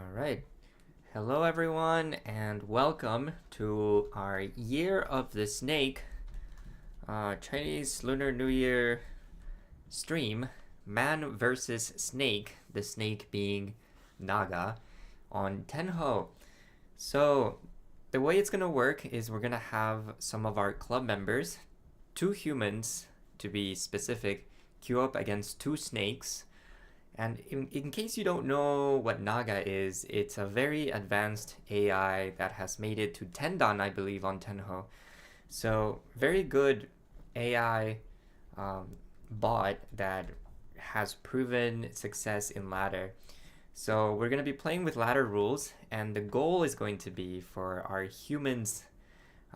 Alright, hello everyone and welcome to our Year of the Snake Chinese Lunar New Year stream, Man versus Snake, the snake being Naga, on Tenho. So the way it's gonna work is we're gonna have some of our club members, 2 humans to be specific, queue up against 2 snakes. And in case you don't know what NAGA is, it's a very advanced AI that has made it to 10 dan, I believe, on Tenho. So very good AI bot that has proven success in ladder. So we're going to be playing with ladder rules, and the goal is going to be for our humans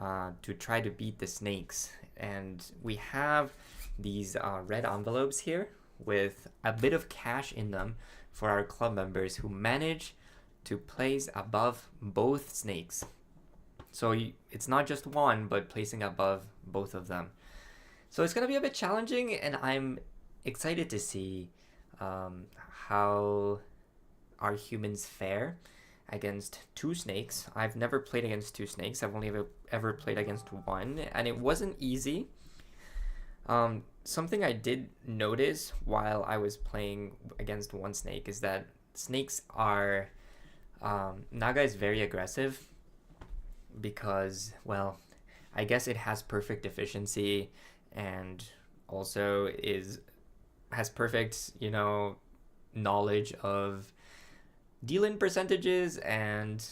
to try to beat the snakes. And we have these red envelopes here with a bit of cash in them for our club members who manage to place above both snakes. So it's not just one, but placing above both of them. So it's going to be a bit challenging, and I'm excited to see how our humans fare against 2 snakes. I've never played against 2 snakes. I've only ever played against 1, and it wasn't easy. Something I did notice while I was playing against 1 snake is that snakes are... Naga is very aggressive because, well, I guess it has perfect efficiency and also has perfect, knowledge of deal-in percentages, and,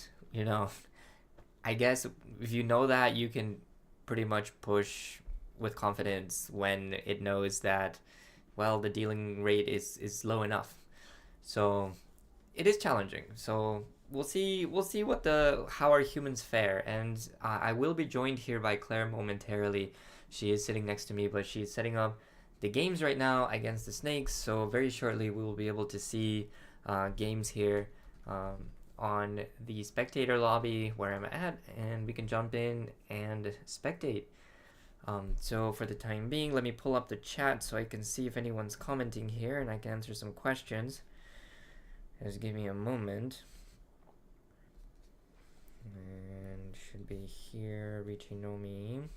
I guess if you know that, you can pretty much push with confidence when it knows that, well, the dealing rate is low enough. So it is challenging. So we'll see how our humans fare. And I will be joined here by Claire momentarily. She is sitting next to me, but she's setting up the games right now against the snakes. So very shortly we will be able to see games here on the spectator lobby where I'm at, and we can jump in and spectate. So for the time being, let me pull up the chat so I can see if anyone's commenting here and I can answer some questions. Just give me a moment. And should be here, Riichi, Nomi.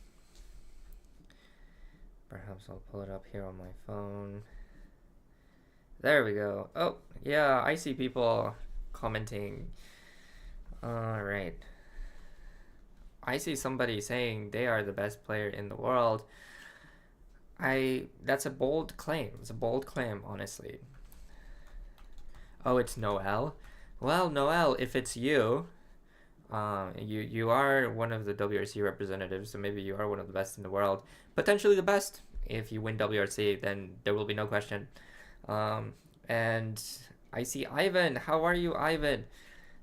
Perhaps I'll pull it up here on my phone. There we go. Oh, yeah, I see people commenting. Alright. I see somebody saying they are the best player in the world. That's a bold claim. It's a bold claim, honestly. Oh, it's Noel. Well, Noel, if it's you, you are one of the WRC representatives, so maybe you are one of the best in the world. Potentially the best. If you win WRC, then there will be no question. And I see Ivan. How are you, Ivan?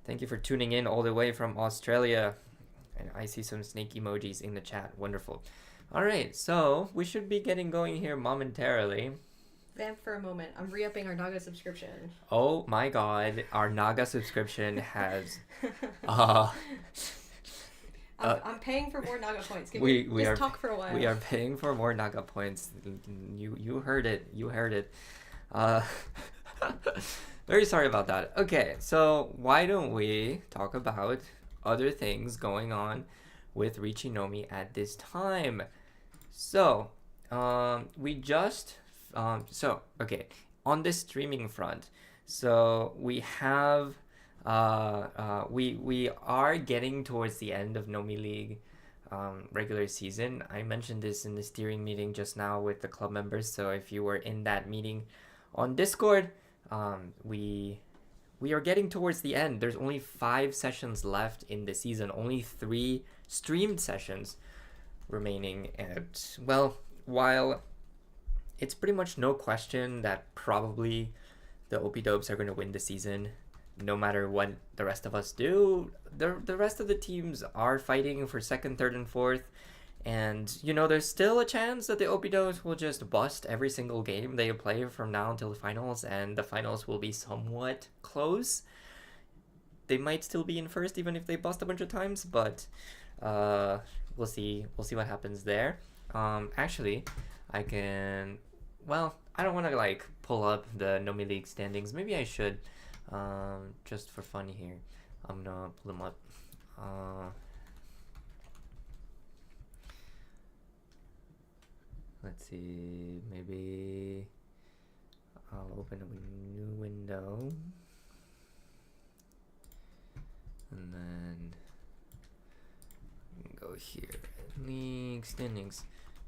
Thank you for tuning in all the way from Australia. And I see some snake emojis in the chat. Wonderful. All right, so we should be getting going here momentarily. Vamp for a moment. I'm re-upping our NAGA subscription. Oh my god, our NAGA subscription has... I'm paying for more NAGA points. Talk for a while. We are paying for more NAGA points. You heard it. You heard it. Very sorry about that. Okay, so why don't we talk about other things going on with Riichi Nomi at this time. So we just okay, on this streaming front, so we have we are getting towards the end of Nomi League regular season. I mentioned this in the steering meeting just now with the club members, so if you were in that meeting on Discord, we are getting towards the end. There's only 5 sessions left in the season, only 3 streamed sessions remaining. And, well, while it's pretty much no question that probably the OP Dopes are going to win the season, no matter what the rest of us do, the rest of the teams are fighting for 2nd, 3rd, and 4th. And, there's still a chance that the OP Dopes will just bust every single game they play from now until the finals, and the finals will be somewhat close. They might still be in first even if they bust a bunch of times, but we'll see what happens there. Actually, I can... Well, I don't want to, pull up the Nomi League standings. Maybe I should. just for fun here. I'm gonna pull them up. Let's see, maybe I'll open a new window and then go here. League standings.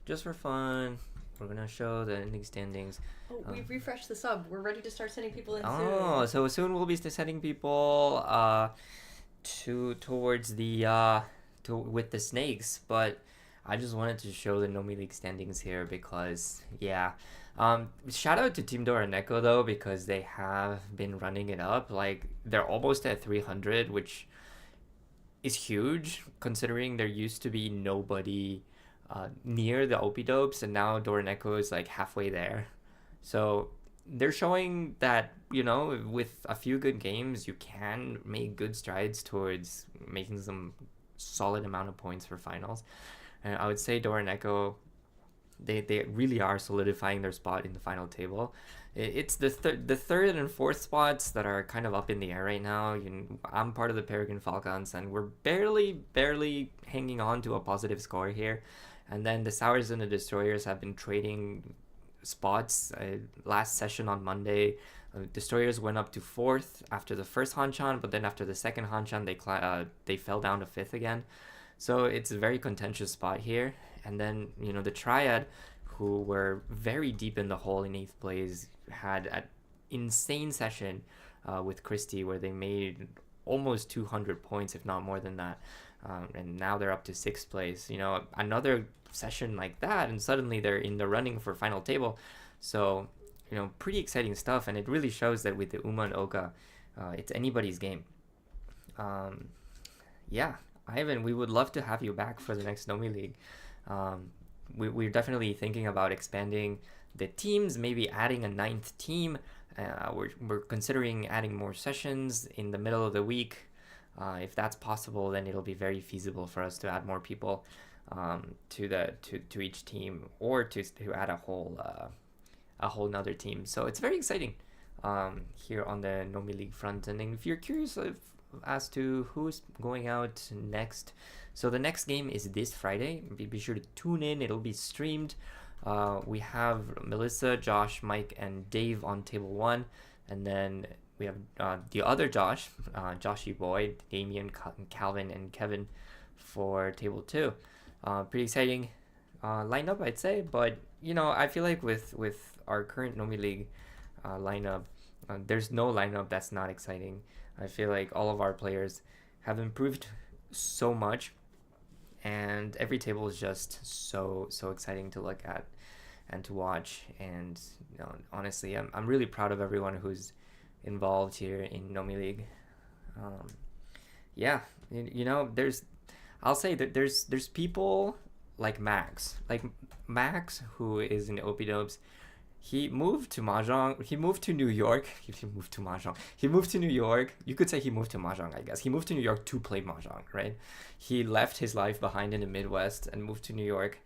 Just for fun, we're gonna show the league standings. Oh, we've refreshed the sub. We're ready to start sending people in soon. So soon we'll be sending people towards the with the snakes, but I just wanted to show the Nomi League standings here because shout out to Team Doraneko though, because they have been running it up. Like they're almost at 300, which is huge considering there used to be nobody near the OP dopes, and now Doraneko is like halfway there. So they're showing that, you know, with a few good games, you can make good strides towards making some solid amount of points for finals. And I would say Doraneko, they really are solidifying their spot in the final table. It's the third and fourth spots that are kind of up in the air right now. I'm part of the Peregrine Falcons, and we're barely hanging on to a positive score here. And then the Sours and the Destroyers have been trading spots. Last session on Monday, Destroyers went up to 4th after the first Hanchan, but then after the second Hanchan, they fell down to 5th again. So it's a very contentious spot here. And then, you know, the Triad, who were very deep in the hole in 8th place, had an insane session with Christie where they made almost 200 points, if not more than that. And now they're up to 6th place. You know, another session like that, and suddenly they're in the running for final table. So, you know, pretty exciting stuff. And it really shows that with the Uma and Oka, it's anybody's game. Yeah. Ivan, we would love to have you back for the next Nomi League. We're definitely thinking about expanding the teams, maybe adding a 9th team. We're considering adding more sessions in the middle of the week. If that's possible, then it'll be very feasible for us to add more people to each team, or to add a whole nother team. So it's very exciting here on the Nomi League front. And if you're curious as to who's going out next, so the next game is this Friday. Be sure to tune in. It'll be streamed. We have Melissa, Josh, Mike, and Dave on table 1, and then we have the other Josh, Joshy Boy, Damien, Calvin, and Kevin for table 2. Pretty exciting lineup, I'd say. But you know, I feel like with our current Nomi League lineup, there's no lineup that's not exciting. I feel like all of our players have improved so much, and every table is just so exciting to look at and to watch. And you know, honestly, I'm really proud of everyone who's involved here in Nomi League. Yeah, you know, I'll say that there's people like Max, who is in OP Dopes. He moved to Mahjong. He moved to New York. He moved to Mahjong. He moved to New York. You could say he moved to Mahjong, I guess. He moved to New York to play Mahjong, right? He left his life behind in the Midwest and moved to New York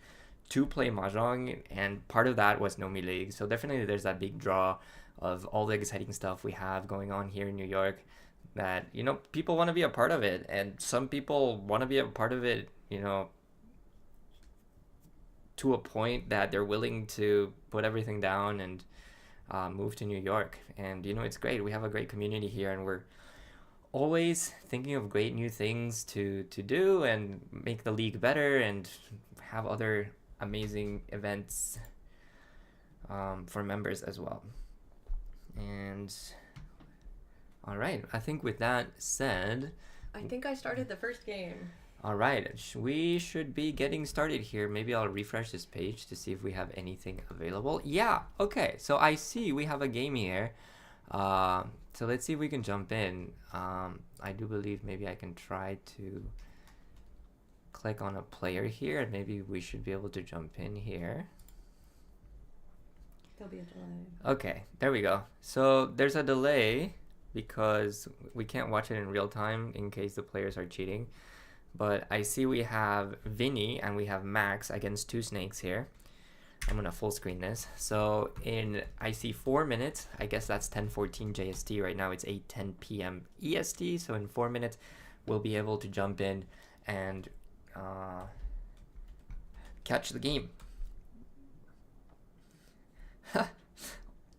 to play Mahjong, and part of that was Nomi League. So definitely there's that big draw of all the exciting stuff we have going on here in New York, that, you know, people want to be a part of it, and some people want to be a part of it, you know, to a point that they're willing to put everything down and move to New York. And you know, it's great. We have a great community here, and we're always thinking of great new things to do and make the league better and have other amazing events for members as well. And all right, I think with that said, I think I started the first game. All right, we should be getting started here. Maybe I'll refresh this page to see if we have anything available. Yeah, okay, so I see we have a game here. So let's see if we can jump in. I do believe maybe I can try to click on a player here, and maybe we should be able to jump in here. There'll be a delay. Okay, there we go. So there's a delay because we can't watch it in real time in case the players are cheating. But I see we have Vinny and we have Max against two snakes here. I'm gonna full screen this. So I see 4 minutes. I guess that's 10:14 JST. Right now it's 8:10 p.m. EST. So in 4 minutes, we'll be able to jump in and catch the game.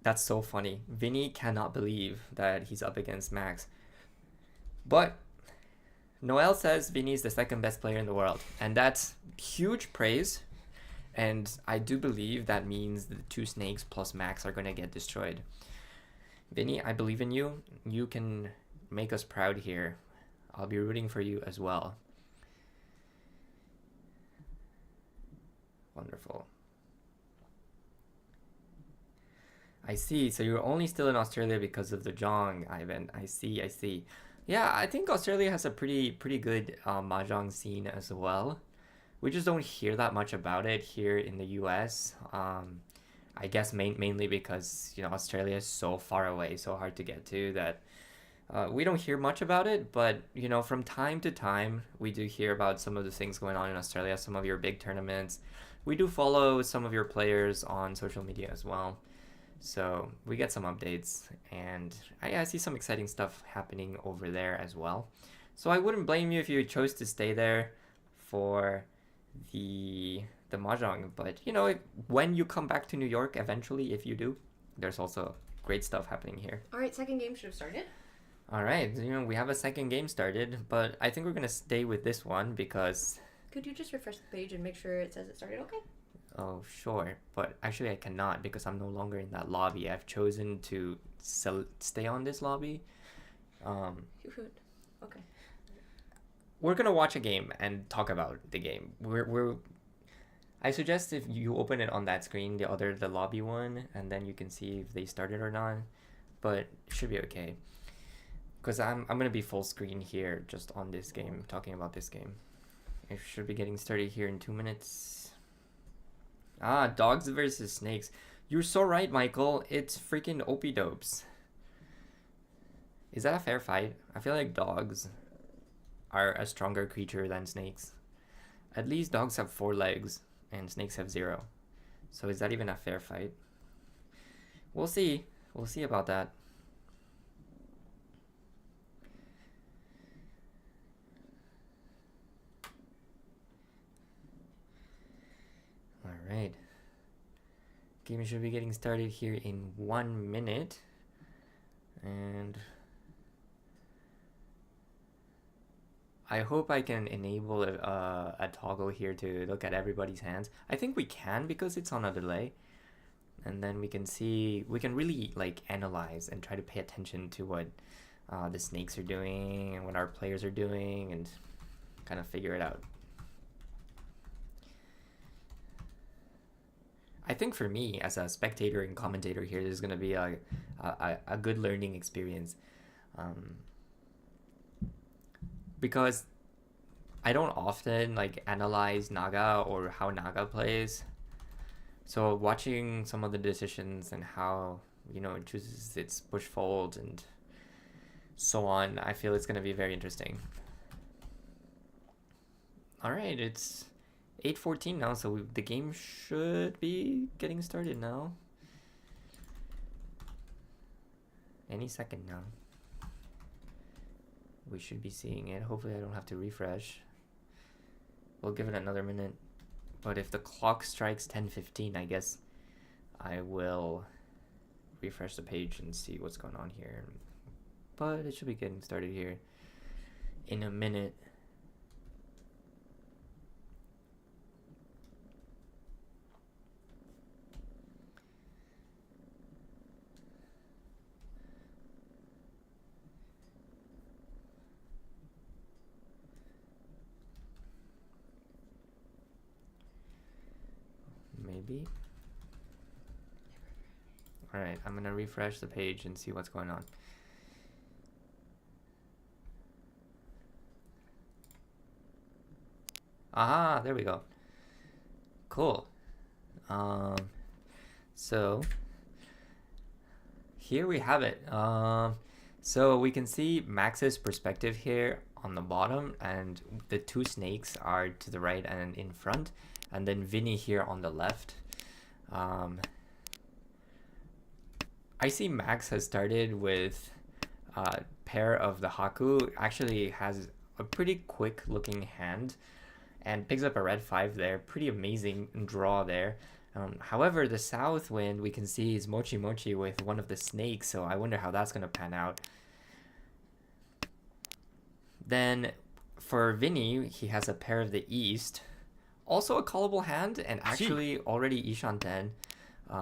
That's so funny. Vinny cannot believe that he's up against Max. But Noel says Vinny's the second best player in the world, and that's huge praise. And I do believe that means the two snakes plus Max are going to get destroyed. Vinny, I believe in you. You can make us proud here. I'll be rooting for you as well. Wonderful. I see. So you're only still in Australia because of the Jong event. I see. Yeah, I think Australia has a pretty good mahjong scene as well. We just don't hear that much about it here in the US. I guess mainly because, you know, Australia is so far away, so hard to get to that we don't hear much about it. But, you know, from time to time, we do hear about some of the things going on in Australia, some of your big tournaments. We do follow some of your players on social media as well. So we get some updates, and I see some exciting stuff happening over there as well. So I wouldn't blame you if you chose to stay there for the mahjong, but you know, when you come back to New York eventually, if you do, there's also great stuff happening here. All right, second game should have started. All right, you know, we have a second game started, but I think we're gonna stay with this one because... Could you just refresh the page and make sure it says it started okay? Oh, sure. But actually I cannot because I'm no longer in that lobby. I've chosen to stay on this lobby. Okay. We're going to watch a game and talk about the game. I suggest if you open it on that screen, the lobby one, and then you can see if they started or not. But it should be okay. Because I'm going to be full screen here just on this game, talking about this game. It should be getting started here in 2 minutes. Ah, dogs versus snakes. You're so right, Michael. It's freaking opie-dopes. Is that a fair fight? I feel like dogs are a stronger creature than snakes. At least dogs have 4 legs and snakes have 0. So is that even a fair fight? We'll see. We'll see about that. Alright. Game should be getting started here in 1 minute. And I hope I can enable a toggle here to look at everybody's hands. I think we can because it's on a delay. And then we can see, we can really like analyze and try to pay attention to what the snakes are doing and what our players are doing and kind of figure it out. I think for me as a spectator and commentator here, this is going to be a good learning experience. Because I don't often like analyze Naga or how Naga plays. So watching some of the decisions and how, you know, it chooses its push fold and so on, I feel it's going to be very interesting. All right, it's 8:14 now, so the game should be getting started now. Any second now. We should be seeing it. Hopefully I don't have to refresh. We'll give it another minute. But if the clock strikes 10:15, I guess I will refresh the page and see what's going on here. But it should be getting started here in a minute. Maybe. Alright, I'm gonna refresh the page and see what's going on. Aha, there we go. Cool. So here we have it. So we can see Max's perspective here on the bottom, and the two snakes are to the right and in front, and then Vinny here on the left. I see Max has started with a pair of the Haku. Actually has a pretty quick looking hand and picks up a red 5 there. Pretty amazing draw there. However, the south wind we can see is Mochi Mochi with one of the snakes, so I wonder how that's going to pan out. Then for Vinny, he has a pair of the east. Also a callable hand, and actually already Ishanten.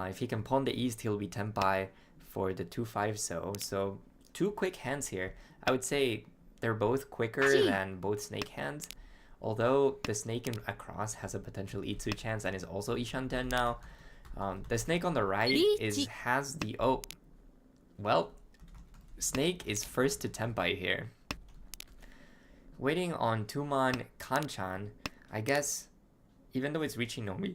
If he can pawn the east, he'll be Tenpai for the 2-5 so 2 quick hands here. I would say they're both quicker than both snake hands. Although the snake across has a potential Itsu chance and is also Ishanten now. The snake on the right has the... Oh, well, snake is first to Tenpai here. Waiting on Tuman Kanchan, I guess, even though it's Riichi Nomi,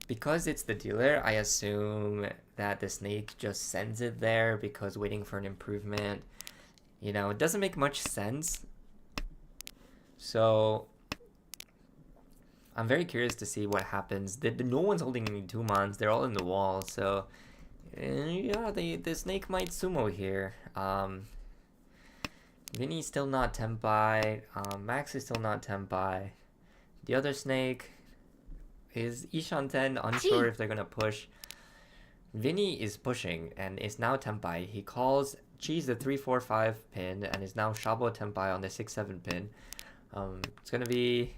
because it's the dealer, I assume that the snake just sends it there because waiting for an improvement, you know, it doesn't make much sense. So I'm very curious to see what happens. No one's holding any Tumans, they're all in the wall, so yeah, the snake might sumo here. Vinny's still not Tenpai, Max is still not Tenpai. The other snake is Ishanten, unsure if they're gonna push. Vinny is pushing and is now Tenpai. He calls Chi's the 3-4-5 pin and is now Shabo Tenpai on the 6-7 pin. It's gonna be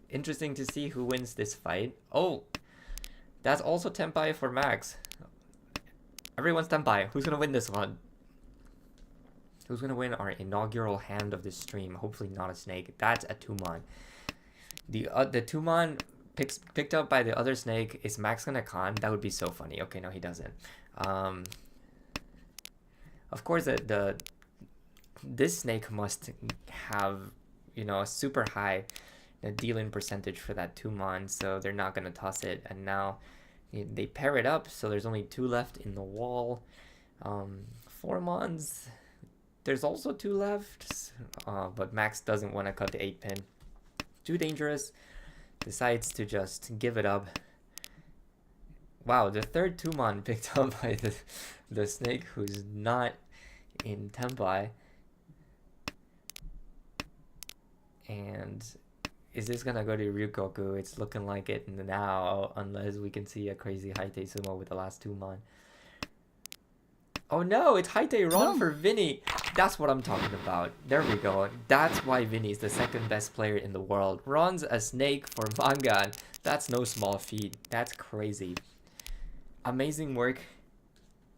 interesting to see who wins this fight. Oh, that's also Tenpai for Max. Everyone's Tenpai. Who's gonna win this one? Who's gonna win our inaugural hand of this stream? Hopefully not a snake. That's a Tuman. The Tuman picked up by the other snake. Is Max gonna con? That would be so funny. Okay, no, he doesn't. Of course, this snake must have, you know, a super high deal-in percentage for that Tuman, so they're not gonna toss it. And now they pair it up, so there's only 2 left in the wall. 4 Mons. There's also 2 left, but Max doesn't want to cut the 8 pin. Too dangerous. Decides to just give it up. Wow, the third Tuman picked up by the snake who's not in Tenpai. And is this gonna go to Ryukoku? It's looking like it now, unless we can see a crazy Haite sumo with the last Tuman. Oh no, it's Haite Ron for Vinny. That's what I'm talking about. There we go. That's why Vinny's the second best player in the world. Ron's a snake for Mangan. That's no small feat. That's crazy. Amazing work.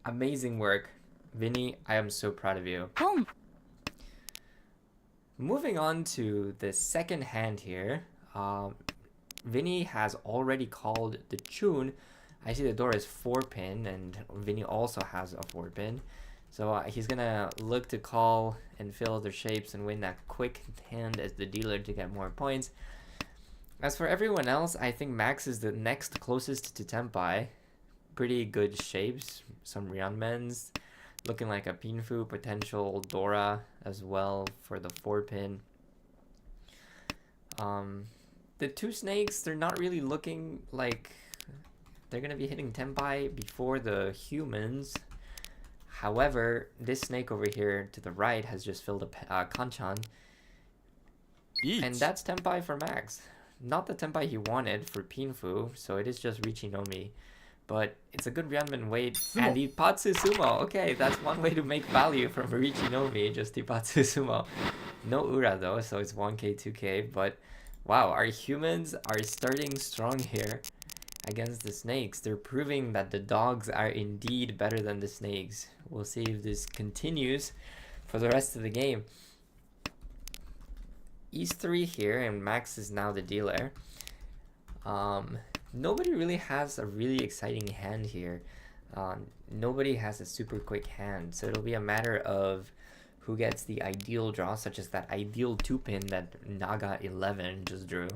Amazing work. Vinny, I am so proud of you. Moving on to the second hand here. Vinny has already called the tune. I see the door is 4 pin and Vinny also has a 4 pin. So he's gonna look to call and fill other shapes and win that quick hand as the dealer to get more points. As for everyone else, I think Max is the next closest to Tenpai. Pretty good shapes, some Ryanmens, looking like a Pinfu, potential Dora as well for the 4 pin. The 2 snakes, they're not really looking like they're gonna be hitting Tenpai before the humans. However, this snake over here to the right has just filled a Kanchan. And that's Tenpai for Max. Not the Tenpai he wanted for Pinfu, so it is just Riichi Nomi. But it's a good Ryanman weight. And Ipatsu Sumo. Okay, that's one way to make value from Riichi Nomi, just Ipatsu Sumo. No Ura though, so it's 1k, 2k. But wow, our humans are starting strong here against the snakes. They're proving that the dogs are indeed better than the snakes. We'll see if this continues for the rest of the game. East 3 here, and Max is now the dealer. Nobody really has a really exciting hand here. Nobody has a super quick hand, so it'll be a matter of who gets the ideal draw, such as that ideal 2 pin that NAGA 11 just drew.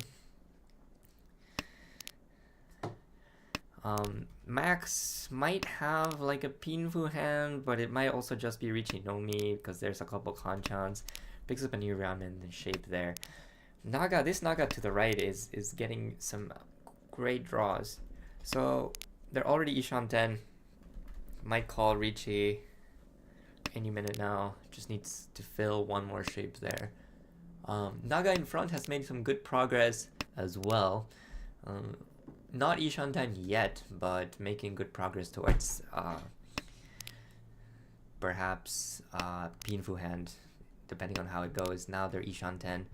Max might have like a Pinfu hand, but it might also just be Riichi Nomi because there's a couple Kanchans. Picks up a new ramen shape there. This Naga to the right is getting some great draws. So they're already Ishan 10. Might call Riichi any minute now. Just needs to fill one more shape there. Naga in front has made some good progress as well. Not Ishan 10 yet, but making good progress towards perhaps Pinfu hand, depending on how it goes. Now they're Ishan 10.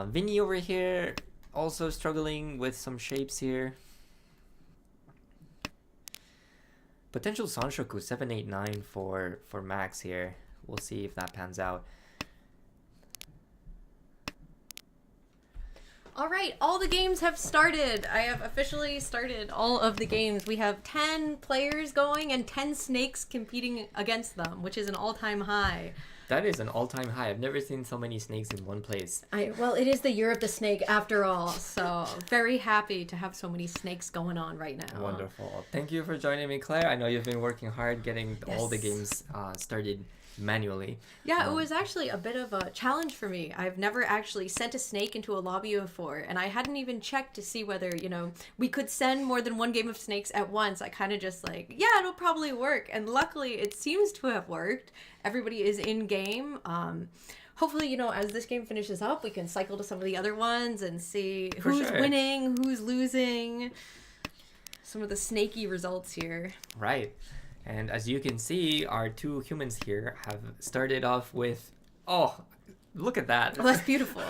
Vinny over here also struggling with some shapes here. Potential Sanshoku 789 for Max here. We'll see if that pans out. All right, all the games have started. I have officially started all of the games. We have 10 players going and 10 snakes competing against them, which is an all-time high. That is an all-time high. I've never seen so many snakes in one place. Well, it is the year of the snake after all, so very happy to have so many snakes going on right now. Wonderful. Thank you for joining me, Claire. I know you've been working hard getting all the games started manually. Yeah, it was actually a bit of a challenge for me. I've never actually sent a snake into a lobby before, and I hadn't even checked to see whether, we could send more than one game of snakes at once. I kind of just yeah, it'll probably work. And luckily, it seems to have worked. Everybody is in game. Hopefully, as this game finishes up, we can cycle to some of the other ones and see who's winning, who's losing. Some of the snaky results here. Right. And as you can see, our two humans here have started off with... Oh, look at that. Oh, that's beautiful.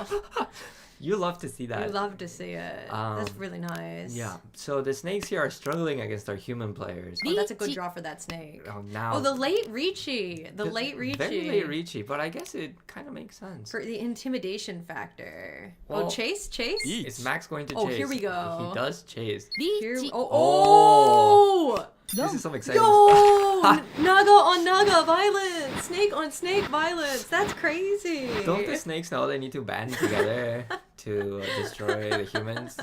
You love to see that. You love to see it. That's really nice. Yeah. So the snakes here are struggling against our human players. Oh, that's a good draw for that snake. Now... Oh, the late Riichi. The late Riichi. Very late Riichi, but I guess it kind of makes sense. For the intimidation factor. Well, chase? Is Max going to chase? Oh, here we go. He does chase. This is some exciting stuff. Naga on Naga violence. Snake on snake violence. That's crazy. Don't the snakes know they need to band together to destroy the humans?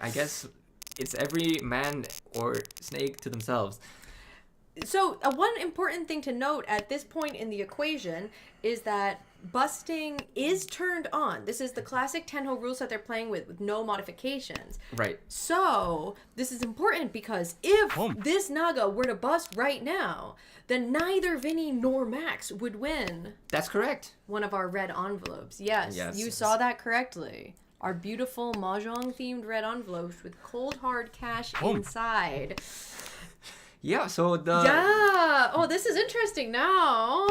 I guess it's every man or snake to themselves. So one important thing to note at this point in the equation is that busting is turned on. This is the classic Tenho rules that they're playing with no modifications. Right. So this is important because if this Naga were to bust right now, then neither Vinny nor Max would win. That's correct. One of our red envelopes. Yes. You saw that correctly. Our beautiful Mahjong themed red envelopes with cold hard cash inside. Yeah, so Yeah! Oh, this is interesting now.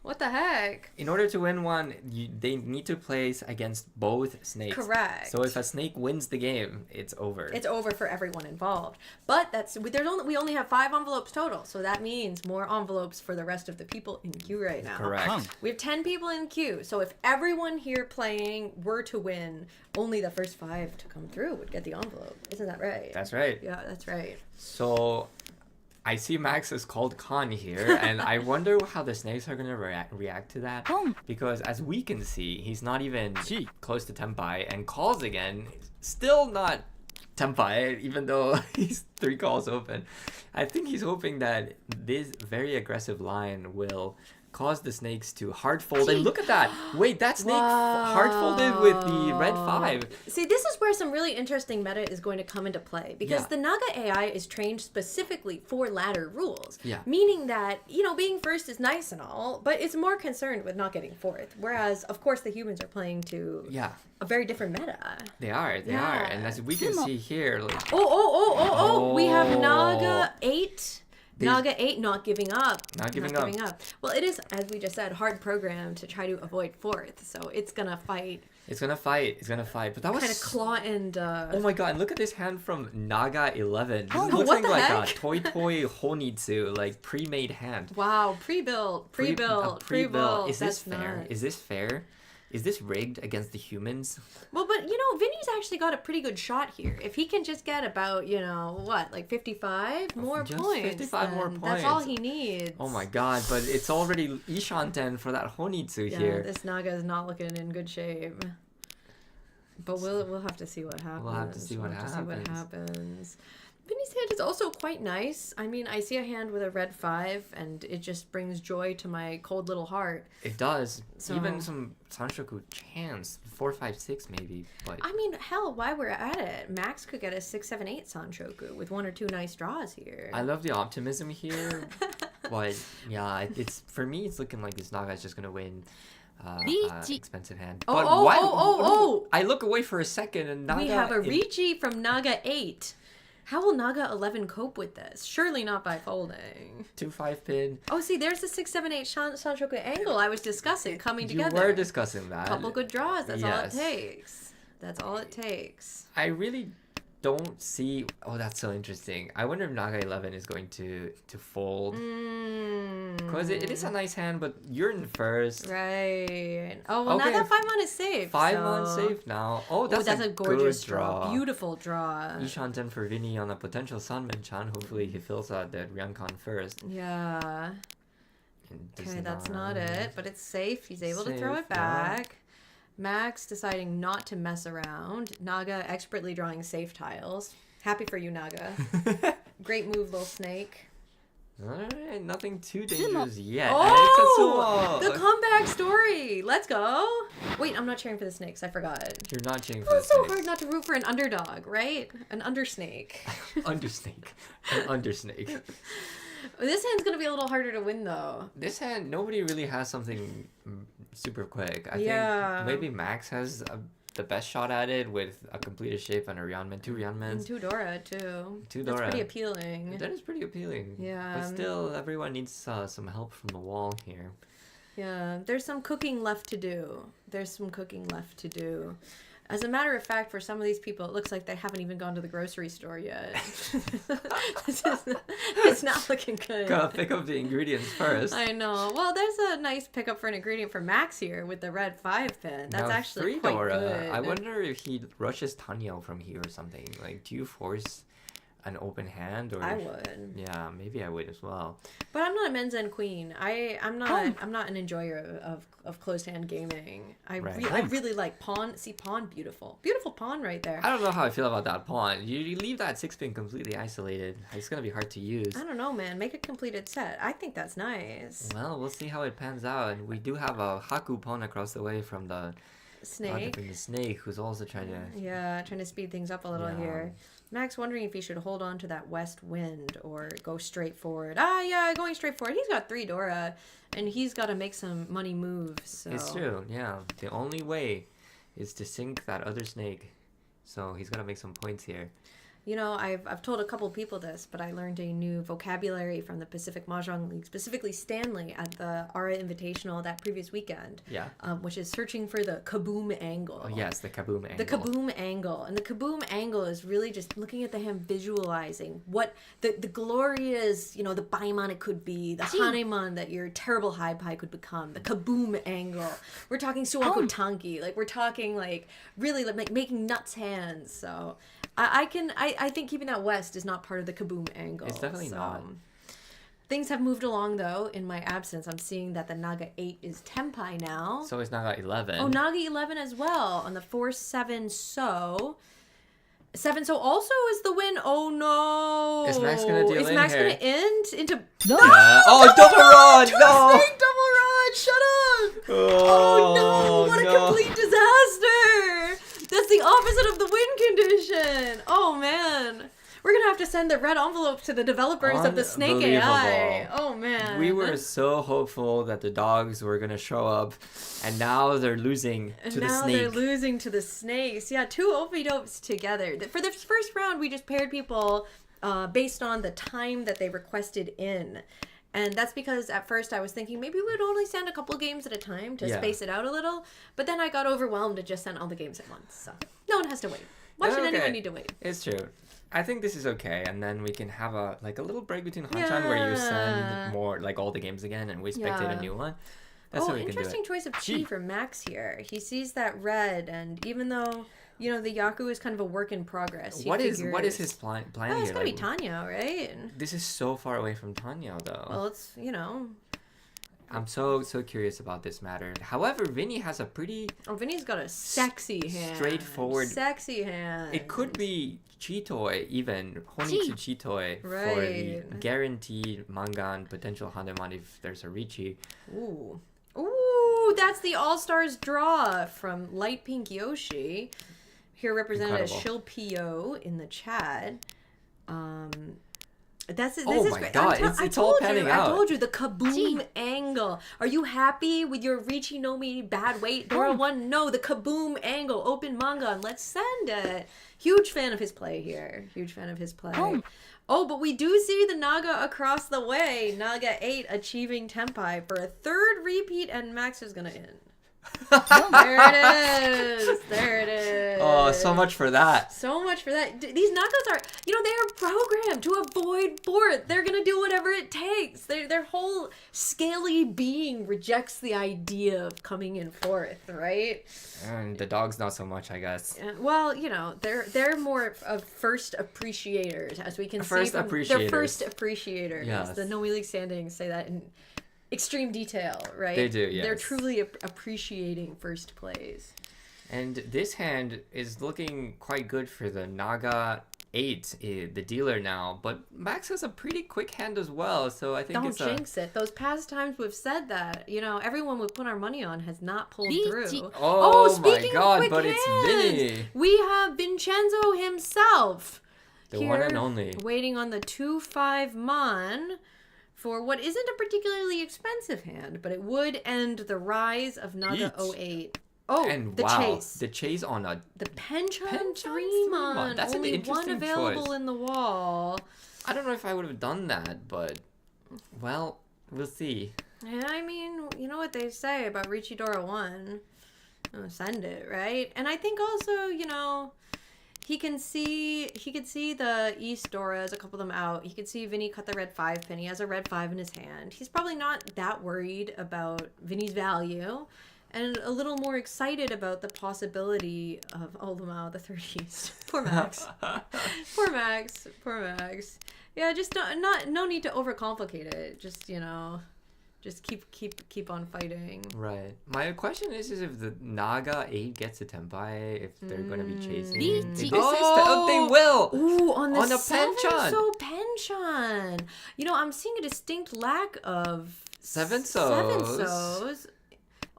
What the heck? In order to win one, they need to place against both snakes. Correct. So if a snake wins the game, it's over. It's over for everyone involved. But we only have 5 envelopes total, so that means more envelopes for the rest of the people in queue right now. Correct. We have 10 people in queue, so if everyone here playing were to win, only the first 5 to come through would get the envelope. Isn't that right? That's right. Yeah, that's right. So I see Max is called Khan here, and I wonder how the snakes are going to react to that. Because as we can see, he's not even close to Tenpai, and calls again, still not Tenpai, even though he's 3 calls open. I think he's hoping that this very aggressive line will cause the snakes to hard fold. And look at that. Wait, that snake hard folded with the red 5. See, this is where some really interesting meta is going to come into play, because the Naga AI is trained specifically for ladder rules. Yeah. Meaning that, being first is nice and all, but it's more concerned with not getting fourth. Whereas, of course, the humans are playing to a very different meta. They are. And as we can see here, like... We have Naga 8. Naga 8 not giving up. Not giving up. Well, it is, as we just said, hard program to try to avoid fourth. So it's going to fight. It's going to fight. But that was... kind of claw and... Oh my god, and look at this hand from Naga 11. This looks what like the heck? A Toy Honitsu, like pre-made hand. Wow, pre-built. Is this That's fair? nuts. Is this fair? Is this rigged against the humans? Well, but, Vinny's actually got a pretty good shot here. If he can just get about, 55 more just points. 55 more points. That's all he needs. Oh my god, but it's already Ishan 10 for that Honitsu here. This Naga is not looking in good shape. But we'll have to see what happens. We'll have to see what happens. Vinny's hand is also quite nice. I mean, I see a hand with a red 5, and it just brings joy to my cold little heart. It does. So- Even some Sanshoku chance, 4, 5, 6 maybe. But I mean, hell, while we're at it, Max could get a 6, 7, 8 Sanshoku with 1 or 2 nice draws here. I love the optimism here. But yeah, it's for me. It's looking like this Naga is just gonna win. Riichi. Expensive hand. Oh, But oh, what? oh, oh, oh! I look away for a second and Naga. We have a Riichi from Naga 8. How will Naga 11 cope with this? Surely not by folding. 2-5 pin. Oh, see, there's the 6, 7, 8 Sanshoku angle I was discussing coming together. You were discussing that. Couple good draws. That's all it Yes. takes. That's all it takes. I really don't see. Oh, that's so interesting. I wonder if Naga 11 is going to fold. Because it is a nice hand, but you're in first. Right. Oh, well, Okay. now that 5-1 is safe. 5-1 so... safe now. Oh, that's a gorgeous good draw. Beautiful draw. Ishan-ten for Vinny on a potential Sanmen-chan. Hopefully he fills out that Ryankon first. Yeah. And does Okay, that's not it, but it's safe. He's able to throw Safe, it back. Max deciding not to mess around. Naga expertly drawing safe tiles. Happy for you, Naga. Great move, little snake. Alright, nothing too dangerous yet. Oh! It's a The comeback story! Let's go! Wait, I'm not cheering for the snakes. I forgot. You're not cheering for Oh, the it's so snakes. hard not to root for an underdog, right? An undersnake. Undersnake. An undersnake. This hand's gonna be a little harder to win, though. This hand, nobody really has something super quick. I Yeah. think maybe Max has the best shot at it with a completed shape and a Ryanman, 2 And Ryanmans. 2 Dora, too. 2 That's Dora. pretty appealing. That is pretty appealing. Yeah. But still, everyone needs some help from the wall here. Yeah, there's some cooking left to do. There's some cooking left to do. As a matter of fact, for some of these people, it looks like they haven't even gone to the grocery store yet. It's not looking good. Gotta pick up the ingredients first. I know. Well, there's a nice pickup for an ingredient for Max here with the red 5 pin. That's Now, actually 3 quite Dora. good. I wonder if he rushes Tanyo from here or something. Like, do you force an open hand? Or I would. Yeah, maybe I would as well. But I'm not a men's end queen. I'm not an enjoyer of closed hand gaming. I really like pawn. See, pawn, beautiful pawn right there. I don't know how I feel about that pawn. You leave that 6-pin completely isolated. It's gonna be hard to use. I don't know, man. Make a completed set. I think that's nice. Well, we'll see how it pans out. And we do have a Haku pawn across the way from the Snake. From the snake, who's also trying to. Yeah, trying to speed things up a little here. Max wondering if he should hold on to that west wind or go straight forward. Yeah, going straight forward. He's got 3 Dora, and he's got to make some money moves. So. It's true, yeah. The only way is to sink that other snake. So he's got to make some points here. You know, I've told a couple people this, but I learned a new vocabulary from the Pacific Mahjong League, specifically Stanley at the Ara Invitational that previous weekend. Yeah. Which is searching for the kaboom angle. Oh, yes, the kaboom angle. The kaboom angle. And the kaboom angle is really just looking at the hand, visualizing what the glorious, the Baimon it could be, the Hanemon that your terrible high pie could become, the kaboom angle. We're talking Suwaku Tanki. Like, we're talking, like, really like making nuts hands. So I think keeping that west is not part of the kaboom angle. It's definitely not. Things have moved along, though. In my absence, I'm seeing that the Naga 8 is Tenpai now. So it's Naga 11. Oh, Naga 11 as well on the 4-7 so. 7 so also is the win. Oh no! Is Max gonna deal Is in Max here? gonna end into? No! Yeah. Oh, double rod! No! Snake double rod! Shut up! Oh no! What a complete disaster! That's the opposite of the win condition. Oh man. We're gonna have to send the red envelope to the developers of the Snake AI. Oh man. We were so hopeful that the dogs were gonna show up, and now they're losing to the snake. Now they're losing to the snakes. Yeah, 2 Opie-dopes together. For the first round, we just paired people based on the time that they requested in. And that's because at first I was thinking maybe we'd only send a couple games at a time to space it out a little. But then I got overwhelmed and just sent all the games at once. So no one has to wait. Why should anyone need to wait? It's true. I think this is okay, and then we can have a little break between Hanchan where you send more all the games again, and we spectate a new one. That's how we can do it. Interesting choice of chi for Max here. He sees that red, and even though the Yaku is kind of a work in progress, what is his plan here? It's gonna be Tanya, right? This is so far away from Tanya, though. Well, it's I'm so curious about this matter. However, Vinny has a pretty Vinny's got a sexy hand. straightforward. Sexy hand. It could be Chitoi even. Honitsu Chitoi for the guaranteed Mangan potential Haneman if there's a Riichi. Ooh. Ooh, that's the All-Stars draw from Light Pink Yoshi. Here represented as Shilpio in the chat. This is my God, it's all panning out. I told you, the kaboom angle. Are you happy with your Riichi Nomi bad weight? Dora 1, no, the kaboom angle. Open manga and let's send it. Huge fan of his play here. Huge fan of his play. Oh, but we do see the Naga across the way. Naga 8 achieving Tenpai for a third repeat, and Max is going to end. There it is. There it is. Oh, so much for that. So much for that. These Nagas are, they are programmed to avoid fourth. They're going to do whatever it takes. Their whole scaly being rejects the idea of coming in fourth, right? And the dogs not so much, I guess. Well, they're more of first appreciators, as we can see from their first appreciators. Yes. The Nomi League standings say that in extreme detail, right? They do, yes. They're truly appreciating first plays. And this hand is looking quite good for the Naga 8, the dealer now. But Max has a pretty quick hand as well, so I think Don't jinx it. Those past times we've said that, everyone we've put our money on has not pulled through. Oh my speaking God, of quick but hands, it's Vinny. We have Vincenzo himself. The one and only. Waiting on the 2-5 Mon for what isn't a particularly expensive hand, but it would end the rise of NAGA 08. Oh, and the chase. The chase on the Penchant 3 Mon. That's only an interesting one available choice. In the wall. I don't know if I would have done that, but, well, we'll see. Yeah, I mean, you know what they say about Riichi Dora 1. Send it, right? And I think also, he could see the East Doras, a couple of them out. He could see Vinny cut the red 5 pin. He has a red 5 in his hand. He's probably not that worried about Vinny's value and a little more excited about the possibility of, the 3rd East. Poor Max. Poor Max. Yeah, just no need to overcomplicate it. Just keep on fighting. Right. My question is if the Naga 8 gets a Tenpai, if they're going to be chasing. They will! Ooh, on the Penchant! So Penchant! I'm seeing a distinct lack of 7-sos.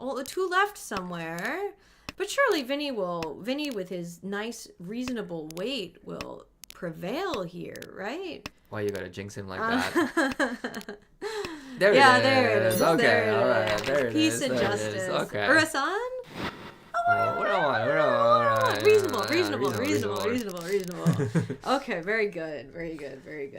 Oh, 2 left somewhere. But surely Vinny with his nice, reasonable weight will prevail here, right? Why you gotta jinx him like that? There it is. Okay, alright, there it is. Peace and justice. Okay. Urasan? Reasonable. Okay, very good.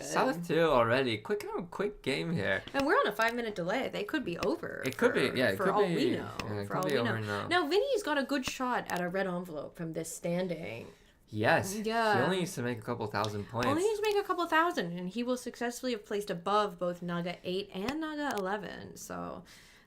South 2 already. Quick game here. And we're on a 5-minute delay. They could be over. It could be, yeah. For all we know. Yeah, For all we know. Now, Vinny's got a good shot at a red envelope from this standing. Yes. Yeah. He only needs to make a couple thousand points. Only needs to make a couple thousand, and he will successfully have placed above both NAGA 8 and NAGA 11. So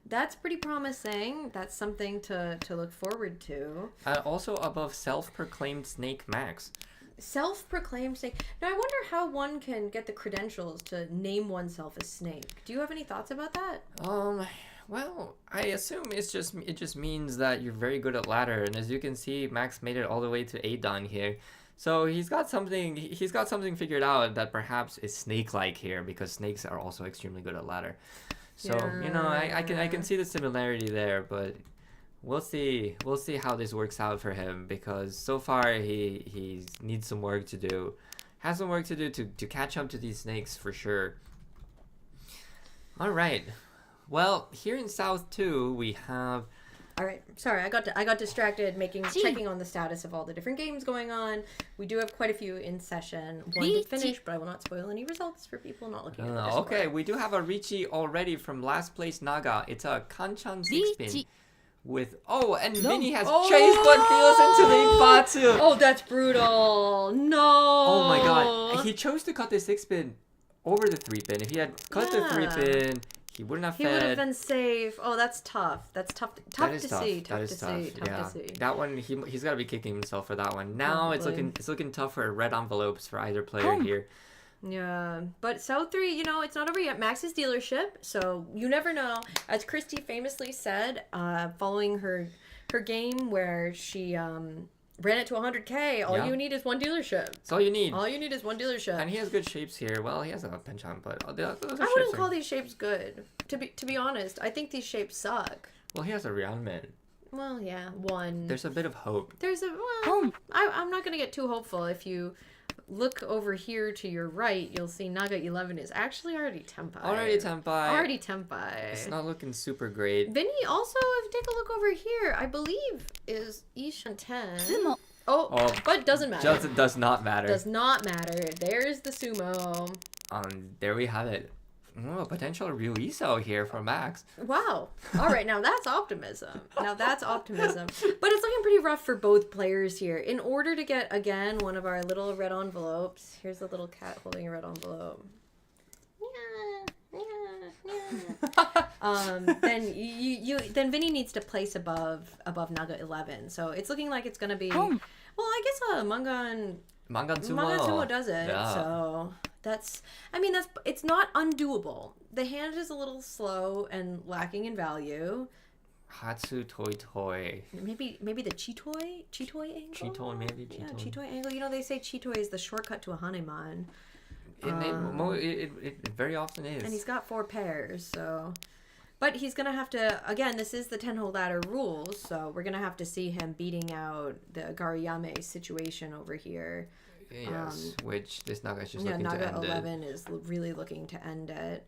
that's pretty promising. That's something to look forward to. Also above self-proclaimed Snake Max. Self-proclaimed Snake. Now, I wonder how one can get the credentials to name oneself a snake. Do you have any thoughts about that? Well, I assume it just means that you're very good at ladder, and as you can see, Max made it all the way to 8 dan here. So he's got something figured out that perhaps is snake-like here, because snakes are also extremely good at ladder. So, I can see the similarity there, but we'll see how this works out for him, because so far he needs some work to do. Has some work to do to catch up to these snakes for sure. All right. Well, here in South 2, we have... All right. Sorry, I got distracted checking on the status of all the different games going on. We do have quite a few in session. One did finish, but I will not spoil any results for people not looking at this. Okay, we do have a Riichi already from last place Naga. It's a Kanchan 6-pin with... Vinny has chased but feels into the Ippatsu. Oh, that's brutal. No. Oh my god. He chose to cut the 6-pin over the 3-pin. If he had cut the 3-pin... He wouldn't have fed. He would have been safe. Oh, that's tough. That's tough to see. Tough to see. That one, he's got to be kicking himself for that one. Now it's looking tough for red envelopes for either player here. Yeah, but South 3, it's not over yet. Max's dealership, so you never know. As Christy famously said, following her game where she ran it to 100K, all you need is one dealership. That's all you need. All you need is one dealership. And he has good shapes here. Well, he has a penchant, but those I wouldn't call these shapes good. To be honest, I think these shapes suck. Well, he has a Ryanman. Well, yeah, one. There's a bit of hope. I'm not gonna get too hopeful. If you look over here to your right, you'll see NAGA 11 is actually already Tenpai. Already Tenpai. It's not looking super great. Vinny also, if you take a look over here, I believe is Ishan 10. But doesn't matter. Does not matter. Does not matter. There's the sumo. There we have it. Oh, potential Ryuiso here for Max. Wow. All right, now that's optimism. But it's looking pretty rough for both players here. In order to get, again, one of our little red envelopes. Here's a little cat holding a red envelope. Then Vinny needs to place above NAGA 11. So it's looking like it's going to be... Well, I guess Mangan Sumo does it. Yeah. So... it's not undoable. The hand is a little slow and lacking in value. Hatsu Toy. Maybe the Chitoi angle? Chitoi, maybe. Yeah, Chitoi angle. They say Chitoi is the shortcut to a Haneman. It very often is. And he's got 4 pairs, so... But he's going to have to... Again, this is the 10-hole ladder rules, so we're going to have to see him beating out the Gariyame situation over here. Yes, which this Naga is just looking to end NAGA 11 is really looking to end it.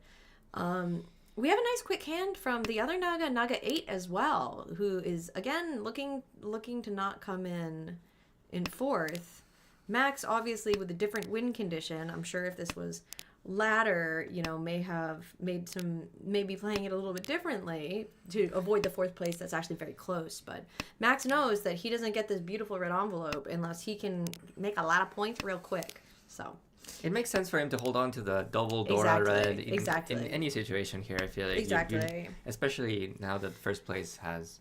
We have a nice quick hand from the other NAGA 8 as well, who is, again, looking to not come in 4th. Max, obviously, with a different win condition. I'm sure if this was ladder, may have maybe playing it a little bit differently to avoid the 4th place that's actually very close. But Max knows that he doesn't get this beautiful red envelope unless he can make a lot of points real quick. So it makes sense for him to hold on to the double Dora red in any situation here. I feel like exactly, especially now that first place has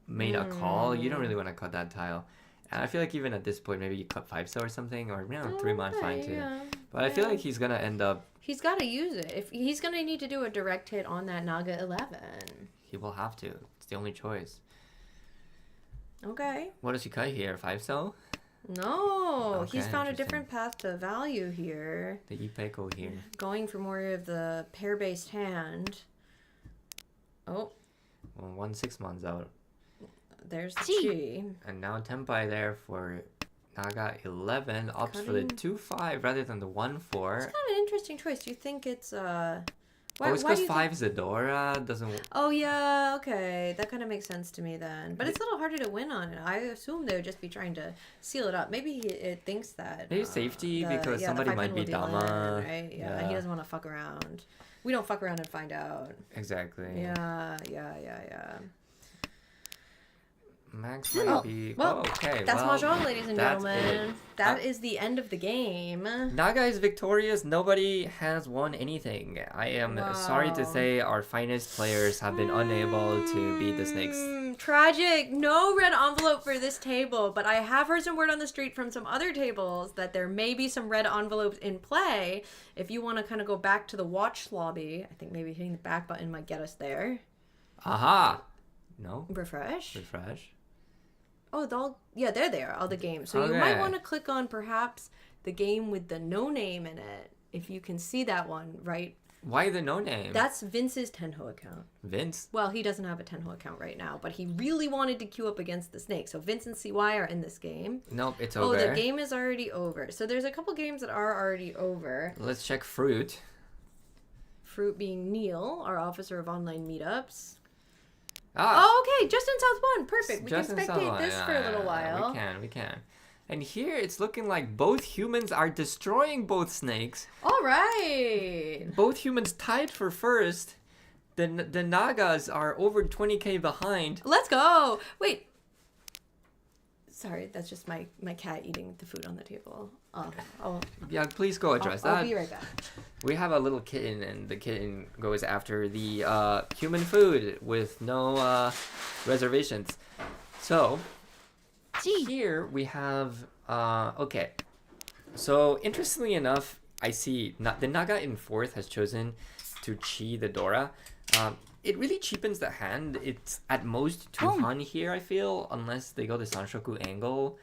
made a call, you don't really want to cut that tile. And I feel like even at this point, maybe you cut 5-so or something, or 3-mon fine too. Yeah. But I feel like he's gonna end up. He's got to use it. If he's gonna need to do a direct hit on that NAGA 11. He will have to. It's the only choice. Okay. What does he cut here? 5-so? No, okay, he's found a different path to value here. The Ipeko here. Going for more of the pair-based hand. Oh. Well, 1 6-mon's out. There's the Chi. And now Tenpai there for NAGA 11 opts for the 2-5 rather than the 1-4. It's kind of an interesting choice. Do you think it's it's because 5 Zadora doesn't... Oh, yeah, okay. That kind of makes sense to me then. But it's a little harder to win on it. I assume they would just be trying to seal it up. Maybe it thinks that... Maybe safety because somebody might be Dama. Right? Yeah, he doesn't want to fuck around. We don't fuck around and find out. Exactly. Yeah. Max might be... okay. That's Mahjong, ladies and gentlemen. That is the end of the game. NAGA is victorious. Nobody has won anything. I am sorry to say our finest players have been unable to beat the Snakes. Tragic. No red envelope for this table, but I have heard some word on the street from some other tables that there may be some red envelopes in play. If you want to kind of go back to the watch lobby, I think maybe hitting the back button might get us there. Aha. No. Refresh. Oh, there they are, all the games. So you might want to click on perhaps the game with the no name in it, if you can see that one, right? Why the no name? That's Vince's Tenho account. Vince? Well, he doesn't have a Tenho account right now, but he really wanted to queue up against the Snake. So Vince and CY are in this game. Nope, it's over. Oh, the game is already over. So there's a couple games that are already over. Let's check Fruit. Fruit being Neil, our officer of online meetups. Okay, just in South 1. Perfect. We can spectate this for a little while. We can. And here it's looking like both humans are destroying both Snakes. All right. Both humans tied for first. The Nagas are over 20k behind. Let's go. Wait. Sorry, that's just my cat eating the food on the table. Yeah, please go address that. I'll be right back. We have a little kitten, and the kitten goes after the human food with no reservations. So, here we have... okay. So, interestingly enough, I see the Naga in fourth has chosen to Chi the Dora. It really cheapens the hand. It's at most 2 Han here, I feel, unless they go the Sanshoku angle,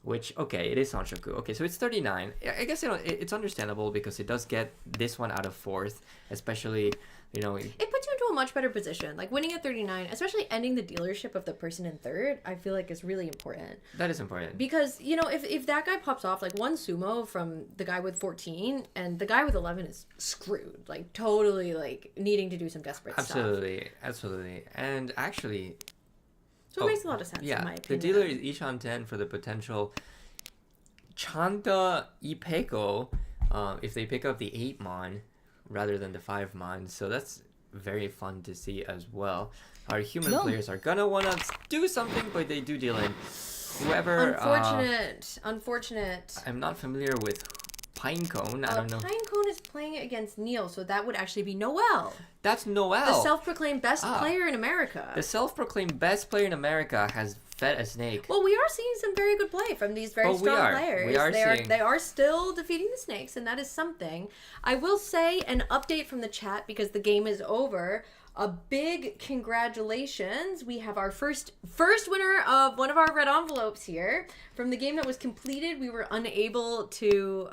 which, okay, it is Sanshoku. Okay, so it's 39. I guess, it's understandable because it does get this one out of fourth, especially, It puts you into a much better position. Like, winning at 39, especially ending the dealership of the person in third, I feel like is really important. That is important. Because, if that guy pops off, like, one sumo from the guy with 14, and the guy with 11 is screwed. Like, totally, like, needing to do some desperate stuff. Absolutely. And actually... So it makes a lot of sense, in my opinion. The dealer is Ishan 10 for the potential Chanta Ipeko if they pick up the 8 Mon rather than the 5 Mon. So that's very fun to see as well. Our human players are gonna want to do something, but they do deal in. Whoever... Unfortunate. I'm not familiar with Pinecone. I don't know. Pinecone is playing against Neil, so that would actually be Noel. That's Noel. The self-proclaimed best player in America. The self-proclaimed best player in America has fed a snake. Well, we are seeing some very good play from these very strong players. They are still defeating the snakes, and that is something. I will say an update from the chat because the game is over. A big congratulations. We have our first winner of one of our red envelopes here from the game that was completed. We were unable to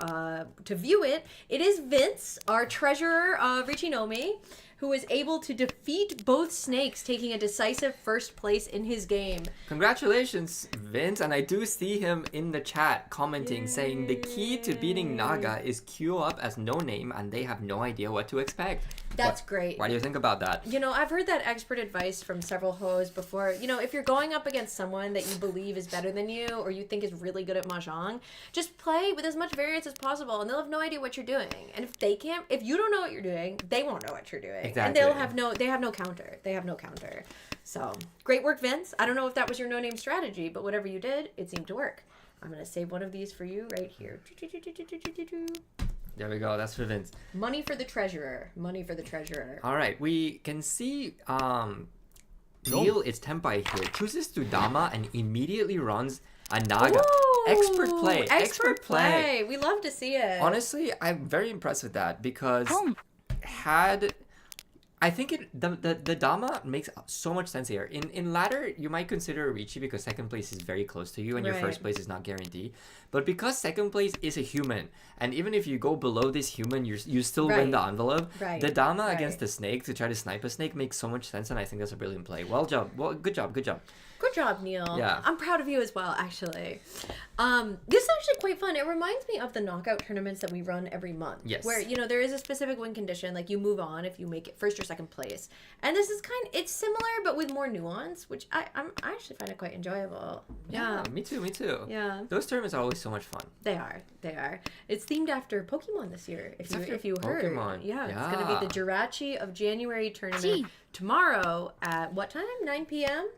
view it. It is Vince, our treasurer of Riichi Nomi, who was able to defeat both snakes, taking a decisive first place in his game. Congratulations, Vince. And I do see him in the chat commenting, saying the key to beating Naga is queue up as no name and they have no idea what to expect. That's great. Why do you think about that? I've heard that expert advice from several hoes before. If you're going up against someone that you believe is better than you or you think is really good at mahjong, just play with as much variance as possible and they'll have no idea what you're doing. And if you don't know what you're doing, they won't know what you're doing. Exactly. And they have no counter. They have no counter. So, great work, Vince. I don't know if that was your no-name strategy, but whatever you did, it seemed to work. I'm going to save one of these for you right here. There we go. That's for Vince. Money for the treasurer. All right. We can see Neil is Tenpai here. Chooses to Dama and immediately runs a Naga. Ooh, Expert play. We love to see it. Honestly, I'm very impressed with that because I think the Dama makes so much sense here. In ladder, you might consider Riichi because second place is very close to you and your first place is not guaranteed. But because second place is a human, and even if you go below this human, you still win the envelope. The Dama against the snake to try to snipe a snake makes so much sense, and I think that's a brilliant play. Good job. Good job, Neil. Yeah. I'm proud of you as well, actually. This is actually quite fun. It reminds me of the knockout tournaments that we run every month. Yes. Where, there is a specific win condition, like you move on if you make it first or second place. And this is it's similar, but with more nuance, which I actually find it quite enjoyable. Yeah, me too. Yeah. Those tournaments are always so much fun. They are. It's themed after Pokemon this year, if you heard. Pokemon. Yeah, it's going to be the Jirachi of January tournament tomorrow at what time? 9 p.m.?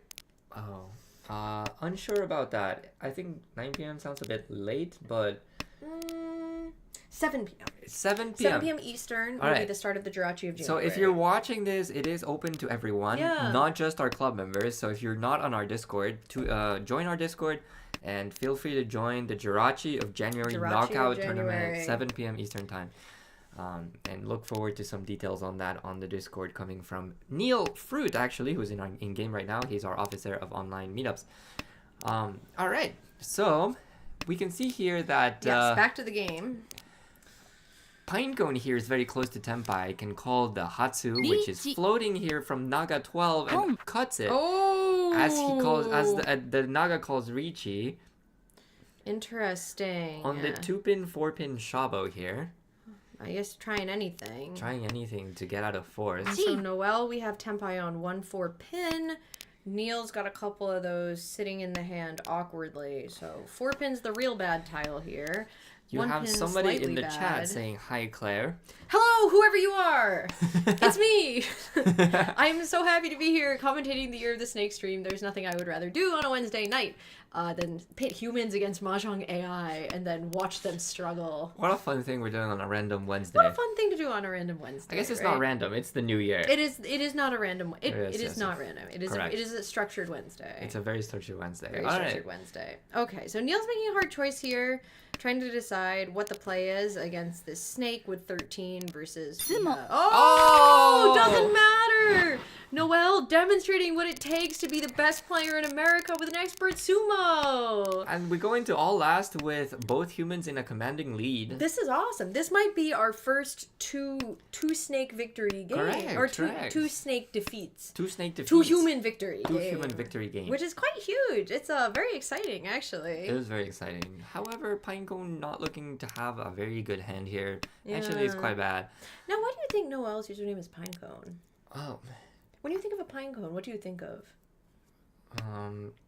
Oh, unsure about that. I think 9 p.m. sounds a bit late, but... 7 p.m. 7 p.m. 7 p.m. Eastern will be the start of the Jirachi of January. So if you're watching this, it is open to everyone, not just our club members. So if you're not on our Discord, join our Discord and feel free to join the Jirachi of January knockout tournament, 7 p.m. Eastern time. And look forward to some details on that on the Discord coming from Neil Fruit, actually, who's in game right now. He's our officer of online meetups. All right, so we can see here that back to the game. Pinecone here is very close to Tenpai, can call the Hatsu, which is floating here from Naga 12 and cuts it. As the Naga calls Riichi. Interesting. On the 2-pin, 4-pin Shabo here. I guess trying anything. Trying anything to get out of fourth. So Noel, we have Tenpai on 1-4-pin. Neil's got a couple of those sitting in the hand awkwardly. So 4-pin's the real bad tile here. You have somebody in the chat saying, "Hi, Claire." Hello, whoever you are. It's me. I'm so happy to be here commentating the Year of the Snake stream. There's nothing I would rather do on a Wednesday night than pit humans against Mahjong AI and then watch them struggle. What a fun thing we're doing on a random Wednesday. What a fun thing to do on a random Wednesday. I guess it's not random. It's the new year. It is not a random. It is not random. It is a structured Wednesday. It's a very structured Wednesday. Wednesday. Okay, so Neil's making a hard choice here. trying to decide what the play is against this snake with 13 versus... Sumo. Oh! Doesn't matter! Noelle demonstrating what it takes to be the best player in America with an expert sumo! And we go into all last with both humans in a commanding lead. This is awesome. This might be our first two snake victory game. Correct, or correct. two snake defeats. Two snake defeats. Two human victory Two game. human victory game. Which is quite huge. It's very exciting, actually. It was very exciting. However, Pinecone not looking to have a very good hand here. Actually, it's quite bad. Now, why do you think Noelle's username is Pinecone? Oh. When you think of a pinecone, what do you think of?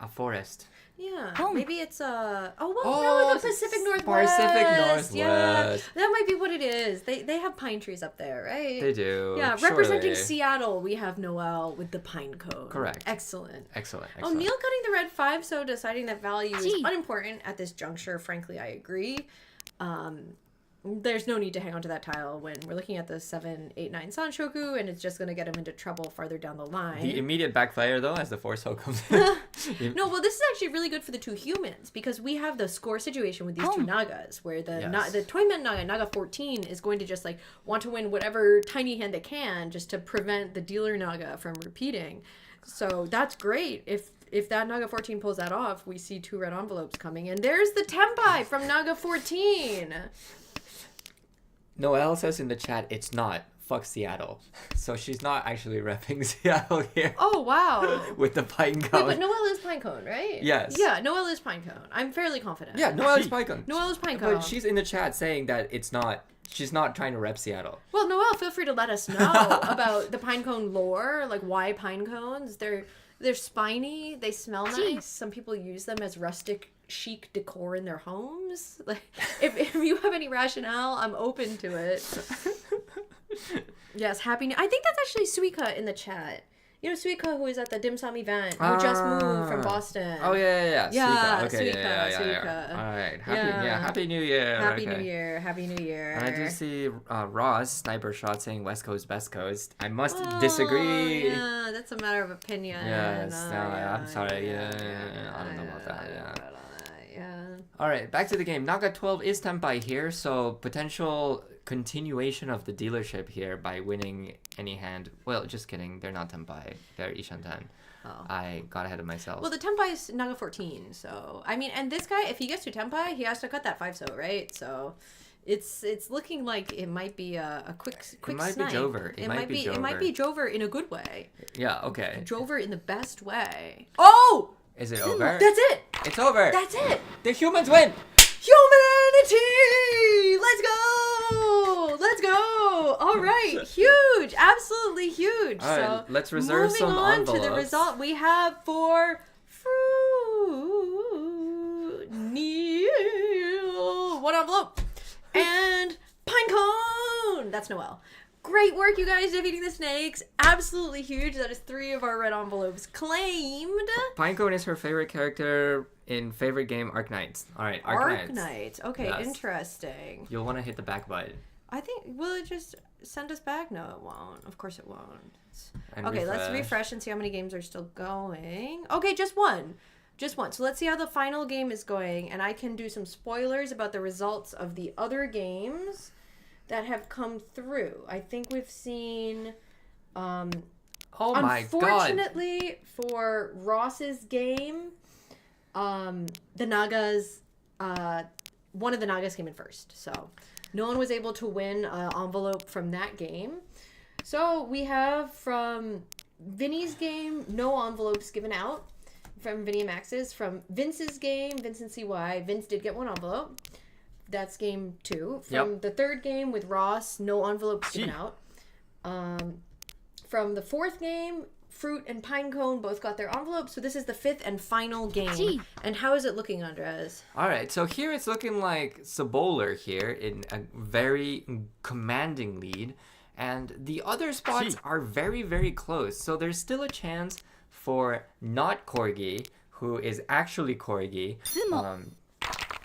A forest. Yeah, Oh. maybe it's no, the Pacific Northwest. Pacific Northwest. Yeah, that might be what it is. They have pine trees up there, right? They do. Yeah, surely. representing Seattle, we have Noelle with the pine cone. Correct. Excellent. Excellent. Oh, Neil cutting the red 5, so deciding that value is Gee. unimportant at this juncture. Frankly, I agree. There's no need to hang on to that tile when we're looking at the 7, 8, 9 Sanshoku, and it's just going to get him into trouble farther down the line. The immediate backfire, though, as the Force Hoe comes in. No, well, this is actually really good for the two humans because we have the score situation with these two Nagas, where the Toyman Naga, Naga 14, is going to just like want to win whatever tiny hand it can just to prevent the dealer Naga from repeating. So that's great. If that Naga 14 pulls that off, we see 2 red envelopes coming, and there's the Tempai from Naga 14. Noelle says in the chat, it's not. Fuck Seattle. So she's not actually repping Seattle here. Oh, wow. With the pine cone. Wait, but Noelle is Pinecone, right? Yes. Yeah, Noelle is Pinecone. I'm fairly confident. Yeah, Noelle is pine cone. Noelle is Pinecone. But she's in the chat saying that it's not. She's not trying to rep Seattle. Well, Noelle, feel free to let us know about the pinecone lore, like why pine cones. They're spiny, they smell nice. Some people use them as rustic chic decor in their homes. Like if you have any rationale, I'm open to it. Yes, I think that's actually Suika in the chat. You know Suika, who is at the Dim Sum event, who just moved from Boston. Oh yeah. Yeah, Suika. Okay, Suika. yeah. All right. Happy New Year. Happy New Year. Happy New Year. And I do see Ross sniper shot saying West Coast, Best Coast. I must disagree. Yeah, that's a matter of opinion. Yes. I'm sorry. I don't know about that. Yeah. All right. Back to the game. Naga 12 is Tempai here, so potential continuation of the dealership here by winning any hand. Well, just kidding. They're not Tempai. They're Ishantan. Oh. I got ahead of myself. Well, the Tempai is Naga 14, so I mean, and this guy, if he gets to Tempai, he has to cut that 5-so, right? So it's looking like it might be a quick it might snipe. be Jover. It might be Jover. It might be Jover in a good way. Yeah. Okay. Jover in the best way. Oh! Is it over? That's it. It's over. That's it. The humans win. Humanity! Let's go! Let's go! All right, huge, absolutely huge. All right, so let's reserve some moving on envelopes. to the result we have for Fruit Neil. 1 envelope and Pinecone. That's Noelle. Great work, you guys, defeating the snakes. Absolutely huge. That is 3 of our red envelopes claimed. Pinecone is her favorite character in favorite game, Arc Knights. All right, Arc Knights. Okay, Yes. Interesting. You'll want to hit the back button. I think, will it just send us back? No, it won't. Of course it won't. And Okay, let's refresh and see how many games are still going. Okay, just one. Just one. So let's see how the final game is going, and I can do some spoilers about the results of the other games that have come through. I think we've seen... Oh my god. Unfortunately, for Ross's game, the Nagas... one of the Nagas came in first, so no one was able to win an envelope from that game. So we have from Vinny's game, no envelopes given out from Vinny and Max's. From Vince's game, Vince and CY, Vince did get 1 envelope. That's game 2. From the third game with Ross, no envelopes given out. From the 4th game, Fruit and Pinecone both got their envelopes. So this is the 5th and final game. Gee. And how is it looking, Andres? All right, so here it's looking like Saboler here in a very commanding lead. And the other spots are very, very close. So there's still a chance for not Corgi, who is actually Corgi.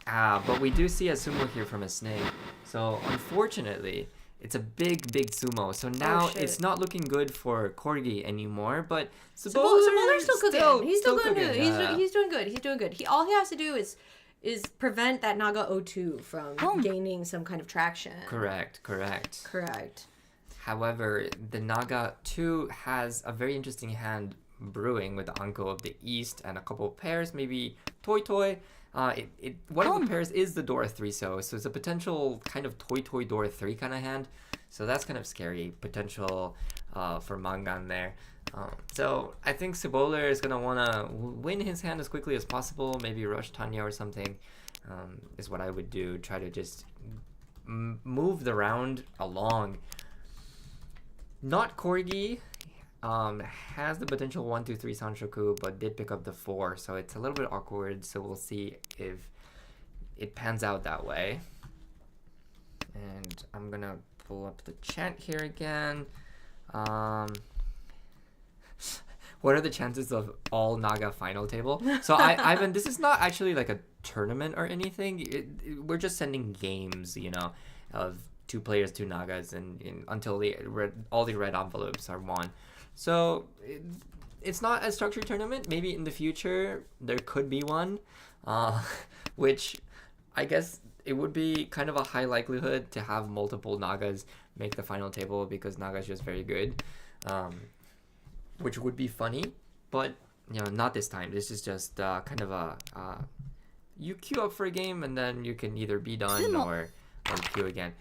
But we do see a sumo here from a snake. So unfortunately, it's a big, big sumo. So now it's not looking good for Corgi anymore. But Saboler's still cooking. He's still cooking. good. He's doing good. All he has to do is is prevent that Naga O2 from gaining some kind of traction. Correct. Correct. However, the Naga 2 has a very interesting hand brewing with the Anko of the East and a couple of pairs, maybe Toy Toy. One of the pairs is the Dora 3, so it's a potential kind of Toy Toy Dora 3 kind of hand. So that's kind of scary potential for Mangan there. So I think Cibola is going to want to win his hand as quickly as possible, maybe rush Tanya or something, is what I would do. Try to just move the round along. Not Corgi has the potential 1, 2, 3 Sanshoku, but did pick up the 4, so it's a little bit awkward. So we'll see if it pans out that way. And I'm gonna pull up the chant here again. What are the chances of all Naga final table? So Ivan, this is not actually like a tournament or anything. We're just sending games, you know, of 2 players, 2 Nagas, and until all the red envelopes are won. So it's not a structured tournament. Maybe in the future there could be one, which I guess it would be kind of a high likelihood to have multiple Nagas make the final table because Naga is just very good, which would be funny. But you know, not this time. This is just kind of a you queue up for a game and then you can either be done or queue again.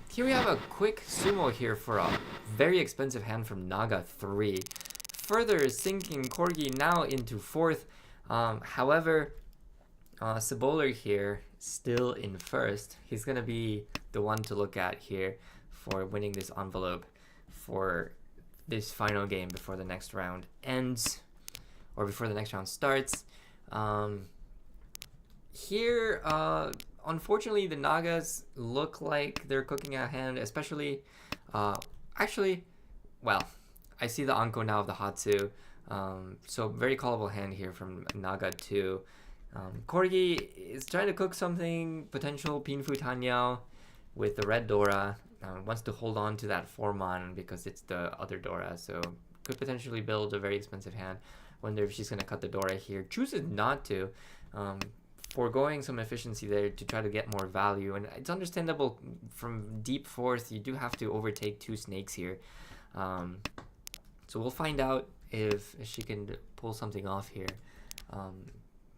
Here we have a quick sumo here for a very expensive hand from Naga 3. Further sinking Corgi now into 4th. However, Cibola here still in 1st. He's going to be the one to look at here for winning this envelope for this final game before the next round ends or before the next round starts. Here, unfortunately, the Nagas look like they're cooking a hand, especially, actually, well, I see the Anko now of the Hatsu, so very callable hand here from Naga 2. Corgi is trying to cook something, potential Pinfu Tanyao with the red Dora, wants to hold on to that 4-mon because it's the other Dora, so could potentially build a very expensive hand. Wonder if she's going to cut the Dora here. Chooses not to. Foregoing some efficiency there to try to get more value, and it's understandable from deep 4th you do have to overtake 2 snakes here, so we'll find out if she can pull something off here,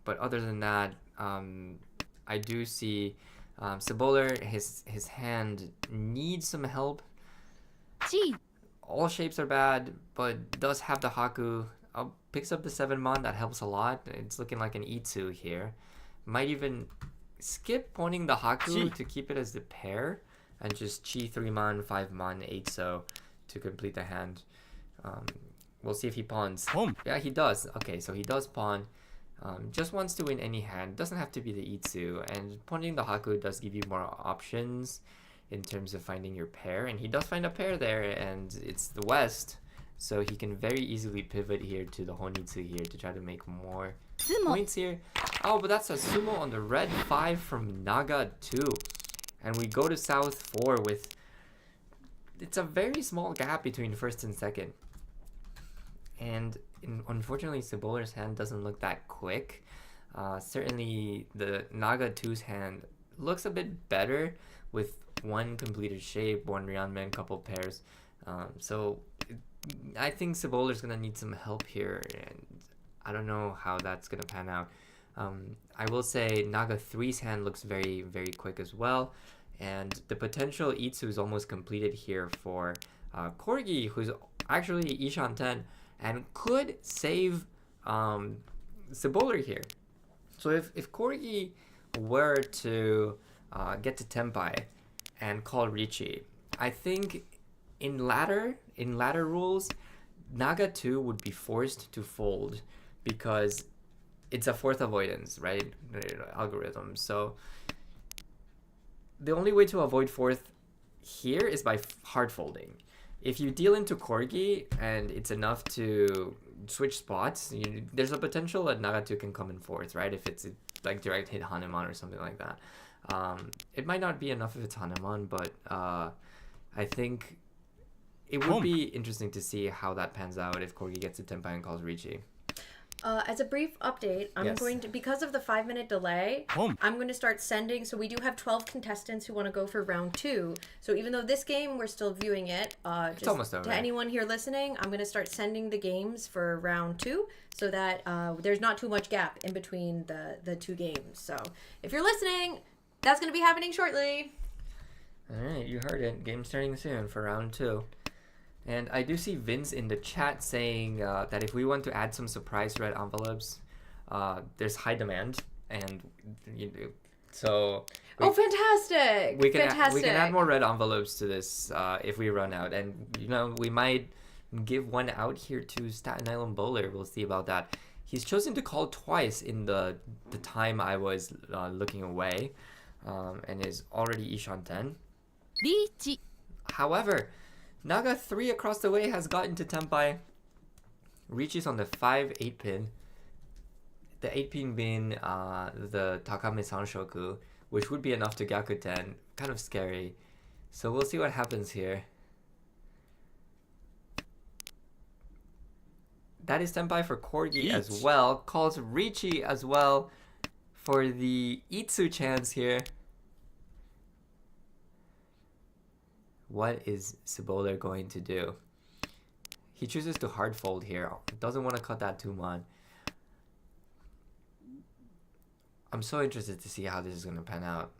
but other than that, I do see Cibola, his hand needs some help. All shapes are bad, but does have the Haku. Picks up the 7-mon, that helps a lot. It's looking like an Itsu here. Might even skip pointing the Haku to keep it as the pair and just Chi 3-mon, 5-mon, 8-so to complete the hand. We'll see if he pawns. Yeah, he does. Okay, so he does pawn. Just wants to win any hand. Doesn't have to be the Itsu. And pointing the Haku does give you more options in terms of finding your pair. And he does find a pair there, and it's the West. So he can very easily pivot here to the Honitsu here to try to make more points here. Oh, but that's a sumo on the red 5 from Naga 2. And we go to South 4 with... It's a very small gap between 1st and 2nd. And unfortunately, Cibola's hand doesn't look that quick. Certainly, the Naga 2's hand looks a bit better with 1 completed shape, 1 Ryanman, couple pairs. So I think Cibola's going to need some help here. And I don't know how that's going to pan out. I will say Naga 3's hand looks very, very quick as well. And the potential Itsu is almost completed here for Corgi, who's actually Ishan 10 and could save Cibola here. So if Corgi were to get to Tenpai and call Riichi, I think in ladder rules, Naga 2 would be forced to fold because it's a 4th avoidance, right? Algorithm. So the only way to avoid 4th here is by hard folding. If you deal into Corgi and it's enough to switch spots, there's a potential that Naga 2 can come in 4th, right? If it's like direct hit Hanuman or something like that. It might not be enough if it's Hanuman, but I think it would be interesting to see how that pans out if Corgi gets to Tenpai and calls Riichi. As a brief update, I'm Yes. going to, because of the 5-minute delay, I'm going to start sending. So we do have 12 contestants who want to go for round 2. So even though this game, we're still viewing it, just almost over. to anyone here listening, I'm going to start sending the games for round 2 so that there's not too much gap in between the two games. So if you're listening, that's going to be happening shortly. All right, you heard it. Game starting soon for round 2. And I do see Vince in the chat saying that if we want to add some surprise red envelopes, there's high demand, and so Fantastic! we can Fantastic. we can add more red envelopes to this if we run out, and we might give one out here to Staten Island Bowler. We'll see about that. He's chosen to call twice in the time I was looking away, and is already Ishan 10. Riichi. However, Naga 3 across the way has gotten to Tenpai. Riichi's on the 5-8 pin. The 8 pin being the Takame Sanshoku, which would be enough to Gyakuten. Kind of scary. So we'll see what happens here. That is Tenpai for Corgi as well. Calls Riichi as well for the Itsu chance here. What is Suboler going to do? He chooses to hard fold here. Doesn't want to cut that too much. I'm so interested to see how this is going to pan out.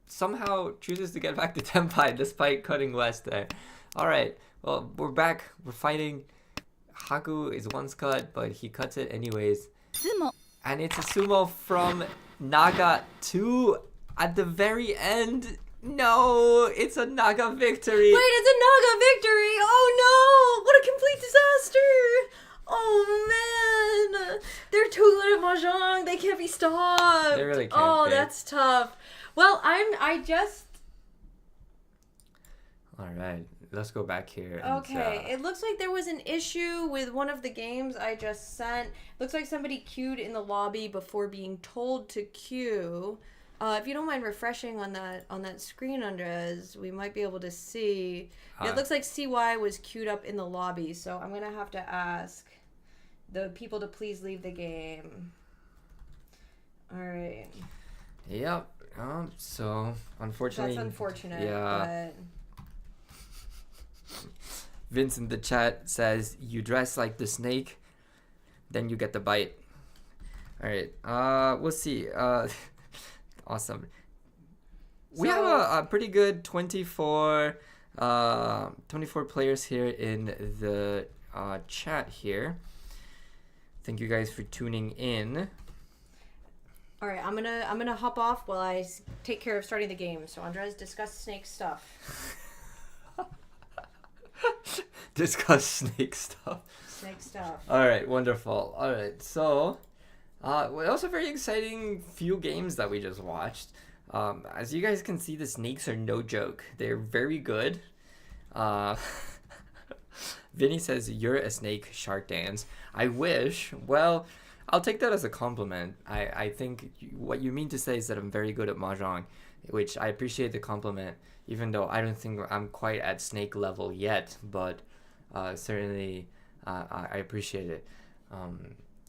Somehow chooses to get back to Tenpai despite cutting west there. Alright, well, we're back. We're fighting. Haku is once cut, but he cuts it anyways. Sumo. And it's a sumo from Naga 2 at the very end. No, it's a Naga victory. Wait, it's a Naga victory! Oh no! What a complete disaster! Oh man! They're too good at Mahjong. They can't be stopped. They really can't Oh, be. that's tough. Well, Alright, let's go back here. Okay, it looks like there was an issue with one of the games I just sent. Looks like somebody queued in the lobby before being told to queue. If you don't mind refreshing on that screen, Andres, we might be able to see. It looks like CY was queued up in the lobby, so I'm gonna have to ask the people to please leave the game. All right. Yep. So unfortunately, That's unfortunate. Yeah. But... Vince in the chat says, "You dress like the snake, then you get the bite." All right. We'll see. Awesome. We have a pretty good 24 players here in the chat here. Thank you guys for tuning in. All right, I'm gonna hop off while I take care of starting the game. So Andres, discuss snake stuff. Discuss snake stuff. Snake stuff. All right, wonderful. All right, so well, that was a very exciting few games that we just watched. As you guys can see, the snakes are no joke. They're very good. Vinny says, "You're a snake, Shark Dance." I wish. Well, I'll take that as a compliment. I think what you mean to say is that I'm very good at Mahjong, which I appreciate the compliment, even though I don't think I'm quite at snake level yet, but certainly I appreciate it.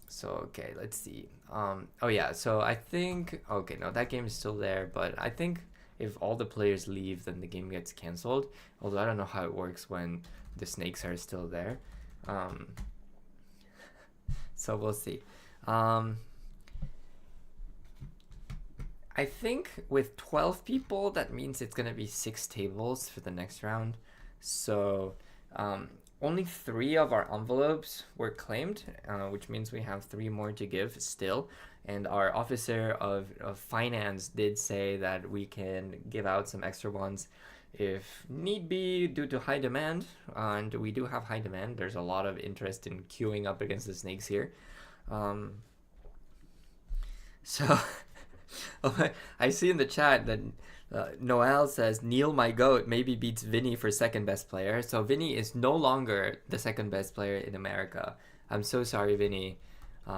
So, okay, let's see. Oh yeah, so I think, okay, no, that game is still there, but I think if all the players leave, then the game gets canceled. Although I don't know how it works when the snakes are still there. So we'll see. I think with 12 people, that means it's going to be 6 tables for the next round. So only 3 of our envelopes were claimed, which means we have 3 more to give still. And our officer of finance did say that we can give out some extra ones if need be due to high demand. And we do have high demand. There's a lot of interest in queuing up against the snakes here. So I see in the chat that Noel says, "Neil, my goat, maybe beats Vinny for second best player." So Vinny is no longer the second best player in America. I'm so sorry, Vinny.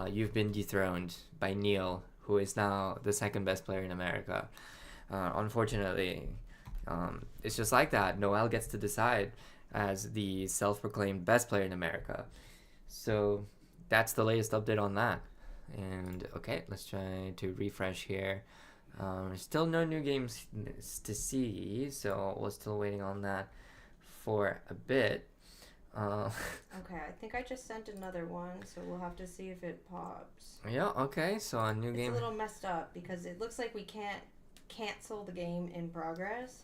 You've been dethroned by Neil, who is now the second best player in America. Unfortunately, it's just like that. Noel gets to decide as the self-proclaimed best player in America. So that's the latest update on that. And okay, let's try to refresh here. Still no new games to see, so we're still waiting on that for a bit. Okay, I think I just sent another one, so we'll have to see if it pops. Yeah, okay, so a new game. It's a little messed up because it looks like we can't cancel the game in progress.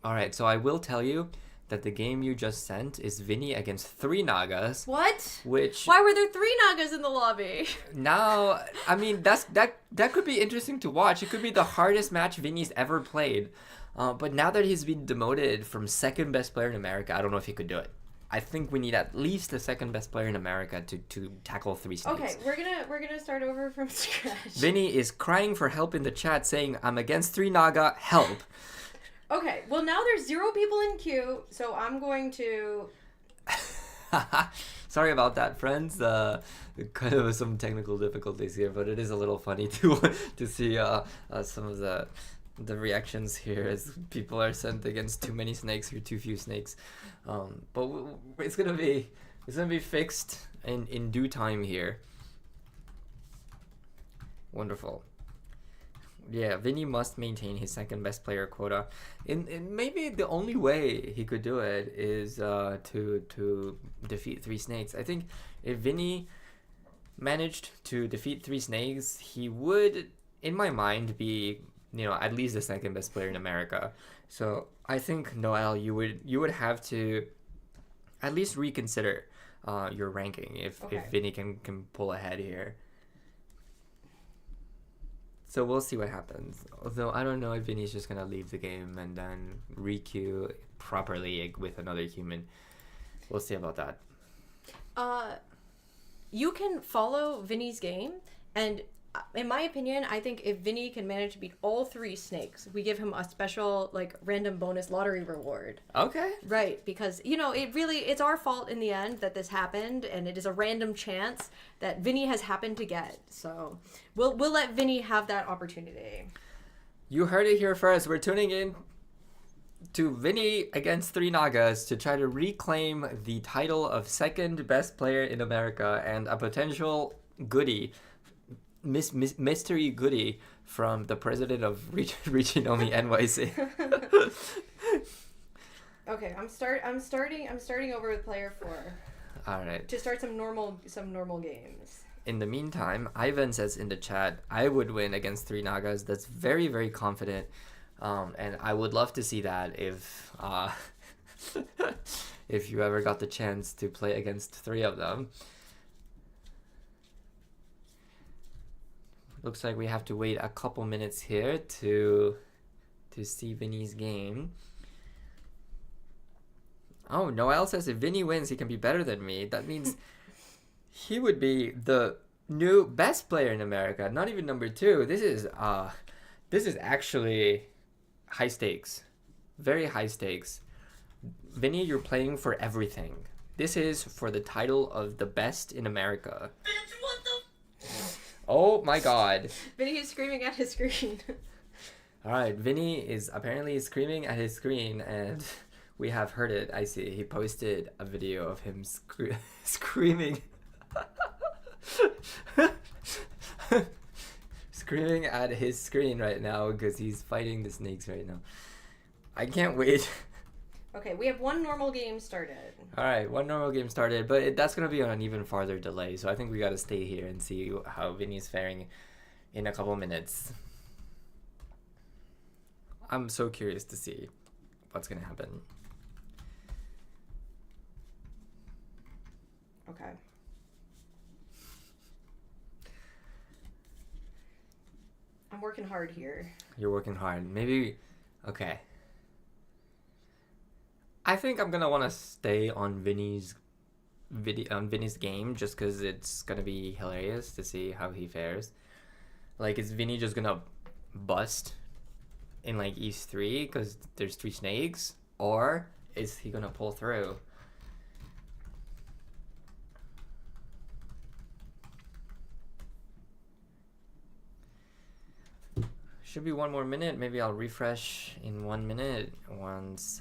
Alright, so I will tell you that the game you just sent is Vinny against 3 Nagas. What? Which Why were there 3 Nagas in the lobby? now, I mean, that could be interesting to watch. It could be the hardest match Vinny's ever played. But now that he's been demoted from second best player in America, I don't know if he could do it. I think we need at least the second best player in America to tackle 3 snakes. Okay, we're gonna start over from scratch. Vinny is crying for help in the chat, saying, "I'm against 3 Naga, help." Okay, well now there's 0 people in queue, so I'm going to. Sorry about that, friends. Kind of some technical difficulties here, but it is a little funny to see some of the reactions here as people are sent against too many snakes or too few snakes. But it's gonna be fixed in due time here. Wonderful. Yeah, Vinny must maintain his second best player quota. And maybe the only way he could do it is to defeat 3 snakes. I think if Vinny managed to defeat 3 snakes, he would, in my mind, be, you know, at least the second best player in America. So I think, Noel, you would have to at least reconsider your ranking if Vinny can pull ahead here. So we'll see what happens. Although I don't know if Vinny's just gonna leave the game and then re-queue properly with another human. We'll see about that. You can follow Vinny's game, and in my opinion, I think if Vinny can manage to beat all 3 snakes, we give him a special, like, random bonus lottery reward. Okay. Right, because, you know, it's our fault in the end that this happened, and it is a random chance that Vinny has happened to get. So we'll let Vinny have that opportunity. You heard it here first. We're tuning in to Vinny against 3 Nagas to try to reclaim the title of second best player in America and a potential goodie. Mystery goodie from the president of Riichi Nomi NYC. Okay, I'm starting over with player 4. All right. To start some normal games. In the meantime, Ivan says in the chat, I would win against 3 Nagas. That's very, very confident. And I would love to see that if if you ever got the chance to play against 3 of them. Looks like we have to wait a couple minutes here to see Vinny's game. Oh, Noel says if Vinny wins, he can be better than me. That means he would be the new best player in America, not even number 2. This is actually high stakes. Very high stakes. Vinny, you're playing for everything. This is for the title of the best in America. Bitch, what the? Oh my god. Vinny is screaming at his screen. Alright, Vinny is apparently screaming at his screen, and we have heard it. I see. He posted a video of him screaming. Screaming at his screen right now because he's fighting the snakes right now. I can't wait. Okay, we have 1 normal game started. Alright, 1 normal game started, but that's going to be on an even farther delay, so I think we got to stay here and see how Vinny's faring in a couple minutes. I'm so curious to see what's going to happen. Okay. I'm working hard here. You're working hard. Maybe... Okay. I think I'm gonna want to stay on Vinny's game just because it's gonna be hilarious to see how he fares. Like, is Vinny just gonna bust in like East 3 because there's 3 snakes, or is he gonna pull through? Should be 1 more minute. Maybe I'll refresh in 1 minute once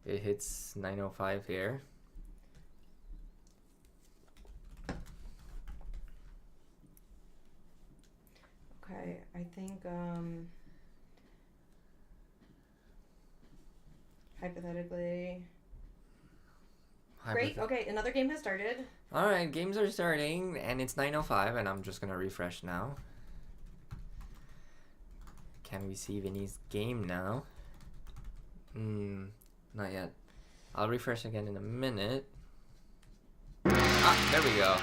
it hits 9:05 here. Hypothetically. Great. Okay, another game has started. All right, games are starting, and it's 9:05, and I'm just gonna refresh now. Can we see Vinny's game now? Not yet. I'll refresh again in a minute. Ah, there we go.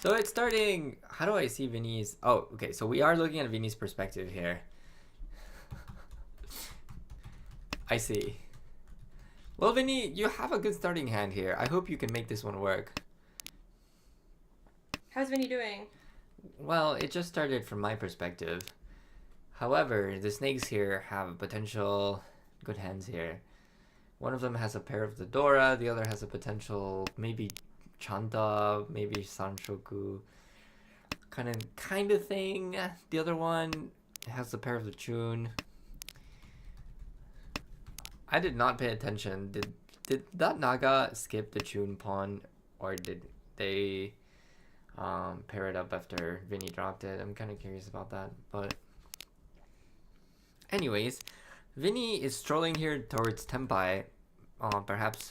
So it's starting. How do I see Vinny's? Oh, okay. So we are looking at Vinny's perspective here. I see. Well, Vinny, you have a good starting hand here. I hope you can make this one work. How's Vinny doing? Well, it just started from my perspective. However, the snakes here have potential good hands here. One of them has a pair of the Dora, the other has a potential maybe Chanta, maybe Sanshoku, kind of thing. The other one has a pair of the Chun. I did not pay attention. Did that Naga skip the Chun pawn, or did they pair it up after Vinny dropped it? I'm kind of curious about that. But anyways, Vinny is strolling here towards Tenpai. Perhaps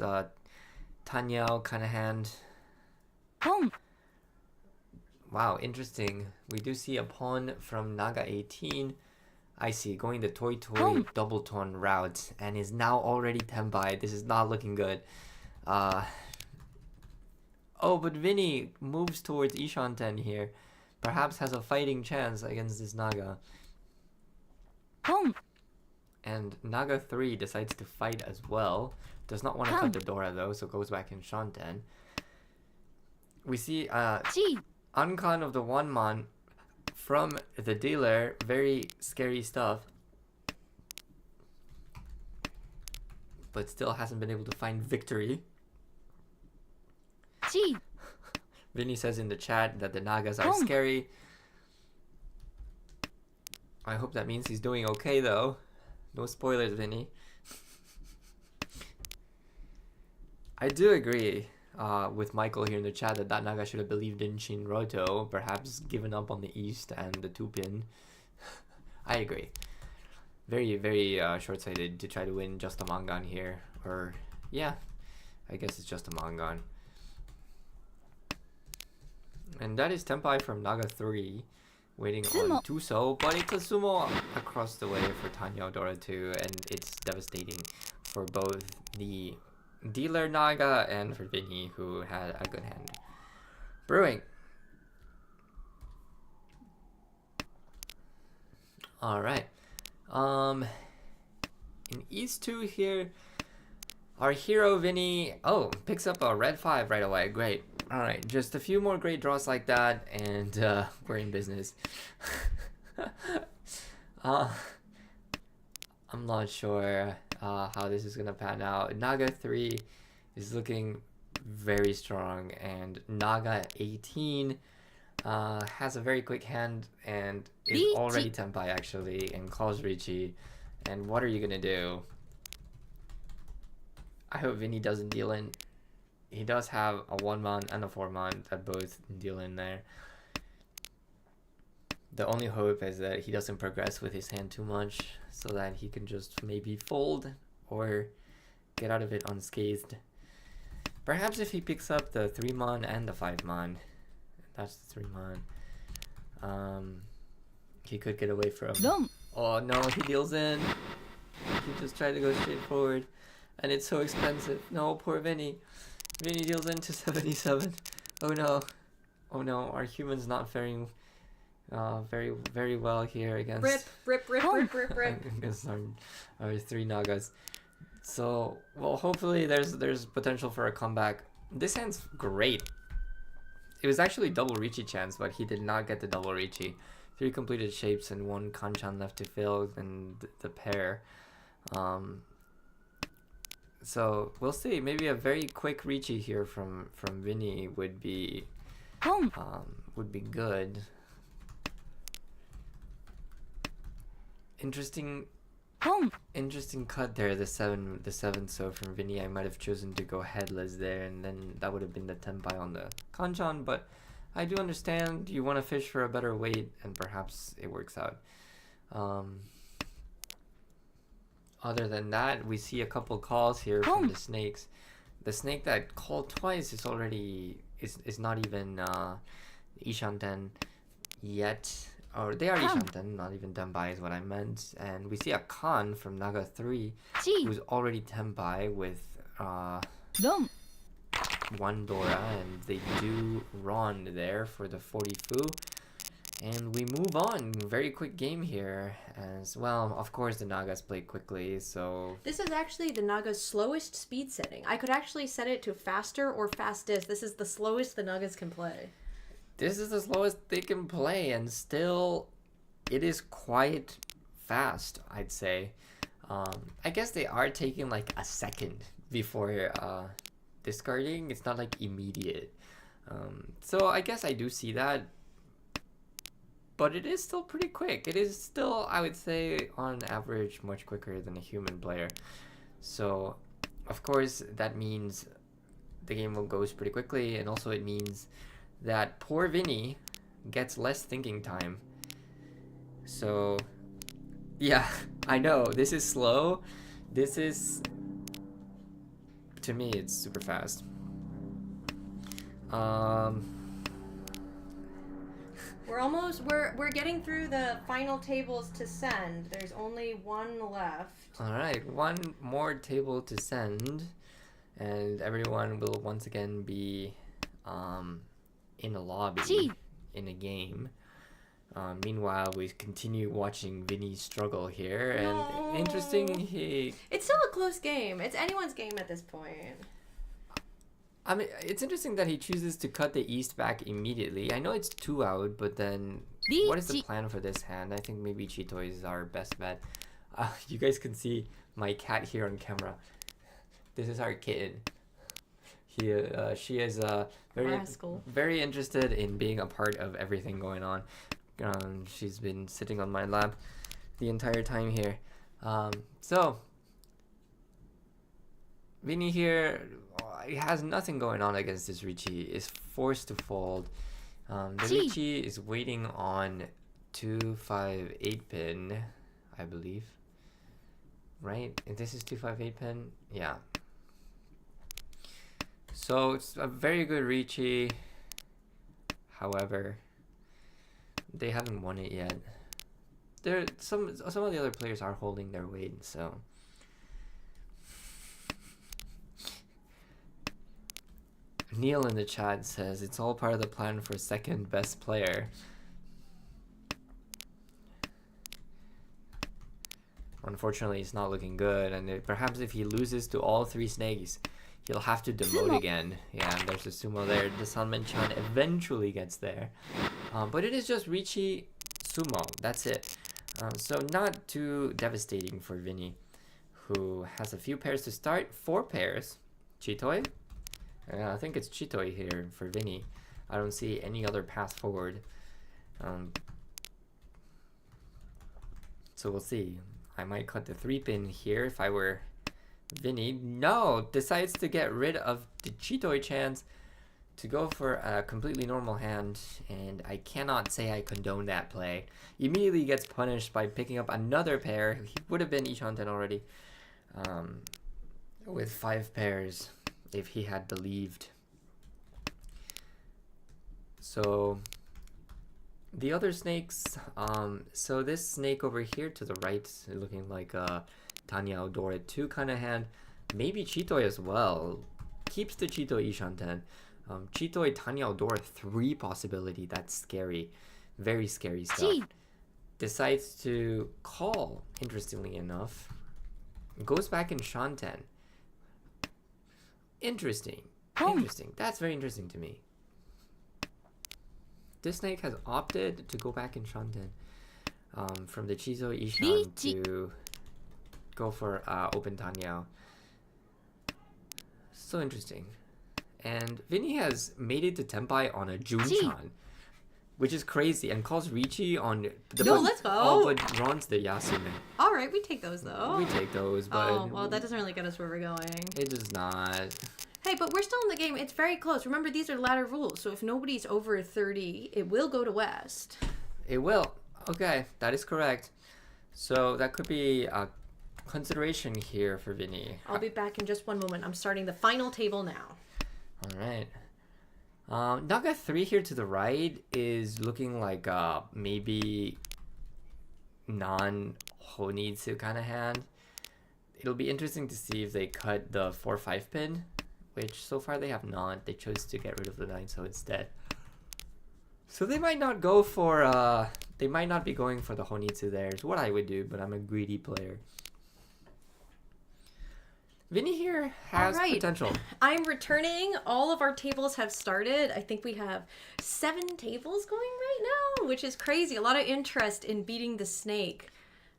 Tanyao kind of hand. Wow, interesting. We do see a pawn from Naga 18. I see, going the Toy double tone route, and is now already Tenpai. This is not looking good. Oh, but Vinny moves towards Ishanten here. Perhaps has a fighting chance against this Naga. And Naga 3 decides to fight as well. Does not want to cut the Dora though, so goes back in Shanten. We see Uncon of the Wanman from the dealer. Very scary stuff. But still hasn't been able to find victory. Vinny says in the chat that the Nagas are scary. I hope that means he's doing okay though. No spoilers, Vinny. I do agree with Michael here in the chat that Naga should have believed in Shinroto, perhaps given up on the East and the 2-pin. I agree. Very, very short-sighted to try to win just a Mangan here. Or, yeah, I guess it's just a Mangan. And that is Tenpai from Naga 3. Waiting on Tuso, but it's a sumo across the way for Tanya Dora 2, and it's devastating for both the dealer Naga and for Vinny, who had a good hand. Brewing. Alright. In East 2 here, our hero Vinny, picks up a red 5 right away. Great. Alright, just a few more great draws like that, and we're in business. I'm not sure how this is gonna pan out. Naga 3 is looking very strong, and Naga 18 has a very quick hand and is already Tenpai actually, and calls Riichi. And what are you gonna do? I hope Vinny doesn't deal in. He does have a 1-man and a 4-man that both deal in there. The only hope is that he doesn't progress with his hand too much, so that he can just maybe fold or get out of it unscathed. Perhaps if he picks up the 3-man and the 5-man, that's the 3-man, he could get away from... Oh no, he deals in. He just tried to go straight forward, and it's so expensive. No, poor Vinny. Vinny deals into 77. Oh no. Oh no, our human's not faring very well here against... Rip. against our 3 Nagas. So, well, hopefully there's potential for a comeback. This hand's great. It was actually double Riichi chance, but he did not get the double Riichi. 3 completed shapes and 1 Kanchan left to fill, and the pair. So we'll see. Maybe a very quick Riichi here from Vinny would be good. Interesting cut there. The 7 so from Vinny. I might have chosen to go headless there, and then that would have been the Tenpai on the Kanchan, but I do understand you want to fish for a better weight, and perhaps it works out. other than that, we see a couple calls here from the snakes. The snake that called twice is already is not even Ishanten yet. Or they are Ishanten, not even Tenbai is what I meant. And we see a Khan from Naga 3 who's already Tenbai with one Dora, and they do Ron there for the 40 Fu. And we move on. Very quick game here as well. Of course, the Nagas play quickly, so... This is actually the Naga's slowest speed setting. I could actually set it to faster or fastest. This is the slowest the Nagas can play. This is the slowest they can play, and still, it is quite fast, I'd say. I guess they are taking like a second before discarding. It's not like immediate. So I guess I do see that. But it is still pretty quick. It is still, I would say, on average, much quicker than a human player. So, of course, that means the game goes pretty quickly, and also it means that poor Vinny gets less thinking time. So, yeah, I know, this is slow. This is, to me, it's super fast. We're getting through the final tables to send. There's only one left. Alright, one more table to send, and everyone will once again be in a lobby, in a game. Meanwhile, we continue watching Vinny struggle here, and interesting, It's still a close game. It's anyone's game at this point. I mean, it's interesting that he chooses to cut the east back immediately. I know it's 2 out, but then what is the plan for this hand? I think maybe Chitoi is our best bet. You guys can see my cat here on camera. This is our kitten. She is very interested in being a part of everything going on. She's been sitting on my lap the entire time here. So Vinny here, he has nothing going on against this Riichi. Is forced to fold. The Riichi is waiting on 2-5-8 pin, I believe. Right? And this is 2-5-8 pin? Yeah. So it's a very good Riichi. However, they haven't won it yet. Some of the other players are holding their weight, so Neil in the chat says it's all part of the plan for second best player. Unfortunately, it's not looking good, and perhaps if he loses to all 3 snakes, he'll have to demote again. Yeah, and there's a sumo there. The Sanmen-chan eventually gets there. But it is just Riichi sumo. That's it. So not too devastating for Vinny, who has a few pairs to start. 4 pairs. Chitoi? I think it's Chitoi here for Vinny. I don't see any other path forward. So we'll see. I might cut the 3 pin here if I were Vinny. No! Decides to get rid of the Chitoi chance to go for a completely normal hand, and I cannot say I condone that play. Immediately gets punished by picking up another pair. He would have been Ishanten already with 5 pairs if he had believed. So the other snakes, so this snake over here to the right, looking like a Tanya Odora 2 kind of hand, maybe Chitoi as well, keeps the Chitoi Ishanten. Chitoi Tanya Odora 3 possibility. That's scary, very scary stuff. Decides to call, interestingly enough, goes back in Shanten. Interesting. That's very interesting to me. This snake has opted to go back in Shanten from the Chizo Ishan to go for open Tanyao. So interesting. And Vinny has made it to Tenpai on a Junchan, which is crazy, and calls Riichi on the let's go. Oh, but Ron's the Yasume. Alright, we take those though. We take those, but oh, well, that doesn't really get us where we're going. It does not. Hey, but we're still in the game. It's very close. Remember, these are ladder rules, so if nobody's over 30, it will go to West. It will. Okay, that is correct. So that could be consideration here for Vinny. I'll be back in just one moment. I'm starting the final table now. All right. Naga 3 here to the right is looking like maybe non-Honitsu kind of hand. It'll be interesting to see if they cut the 4-5 pin, which so far they have not. They chose to get rid of the 9-so instead. So they might not go for, they might not be going for the Honitsu there. It's what I would do, but I'm a greedy player. Vinny here has potential. I'm returning. All of our tables have started. I think we have 7 tables going right now, which is crazy. A lot of interest in beating the snake.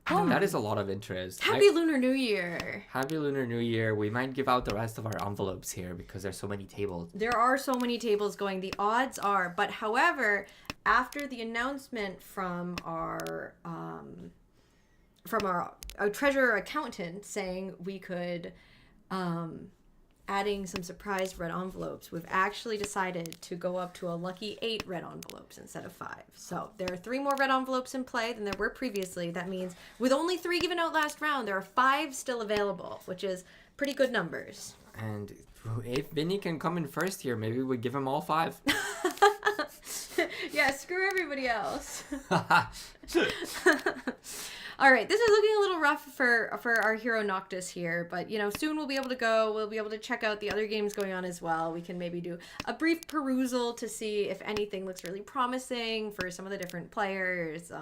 That is a lot of interest. Happy Lunar New Year. Happy Lunar New Year. We might give out the rest of our envelopes here because there's so many tables. There are so many tables going. The odds are. But however, after the announcement from our treasurer accountant saying we could adding some surprise red envelopes, we've actually decided to go up to a lucky 8 red envelopes instead of 5. So there are 3 more red envelopes in play than there were previously. That means with only 3 given out last round, there are 5 still available, which is pretty good numbers. And if Vinny can come in first here, maybe we give him all 5. Yeah, screw everybody else. All right, this is looking a little rough for our hero Noctis here, but you know, soon we'll be able to go. We'll be able to check out the other games going on as well. We can maybe do a brief perusal to see if anything looks really promising for some of the different players.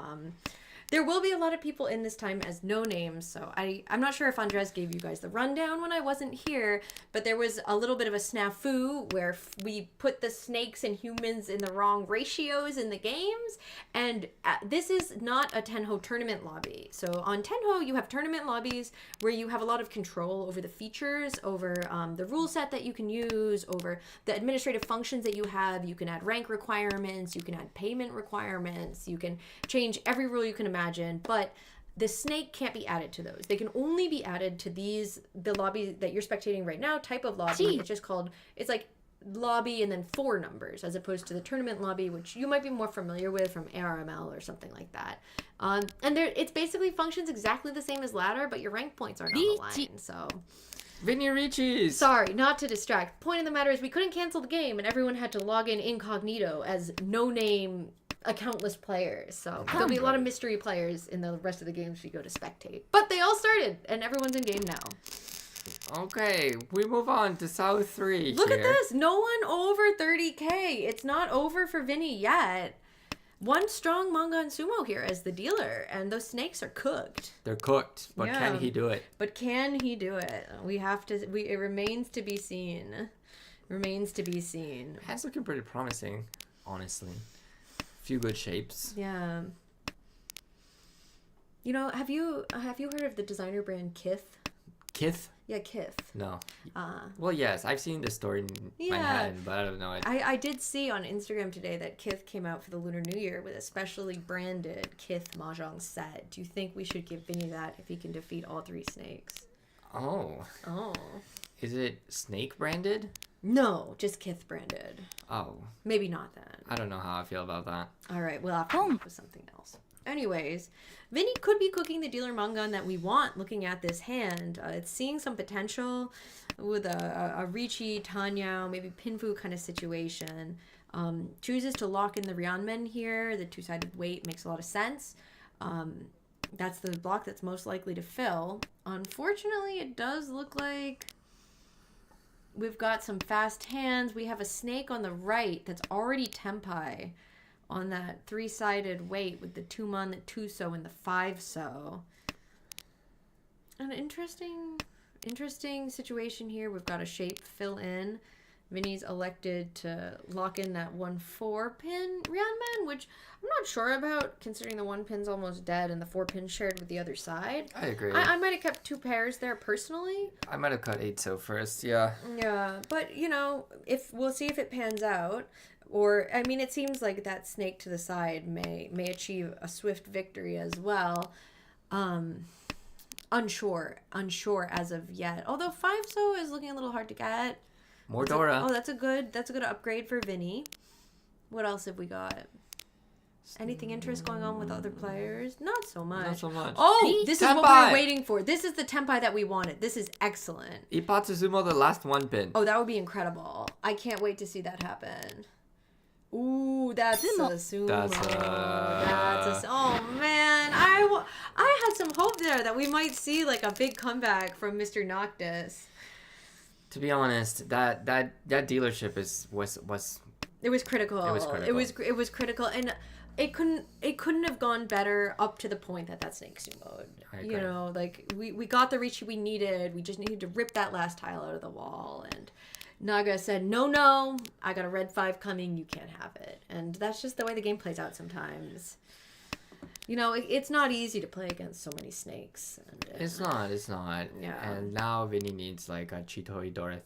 There will be a lot of people in this time as no names, so I'm not sure if Andres gave you guys the rundown when I wasn't here, but there was a little bit of a snafu where we put the snakes and humans in the wrong ratios in the games, and this is not a Tenho tournament lobby. So on Tenho, you have tournament lobbies where you have a lot of control over the features, over the rule set that you can use, over the administrative functions that you have. You can add rank requirements, you can add payment requirements, you can change every rule you can imagine, but the snake can't be added to those. They can only be added to the lobby that you're spectating right now type of lobby. It's just called, it's like lobby and then 4 numbers, as opposed to the tournament lobby, which you might be more familiar with from ARML or something like that. And it's basically functions exactly the same as ladder, but your rank points aren't on the line. So Vinny Riichi. Sorry, not to distract. Point of the matter is we couldn't cancel the game and everyone had to log in incognito as no-name accountless players. So there'll be a lot of mystery players in the rest of the games we go to spectate. But they all started and everyone's in game now. Okay, we move on to South 3 Look here. at this. No one over 30k. It's not over for Vinny yet. One strong manga and sumo here as the dealer, and those snakes are cooked. They're cooked, but Yeah. can he do it? But can he do it? It remains to be seen. Remains to be seen. Hand's looking pretty promising, honestly. Few good shapes. Yeah. You know, have you heard of the designer brand Kith? Kith? Yeah, Kith. No. Well, yes, I've seen the store in Manhattan, but I don't know it. I did see on Instagram today that Kith came out for the Lunar New Year with a specially branded Kith Mahjong set. Do you think we should give Vinny that if he can defeat all 3 snakes? Oh. Oh. Is it snake branded? No, just Kith branded. Oh. Maybe not then. I don't know how I feel about that. All right, we'll have to come up with something else. Anyways, Vinny could be cooking the dealer Mangan that we want looking at this hand. It's seeing some potential with a Riichi, Tanyao, maybe Pinfu kind of situation. Chooses to lock in the Ryanmen here. The 2-sided weight makes a lot of sense. That's the block that's most likely to fill. Unfortunately, it does look like we've got some fast hands. We have a snake on the right that's already Tempai on that 3-sided weight with the 2-mon, the 2-so, and the 5-so. An interesting situation here. We've got a shape fill in. Vinny's elected to lock in that 1-4 pin Ryanman, which I'm not sure about considering the 1 pin's almost dead and the 4 pin shared with the other side. I agree. I might have kept 2 pairs there personally. I might have cut 8-so first, yeah. Yeah, but you know, we'll see if it pans out. Or, I mean, it seems like that snake to the side may achieve a swift victory as well. Unsure as of yet. Although 5-so is looking a little hard to get. More Dora. That's a good upgrade for Vinny. What else have we got? Anything interesting going on with other players? Not so much. Not so much. Oh, this is what we Tenpai! were waiting for. This is the Tenpai that we wanted. This is excellent. Ippatsu Sumo, the last one pin. Oh, that would be incredible. I can't wait to see that happen. Ooh, that's a sumo. Oh man, I had some hope there that we might see like a big comeback from Mr. Noctis. To be honest, that dealership was It was critical. It was critical. It was critical, and it couldn't have gone better up to the point that snake sumoed. You know, like we got the Riichi we needed. We just needed to rip that last tile out of the wall, and Naga said, no, I got a red 5 coming, you can't have it. And that's just the way the game plays out sometimes. You know, it's not easy to play against so many snakes. And, it's not. Yeah. And now Vinny needs like a Chitoi Dora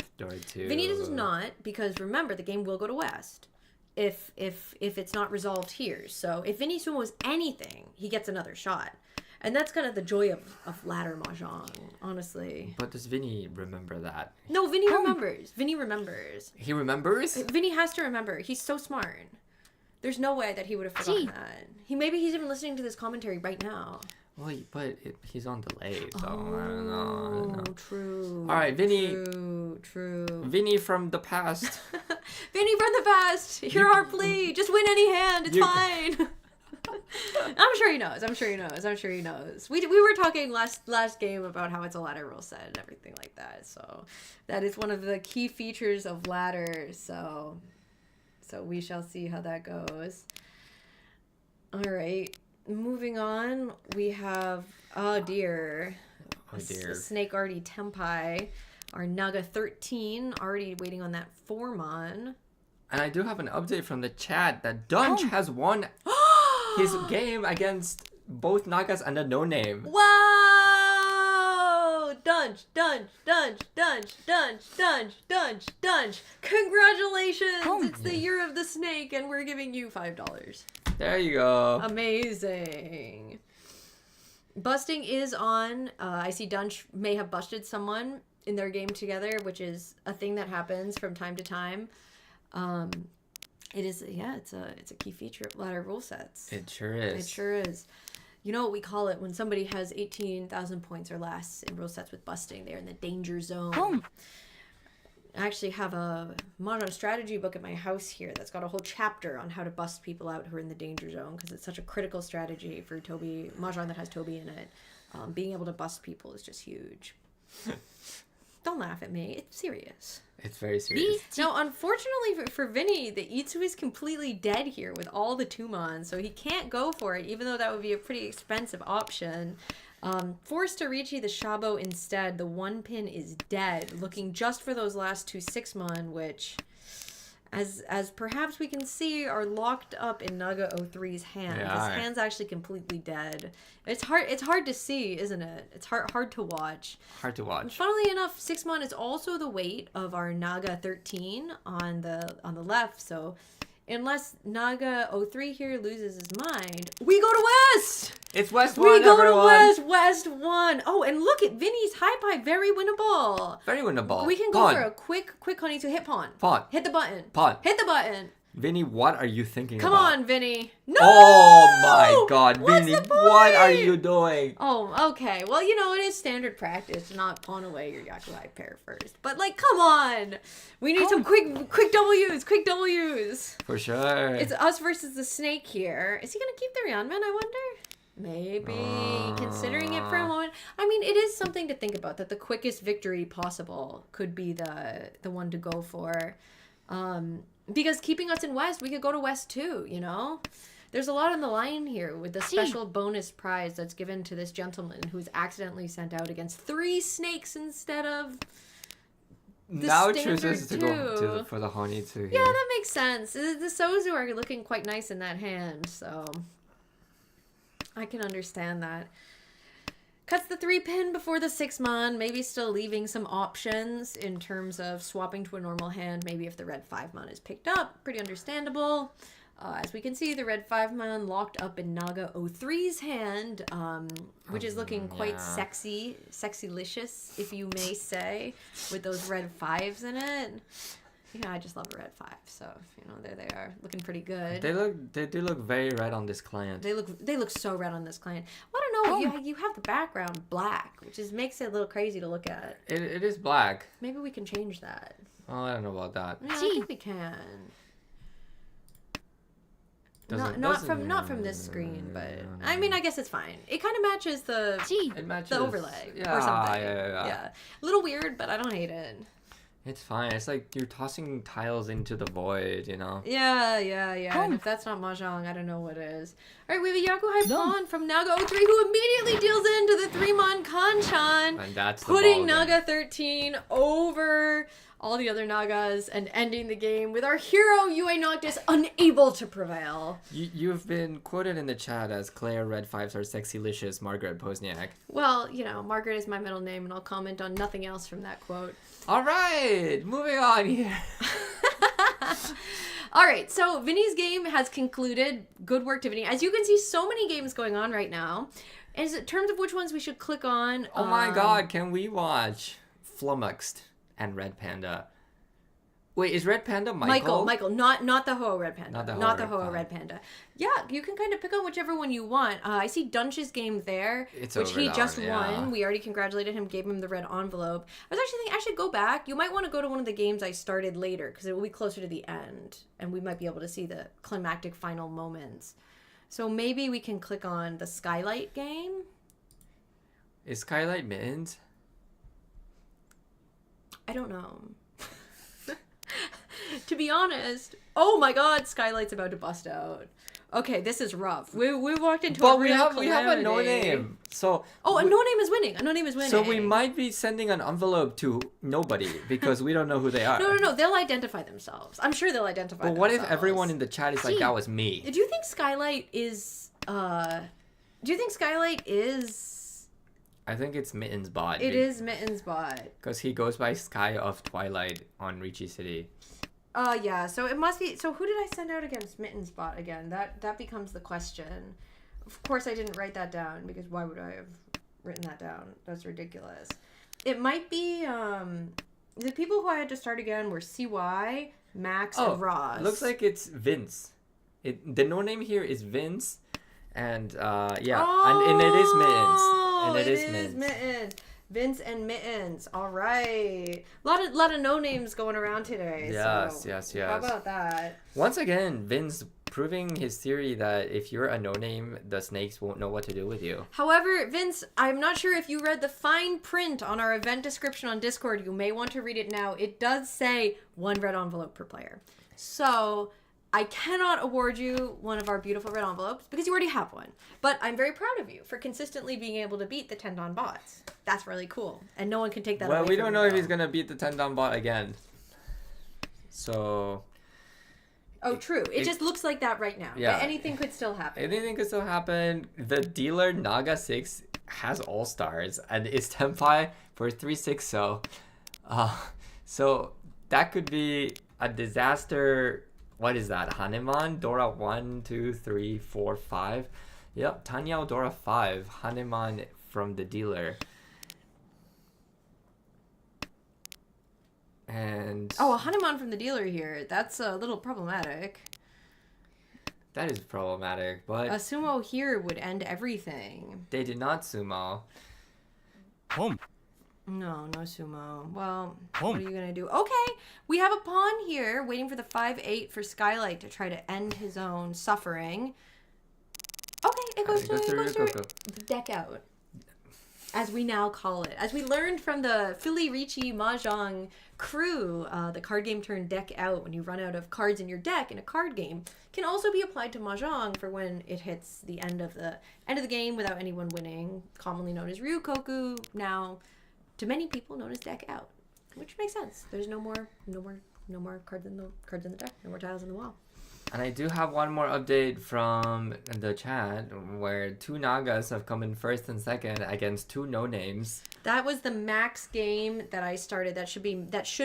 too. Vinny does not, because remember, the game will go to West if it's not resolved here. So if Vinny sumos anything, he gets another shot. And that's kind of the joy of ladder mahjong, honestly. But does Vinny remember that? No, Vinny remembers. Vinny remembers. He remembers? Vinny has to remember. He's so smart. There's no way that he would have forgotten that. Maybe he's even listening to this commentary right now. Well, but he's on delay, so I don't know. True. All right, Vinny. True. Vinny from the past. Vinny from the past. Hear our plea. Just win any hand. It's fine. I'm sure he knows. We were talking last game about how it's a ladder rule set and everything like that. So that is one of the key features of ladder. So we shall see how that goes. All right, moving on. We have Snake already Tenpai. Our Naga 13 already waiting on that 4-mon. And I do have an update from the chat that Dunch has won his game against both Nagas and a no-name. Wow! Dunch! Congratulations! It's the year of the snake, and we're giving you $5. There you go. Amazing. Busting is on. I see Dunch may have busted someone in their game together, which is a thing that happens from time to time. It is, it's a key feature of ladder rule sets. It sure is. It sure is. You know what we call it when somebody has 18,000 points or less in rule sets with busting? They're in the danger zone. I actually have a mono strategy book at my house here that's got a whole chapter on how to bust people out who are in the danger zone, because it's such a critical strategy for Toby, mahjong that has Toby in it. Being able to bust people is just huge. Don't laugh at me. It's serious. It's very serious. Now, unfortunately for Vinny, the Itsu is completely dead here with all the 2-mon, so he can't go for it, even though that would be a pretty expensive option. Forced to Riichi the Shabo instead. The 1-pin is dead, looking just for those last 2 6-mon, which, as perhaps we can see, are locked up in Naga 03's hand. His hand's actually completely dead. It's hard to see, isn't it? It's hard to watch. Hard to watch. And funnily enough, 6-mon is also the weight of our Naga 13 on the left, so unless Naga 03 here loses his mind, we go to West! It's West 1, We go everyone. to West 1. Oh, and look at Vinny's high pie, very winnable. Very winnable. We can go for a quick honey to hit pawn. Pawn. Hit the button. Pawn. Hit the button. Vinny, what are you thinking Come about? on, Vinny. No! Oh my god, What's Vinny, the point? what are you doing? Oh, okay. Well, you know, it is standard practice to not pawn away your Yakuai pair first. But, like, come on! We need some quick W's! For sure. It's us versus the snake here. Is he gonna keep the Ryanman, I wonder? Maybe. Considering it for a moment. I mean, it is something to think about, that the quickest victory possible could be the one to go for. Because keeping us in West, we could go to West too, you know? There's a lot on the line here with the special bonus prize that's given to this gentleman who's accidentally sent out against 3 snakes instead of the now standard chooses to 2. go for the honey too here. Yeah, that makes sense. The Sozu are looking quite nice in that hand, so I can understand that. Cuts the 3-pin before the 6-mon, maybe still leaving some options in terms of swapping to a normal hand, maybe if the red 5-mon is picked up. Pretty understandable. As we can see, the red 5-mon locked up in Naga 03's hand, which is looking quite sexy-licious, if you may say, with those red 5s in it. Yeah, I just love a red 5. So, there they are, looking pretty good. They do look very red on this client. They look so red on this client. Well, I don't know. You have the background black, which makes it a little crazy to look at. It is black. Maybe we can change that. Oh, I don't know about that. Yeah, I think we can. Not from this screen, but I mean, I guess it's fine. It kind of matches the overlay or something. Yeah. A little weird, but I don't hate it. It's fine. It's like you're tossing tiles into the void, Yeah. And if that's not mahjong, I don't know what is. All right, we have a Yaku Pawn from NAGA 03 who immediately deals into the 3-mon Kanchan, and that's putting NAGA 13 over all the other Nagas and ending the game with our hero UA Noctis unable to prevail. You've been quoted in the chat as Claire Red 5 star sexylicious Margaret Posniak. Well, Margaret is my middle name, and I'll comment on nothing else from that quote. All right, moving on here. All right, so Vinny's game has concluded. Good work to Vinny. As you can see, so many games going on right now. In terms of which ones we should click on. Oh my god, can we watch Flummoxed and Red Panda? Wait, is Red Panda Michael? Michael, not the Hoa Red Panda. Not the Hoa Red Panda. Panda. Yeah, you can kind of pick on whichever one you want. I see Dunch's game there, which he just won. We already congratulated him, gave him the red envelope. I was actually thinking I should go back. You might want to go to one of the games I started later, because it will be closer to the end, and we might be able to see the climactic final moments. So maybe we can click on the Skylight game. Is Skylight Mittens? I don't know. To be honest, oh my god, Skylight's about to bust out. Okay, this is rough. We walked into a real calamity. We have a no name. So a no name is winning. A no name is winning. So we might be sending an envelope to nobody because we don't know who they are. No. They'll identify themselves. I'm sure they'll identify themselves. But what if everyone in the chat is like, that was me? Do you think Skylight is I think it's Mittens bot. It is Mittens bot. Because he goes by Sky of Twilight on Riichi City. Yeah, so it must be... So who did I send out against Mittens bot again? That becomes the question. Of course I didn't write that down, because why would I have written that down? That's ridiculous. It might be... the people who I had to start again were CY, Max, and Ross. Looks like it's Vince. The no name here is Vince. And, yeah. And it is Mittens. And it is Mittens. Vince and Mittens. All right. A lot of no names going around today. Yes. How about that? Once again, Vince proving his theory that if you're a no name, the snakes won't know what to do with you. However, Vince, I'm not sure if you read the fine print on our event description on Discord. You may want to read it now. It does say 1 red envelope per player. So I cannot award you one of our beautiful red envelopes because you already have one. But I'm very proud of you for consistently being able to beat the Tendon bots. That's really cool. And no one can take that away from you. Well, we don't know if he's going to beat the Tendon bot again. So... Oh, true. It just looks like that right now. Yeah. Anything could still happen. Anything could still happen. The dealer Naga 6 has all-stars and is Tenpai for 3-6, so that could be a disaster. What is that? Haneman, Dora 1, 2, 3, 4, 5. Yep, Tanyao Dora 5. Haneman from the dealer. And a Hanuman from the dealer here. That's a little problematic. That is problematic, but... A sumo here would end everything. They did not sumo. Boom. No sumo. Well, what are you going to do? Okay, we have a pawn here waiting for the 5-8 for Skylight to try to end his own suffering. Okay, it goes to deck out. As we now call it. As we learned from the Philly Riichi Mahjong crew, the card game turn deck out when you run out of cards in your deck in a card game can also be applied to Mahjong for when it hits the end of the game without anyone winning, commonly known as Ryukoku, now to many people known as deck out, which makes sense. There's no more cards in the deck, no more tiles in the wall. And I do have one more update from the chat where 2 Nagas have come in first and second against 2 no-names. That was the Max game that I started. That should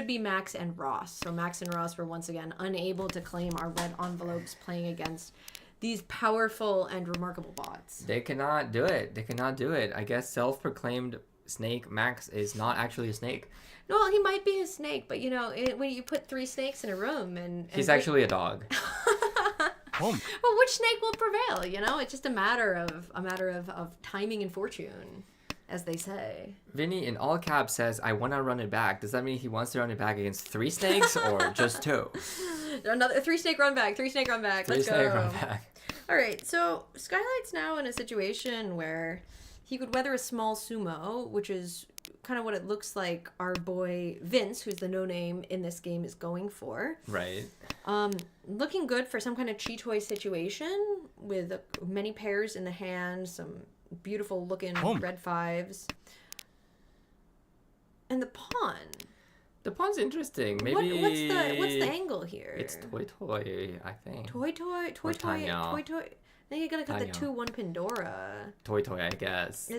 be Max and Ross. So Max and Ross were once again unable to claim our red envelopes playing against these powerful and remarkable bots. They cannot do it. I guess self-proclaimed snake, Max is not actually a snake. No, he might be a snake, but when you put 3 snakes in a room and He's actually a dog. Home. Well, which snake will prevail? It's just a matter of timing and fortune, as they say. Vinny in all caps says, I want to run it back. Does that mean he wants to run it back against 3 snakes or just 2? Another 3 snake run back. 3 snake run back. Let's go. 3 snake run back. All right, so Skylight's now in a situation where he could weather a small sumo, which is kind of what it looks like our boy Vince, who's the no-name in this game, is going for. Right. Looking good for some kind of Cheetoy situation with many pairs in the hand, some beautiful looking red 5s. And the pawn. The pawn's interesting. Maybe What's the angle here? It's toy, I think. Toy. Then you gotta cut the 2-1 Pandora. Toy, I guess.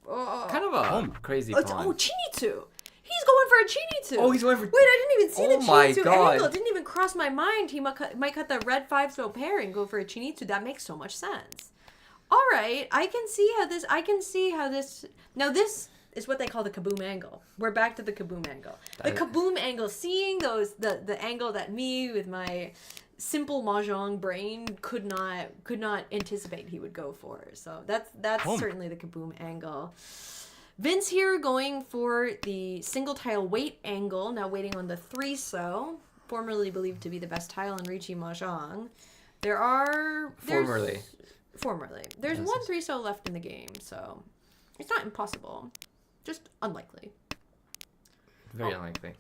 Oh. Kind of a crazy pawn. Chinitsu. He's going for a Chinitsu. Oh, he's going for... Wait, I didn't even see the Chinitsu God. angle. It didn't even cross my mind. He might cut the red 5 to a pair and go for a Chinitsu. That makes so much sense. All right, I can see how this. Now this is what they call the kaboom angle. We're back to the kaboom angle. The kaboom angle. Seeing the angle that me with my simple mahjong brain could not anticipate he would go for. So that's certainly the kaboom angle. Vince here going for the single tile weight angle, now waiting on the 3-so, formerly believed to be the best tile in Riichi mahjong. Formerly. There's Yes. 1 3-so left in the game, so it's not impossible. Just unlikely. Very unlikely.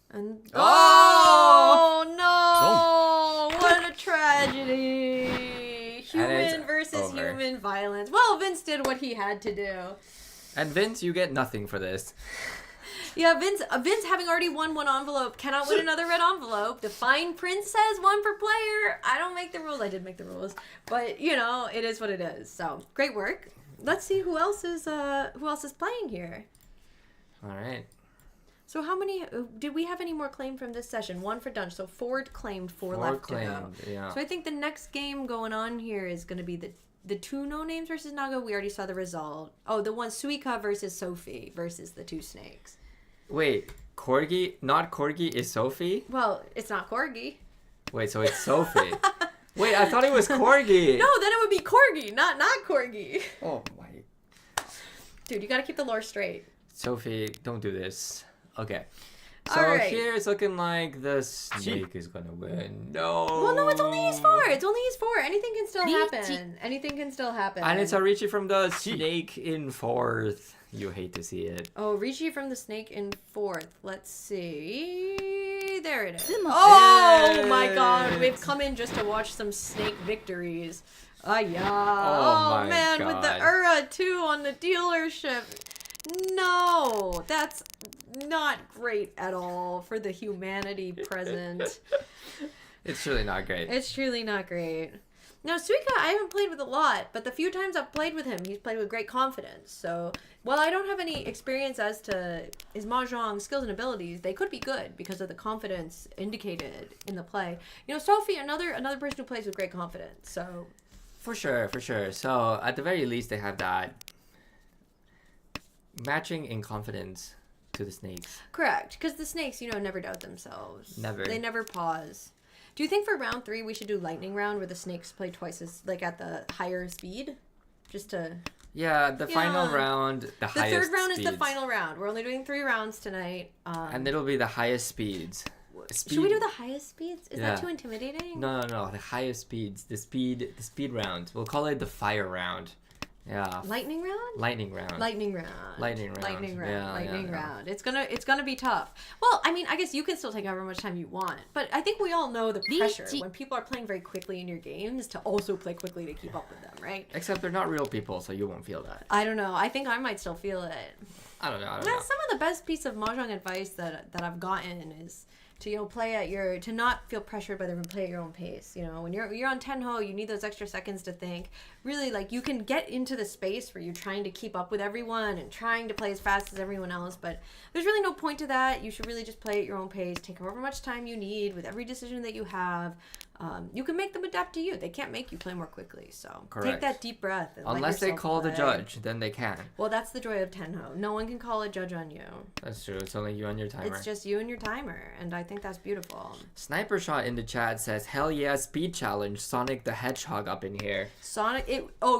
And Oh! no! What a tragedy! Human versus human violence. Well, Vince did what he had to do. And Vince, you get nothing for this. Yeah, Vince having already won 1 envelope cannot win another red envelope. The fine print says 1 per player. I don't make the rules. I did make the rules, but it is what it is. So great work. Let's see who else is playing here. All right. So how many did we have any more claimed from this session? 1 for Dunch, so 4 claimed, 4 left to go. Yeah. So I think the next game going on here is going to be the 2 no-names versus Naga. We already saw the result. Oh, the one Suika versus Sophie versus the 2 snakes. Wait, Corgi? Not Corgi is Sophie? Well, it's not Corgi. Wait, so it's Sophie. Wait, I thought it was Corgi. No, then it would be Corgi, not Corgi. Oh my. Dude, you gotta keep the lore straight. Sophie, don't do this. Okay. So Alright. here it's looking like the snake is gonna win. No. Well, no, it's only his 4. Anything can still Riichi. happen. Anything can still happen. And it's a Riichi from the snake in 4th. You hate to see it. Oh, Riichi from the snake in 4th. Let's see. There it is. Sumo. Oh my god, we've come in just to watch some snake victories. Yeah. Oh my man, with the God. Ura 2 on the dealership. No, that's not great at all for the humanity present. It's really not great. It's truly not great. Now, Suika, I haven't played with a lot, but the few times I've played with him, he's played with great confidence. So, while I don't have any experience as to his mahjong skills and abilities, they could be good because of the confidence indicated in the play. Sophie, another person who plays with great confidence. So, For sure. So at the very least, they have that matching in confidence to the snakes. correct, because the snakes, never doubt themselves. Never. They never pause. Do you think for round 3 we should do lightning round where the snakes play twice as, at the higher speed? Just to... Yeah, the final round, the highest The 3rd round is the speeds. final round. We're only doing 3 rounds tonight. And it'll be the highest speeds. Should we do the highest speeds? Is Yeah. that too intimidating? No, the highest speeds. The speed round. We'll call it the fire round. Yeah. Lightning round? Lightning round. Lightning round. Lightning round. Lightning round. Yeah, Lightning yeah. round. It's gonna be tough. Well, I guess you can still take however much time you want, but I think we all know the pressure Riichi. when people are playing very quickly in your games to also play quickly to keep up with them, right? Except they're not real people, so you won't feel that. I don't know. I think I might still feel it. I don't know. That's some of the best piece of mahjong advice that I've gotten is to play at to not feel pressured by them and play at your own pace. When you're on tenho, you need those extra seconds to think. Really, you can get into the space where you're trying to keep up with everyone and trying to play as fast as everyone else, but there's really no point to that. You should really just play at your own pace. Take however much time you need with every decision that you have. You can make them adapt to you. They can't make you play more quickly. So Correct. take that deep breath. And let Unless they yourself call the play. judge, then they can. Well, that's the joy of Tenho. No one can call a judge on you. That's true. It's only you and your timer. It's just you and your timer, and I think that's beautiful. Sniper Shot in the chat says, "Hell yeah, speed challenge! Sonic the Hedgehog up in here."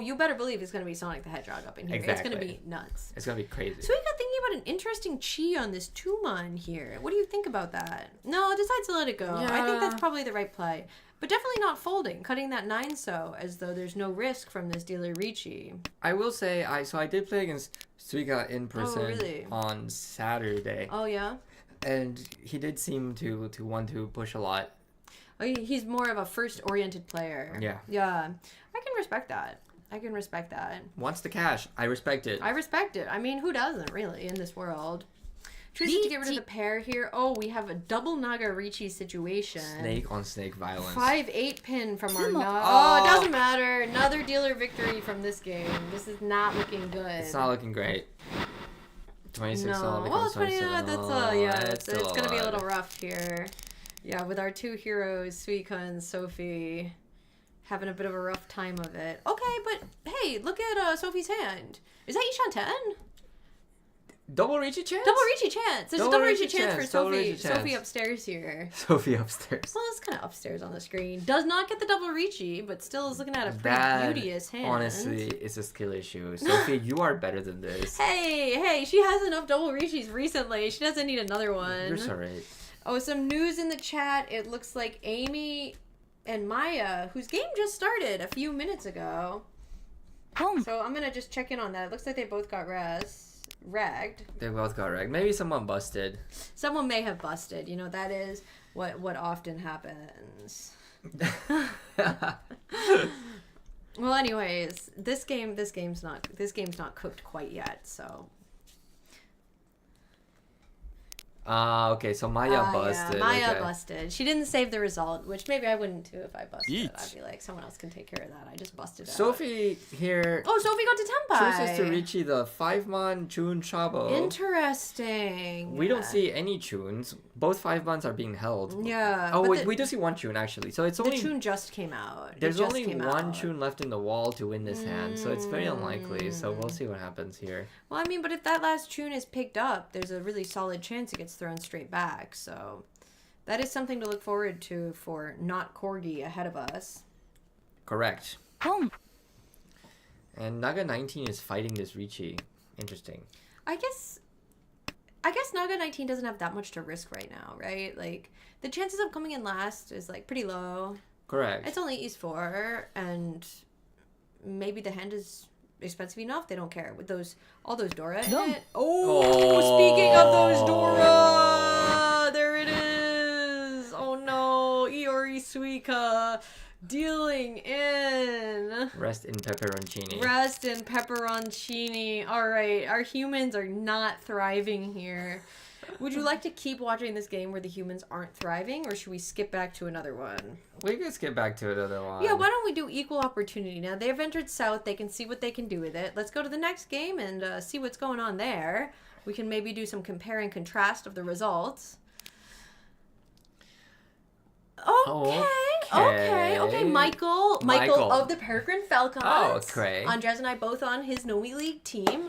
You better believe it's gonna be Sonic the Hedgehog up in here. Exactly. It's gonna be nuts. It's gonna be crazy. So we got thinking about an interesting chi on this Tuma in here. What do you think about that? No, decides to let it go. I think that's probably the right play. But definitely not folding, cutting that 9-so as though there's no risk from this dealer Riichi. I will say, I did play against Suiga in person really? on Saturday. Oh, yeah? And he did seem to want to push a lot. Oh, he's more of a first-oriented player. Yeah. Yeah. I can respect that. Wants the cash. I respect it. I respect it. I mean, who doesn't, really, in this world? Choosing to get rid of the pair here. Oh, we have a double Naga Riichi situation. Snake on snake violence. 5-8 pin from our Naga. Oh, it doesn't matter. Another dealer victory from this game. This is not looking good. It's not looking great. 26 all No. becomes Well, 27 that's all. it's going to be a little rough here. Yeah, with our two heroes, Suika and Sophie, having a bit of a rough time of it. Okay, but hey, look at Sophie's hand. Is that Ishan 10? Double Riichi chance? Double Riichi chance. There's Double a double Riichi Riichi chance for chance, double Sophie. Riichi chance. Sophie upstairs here. Sophie upstairs. Well, it's kind of upstairs on the screen. Does not get the double Riichi, but still is looking at a pretty That, beauteous hand. honestly, it's a skill issue. Sophie, you are better than this. Hey, she has enough double Riichis recently. She doesn't need another one. You're so right. Oh, some news in the chat. It looks like Amy and Maya, whose game just started a few minutes ago. So I'm going to just check in on that. It looks like they both got ragged. They both got ragged. Maybe someone busted. Someone may have busted. You know, that is what often happens. Well, anyways, this game's not cooked quite yet, so. Okay, so Maya busted. Yeah, Maya okay. busted. She didn't save the result, which maybe I wouldn't too if I busted. Yeet. I'd be like, someone else can take care of that. I just busted out. Sophie here Oh, Sophie got to Tenpai. chooses to Riichi the 5-man Chun Shabo. Interesting. We don't see any Chuns. Both 5-mans are being held. Yeah. Oh, but wait, we do see one Chun actually. So it's the only Chun just came out. there's It just only came one out. Chun left in the wall to win this hand, so it's very unlikely. So we'll see what happens here. Well, I mean, but if that last Chun is picked up, there's a really solid chance it gets thrown straight back. So that is something to look forward to for not Corgi ahead of us. Correct. And Naga 19 is fighting this Riichi. Interesting. I guess Naga 19 doesn't have that much to risk right now, right? Like, the chances of coming in last is, like, pretty low. Correct. It's only East 4, and maybe the hand is expensive enough. They don't care. With all those Dora in it. Oh, speaking of those Dora! There it is! Oh no, Iori Suika dealing in. Rest in pepperoncini. Rest in pepperoncini. All right, our humans are not thriving here. Would you like to keep watching this game where the humans aren't thriving, or should we skip back to another one? We can skip back to another one. Yeah, why don't we do equal opportunity? Now, they've entered South. They can see what they can do with it. Let's go to the next game and see what's going on there. We can maybe do some compare and contrast of the results. Okay. Michael of the Peregrine Falcons. Oh, okay. Andres and I both on his Nomi League team.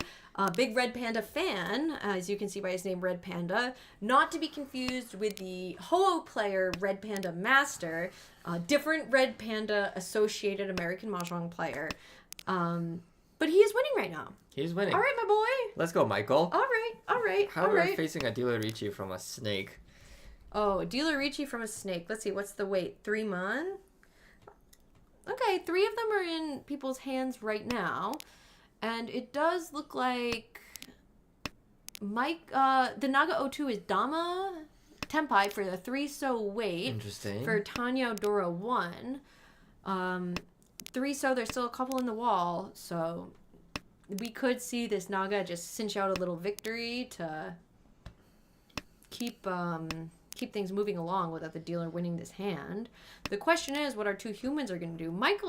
Big Red Panda fan, as you can see by his name, Red Panda. Not to be confused with the Ho-Oh player, Red Panda Master. Different Red Panda associated American Mahjong player. But he is winning right now. He's winning. All right, my boy. Let's go, Michael. All right. How are we facing a dealer Riichi from a snake? Oh, dealer Riichi from a snake. Let's see, what's the weight? 3 mon? Okay, 3 of them are in people's hands right now. And it does look like the Naga 02 is Dama Tenpai for the 3-so weight. Interesting. For Tanya Dora 1. 3-so, there's still a couple in the wall, so we could see this Naga just cinch out a little victory to keep things moving along without the dealer winning this hand. The question is what our 2 humans are going to do. Ryan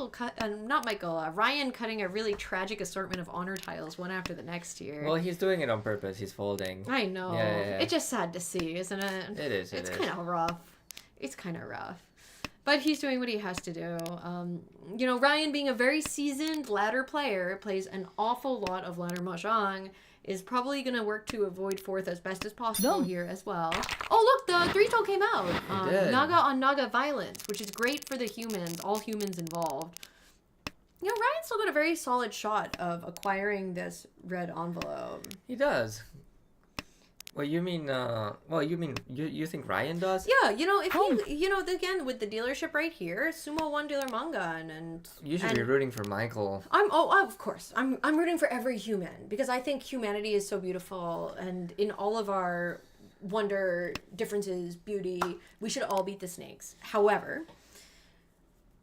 cutting a really tragic assortment of honor tiles one after the next here. Well, he's doing it on purpose. He's folding. I know. Yeah. It's just sad to see, isn't it? It is. It's kind of rough. It's kind of rough. But he's doing what he has to do. You know, Ryan, being a very seasoned ladder player, plays an awful lot of ladder mahjong, is probably going to work to avoid fourth as best as possible here as well. Oh, look, the 3-toll came out. It did. Naga on Naga violence, which is great for the humans, all humans involved. You know, Ryan still got a very solid shot of acquiring this red envelope. He does. Well, you mean, you think Ryan does? Yeah, you know, if he, you know, again, with the dealership right here, Sumo One Dealer Manga, and You should be rooting for Michael. of course, I'm rooting for every human, because I think humanity is so beautiful, and in all of our wonder, differences, beauty, we should all beat the snakes. However,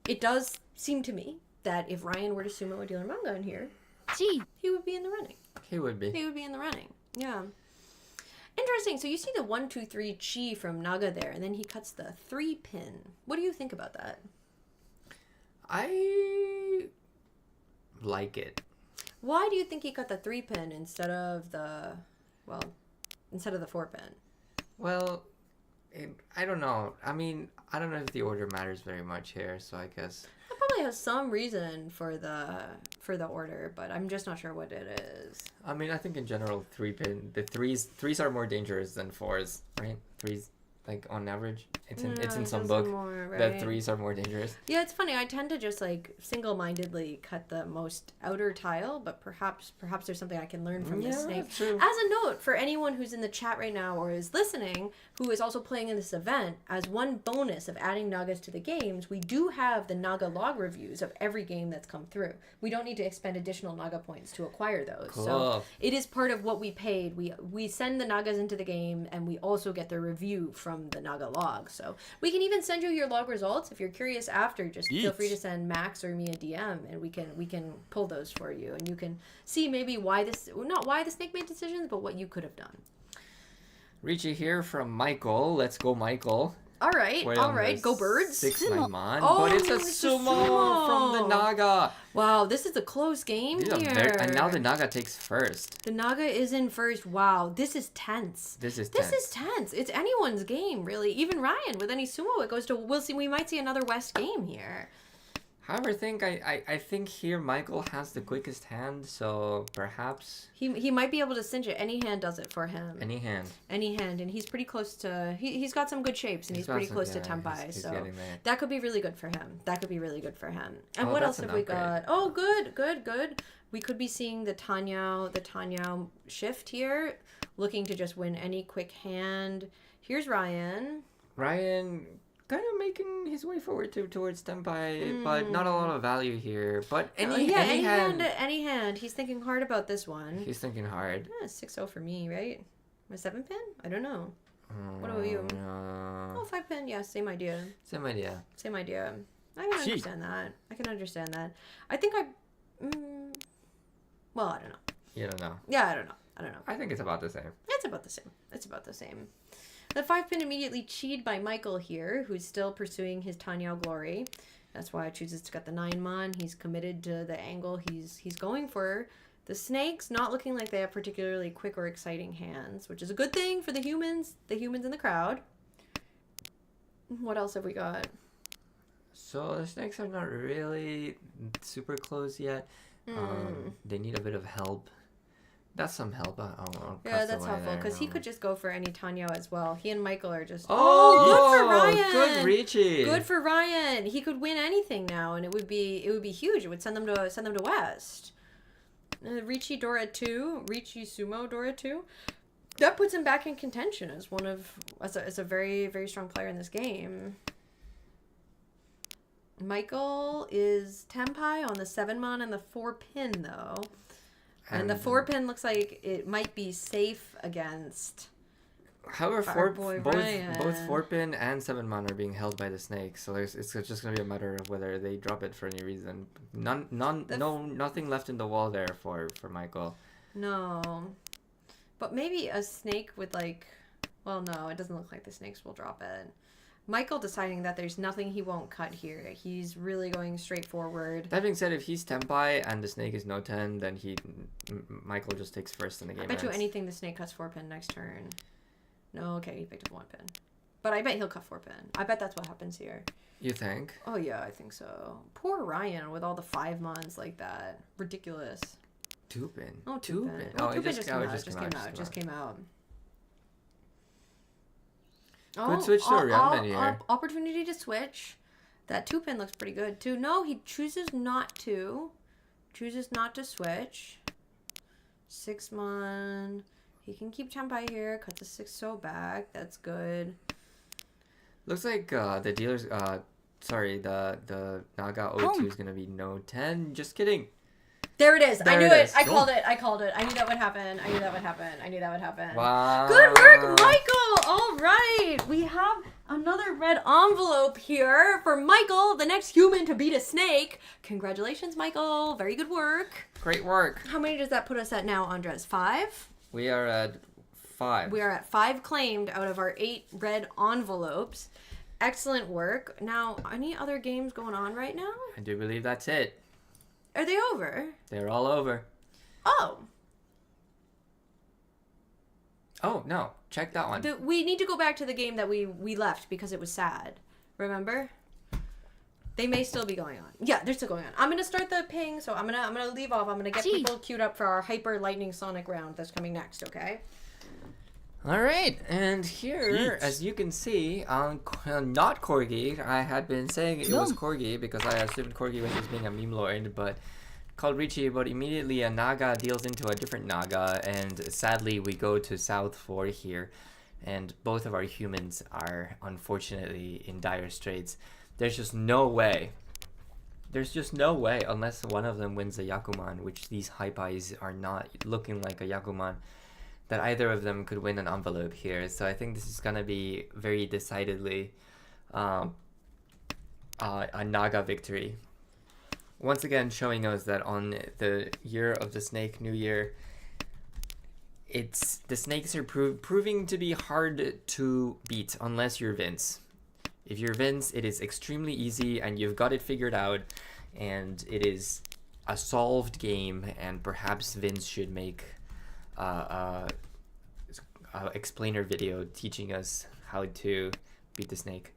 it does seem to me that if Ryan were to Sumo a Dealer Manga in here, he would be in the running. He would be. He would be in the running. Yeah. Interesting. So you see the 1, 2, 3 chi from Naga there, and then he cuts the 3 pin. What do you think about that? I like it. Why do you think he cut the 3 pin instead of the 4 pin? Well, I don't know. I mean, I don't know if the order matters very much here, so I guess That probably has some reason for the order, but I'm just not sure what it is. I mean, I think in general, the threes are more dangerous than 4s, right? 3s, like on average, it's in some book that 3s are more dangerous. Yeah, it's funny. I tend to just like single-mindedly cut the most outer tile, but perhaps there's something I can learn from this snake. True. As a note, for anyone who's in the chat right now or is listening, who is also playing in this event, as one bonus of adding Nagas to the games, we do have the Naga log reviews of every game that's come through. We don't need to expend additional Naga points to acquire those. Cool. So it is part of what we paid. We send the Nagas into the game, and we also get the review from the Naga log. So we can even send you your log results if you're curious after. Just feel free to send Max or me a DM, and we can pull those for you, and you can see maybe not why the snake made decisions, but what you could have done. Riichi here from Michael. Let's go, Michael. All right, go birds. 6-9 Oh, but it's a it's a sumo from the Naga. Wow, this is a close game here. And now the Naga takes first. The Naga is in first. Wow, this is tense. This is tense. It's anyone's game, really. Even Ryan, with any sumo, it goes to. We might see another West game here. However, I think here Michael has the quickest hand, so perhaps he might be able to cinch it. Any hand does it for him. Any hand, and he's pretty close to. He's got some good shapes, and he's pretty close to Tenpai, so that could be really good for him. And what else have we got? Oh, good. We could be seeing the Tanyao shift here, looking to just win any quick hand. Here's Ryan. Kind of making his way forward towards Tenpai, but not a lot of value here. But any hand. He's thinking hard about this one. He's thinking hard. 6-0 for me, right? A 7 pin? I don't know. What about you? 5 pin. Yeah, same idea. Same idea. I can understand that. I think well, I don't know. You don't know. Yeah, I don't know. I think it's about the same. It's about the same. The 5 pin immediately cheated by Michael here, who's still pursuing his Tanyao glory. That's why I chooses to cut the 9-mon. He's committed to the angle he's going for. The snakes not looking like they have particularly quick or exciting hands, which is a good thing for the humans in the crowd. What else have we got? So the snakes are not really super close yet. They need a bit of help. That's some help. Yeah, that's helpful, because he could just go for any Tanyao as well. He and Michael are just... good for Ryan! Good Riichi! Good for Ryan! He could win anything now, and it would be huge. It would send them to West. Riichi Dora 2, Riichi Sumo Dora 2. That puts him back in contention as a very, very strong player in this game. Michael is Tenpai on the 7-mon and the 4 pin, though. And the 4 pin looks like it might be safe against. However, both 4 pin and 7-mon are being held by the snake, so it's just gonna be a matter of whether they drop it for any reason. Nothing left in the wall there for Michael. No, but maybe a snake with no, it doesn't look like the snakes will drop it. Michael deciding that there's nothing he won't cut here. He's really going straight forward. That being said, if he's Tenpai and the snake is no 10, then Michael just takes first in the game. I bet you anything the snake cuts 4 pin next turn. No, okay, he picked up 1 pin. But I bet he'll cut 4-pin. I bet that's what happens here. You think? Oh, yeah, I think so. Poor Ryan with all the 5 mons like that. Ridiculous. 2-pin. Oh, 2-pin. Oh, 2-pin just came out. Good switch to a Renman here. Opportunity to switch. That 2-pin looks pretty good, too. No, he chooses not to. Chooses not to switch. 6-mon. He can keep Champai here. Cut the 6-so back. That's good. Looks like the dealer's... sorry, the Naga O2 is going to be no 10. Just kidding. There it is. There I knew it it. is. I called it. I called it. I knew that would happen. I knew that would happen. Wow. Good work, Michael. All right. We have another red envelope here for Michael, the next human to beat a snake. Congratulations, Michael. Very good work. Great work. How many does that put us at now, Andres? 5? We are at 5. We are at 5 claimed out of our 8 red envelopes. Excellent work. Now, any other games going on right now? I do believe that's it. Are they over? They're all over. Oh. Oh, no. Check that one. We need to go back to the game that we left because it was sad. Remember? They may still be going on. Yeah, they're still going on. I'm gonna start the ping, so I'm gonna leave off. I'm gonna get people queued up for our hyper lightning sonic round that's coming next. Okay. All right, and here, as you can see, not Corgi. I had been saying it was Corgi because I assumed Corgi was just being a meme lord, but called Riichi. But immediately a Naga deals into a different Naga, and sadly we go to South 4 here, and both of our humans are unfortunately in dire straits. There's just no way. There's just no way unless one of them wins a Yakuman, which these hype eyes are not looking like a Yakuman, that either of them could win an envelope here. So I think this is going to be very decidedly a Naga victory. Once again, showing us that on the year of the snake, New Year, the snakes are proving to be hard to beat unless you're Vince. If you're Vince, it is extremely easy and you've got it figured out, and it is a solved game, and perhaps Vince should make explainer video teaching us how to beat the snake.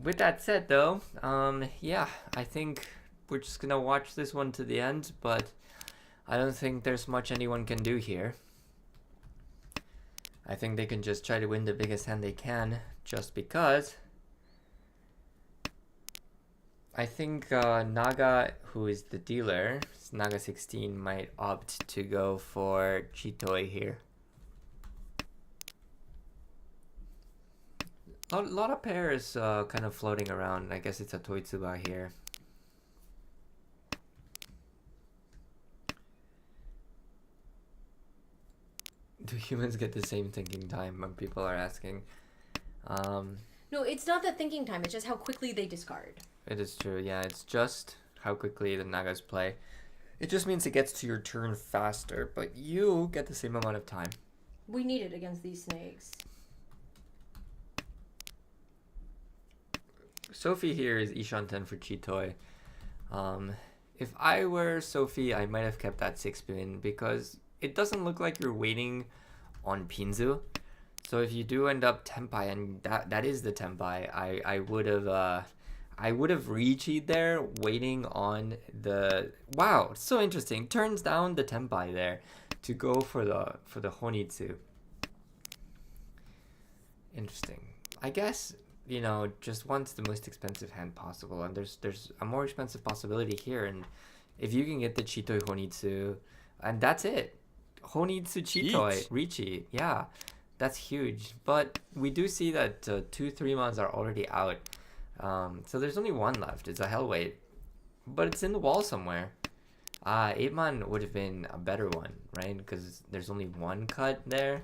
With that said, though, yeah, I think we're just gonna watch this one to the end, but I don't think there's much anyone can do here. I think they can just try to win the biggest hand they can, just because. I think Naga, who is the dealer, Naga 16, might opt to go for Chitoi here. A lot of pairs kind of floating around. I guess it's a Toitsuba here. Do humans get the same thinking time when people are asking? No, it's not the thinking time. It's just how quickly they discard. It is true, yeah. It's just how quickly the Nagas play. It just means it gets to your turn faster, but you get the same amount of time. We need it against these snakes. Sophie here is Ishan 10 for Chitoi. If I were Sophie, I might have kept that 6-pin because it doesn't look like you're waiting on Pinzu. So if you do end up Tempai, and that is the Tempai, I would have Riichi'd there, waiting on the... Wow, it's so interesting. Turns down the Tempai there to go for the Honitsu. Interesting. I guess, you know, just wants the most expensive hand possible, and there's a more expensive possibility here, and if you can get the Chitoi Honitsu, and that's it. Honitsu Chitoi, Riichi, yeah. That's huge, but we do see that 2-3 mons are already out. So there's only one left. It's a Hellweight, but it's in the wall somewhere. 8-mon would have been a better one, right? Because there's only one cut there.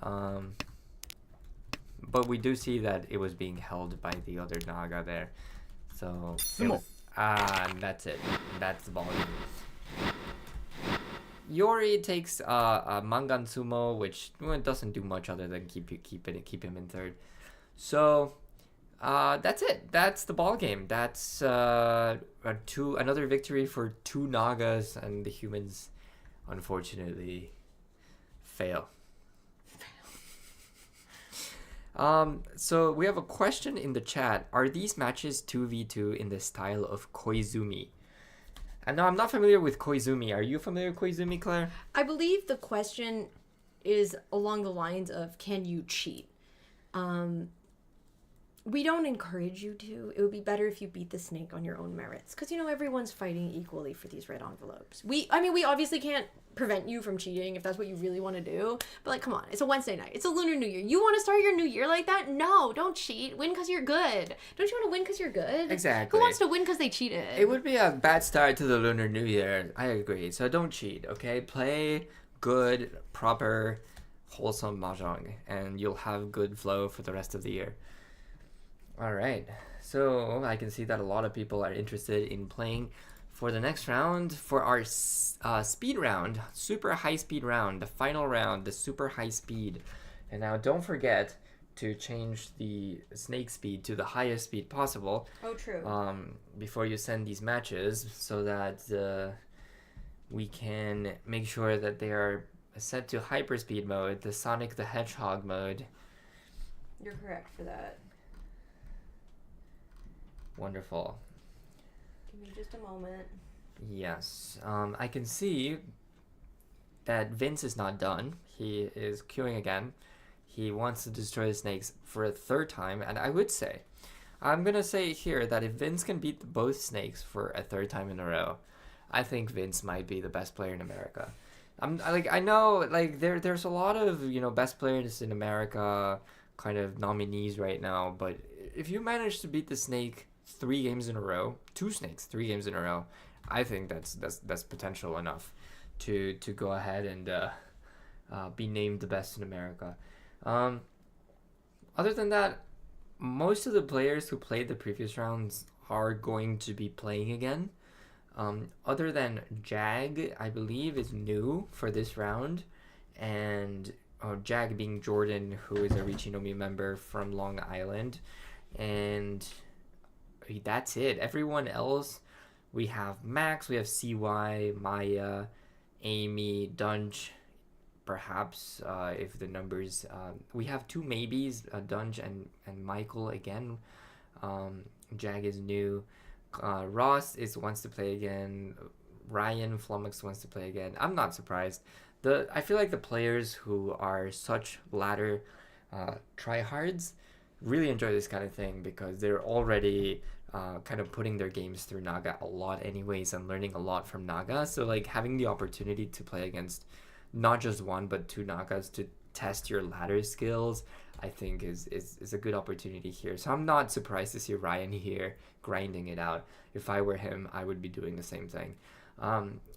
But we do see that it was being held by the other Naga there. So it was, that's it. That's the ball. Yori takes a Mangan Sumo, which doesn't do much other than keep him in third. So that's it. That's the ball game. That's another victory for 2 Nagas, and the humans, unfortunately, fail. So we have a question in the chat. Are these matches 2v2 in the style of Koizumi? And no, I'm not familiar with Koizumi. Are you familiar with Koizumi, Claire? I believe the question is along the lines of, can you cheat? We don't encourage you to. It would be better if you beat the snake on your own merits. Because, everyone's fighting equally for these red envelopes. We obviously can't prevent you from cheating if that's what you really want to do. But, come on. It's a Wednesday night. It's a Lunar New Year. You want to start your new year like that? No, don't cheat. Win because you're good. Don't you want to win because you're good? Exactly. Who wants to win because they cheated? It would be a bad start to the Lunar New Year. I agree. So don't cheat, okay? Play good, proper, wholesome mahjong. And you'll have good flow for the rest of the year. All right, so I can see that a lot of people are interested in playing for the next round, for our speed round, super high speed round, the final round, the super high speed. And now don't forget to change the snake speed to the highest speed possible. Oh, true. Before you send these matches, so that we can make sure that they are set to hyperspeed mode, the Sonic the Hedgehog mode. You're correct for that. Wonderful. Give me just a moment. Yes. I can see that Vince is not done. He is queuing again. He wants to destroy the snakes for a third time. And I'm going to say here that if Vince can beat both snakes for a third time in a row, I think Vince might be the best player in America. I know there's a lot of, best players in America kind of nominees right now. But if you manage to beat the snake 3 games in a row, 2 snakes 3 games in a row, I think that's potential enough to go ahead and be named the best in America. Other than that, most of the players who played the previous rounds are going to be playing again. Other than Jag, I believe, is new for this round, and Jag being Jordan, who is a Riichi Nomi member from Long Island, and that's it. Everyone else, we have Max, we have CY, Maya, Amy, Dunge, perhaps, if the numbers, we have 2 maybes, Dunge and Michael again. Jag is new. Ross wants to play again. Ryan Flummox wants to play again. I'm not surprised. I feel like the players who are such ladder tryhards really enjoy this kind of thing because they're already kind of putting their games through NAGA a lot anyways and learning a lot from NAGA. So having the opportunity to play against not just 1 but 2 NAGAs to test your ladder skills, I think is a good opportunity here. So I'm not surprised to see Ryan here grinding it out. If I were him, I would be doing the same thing.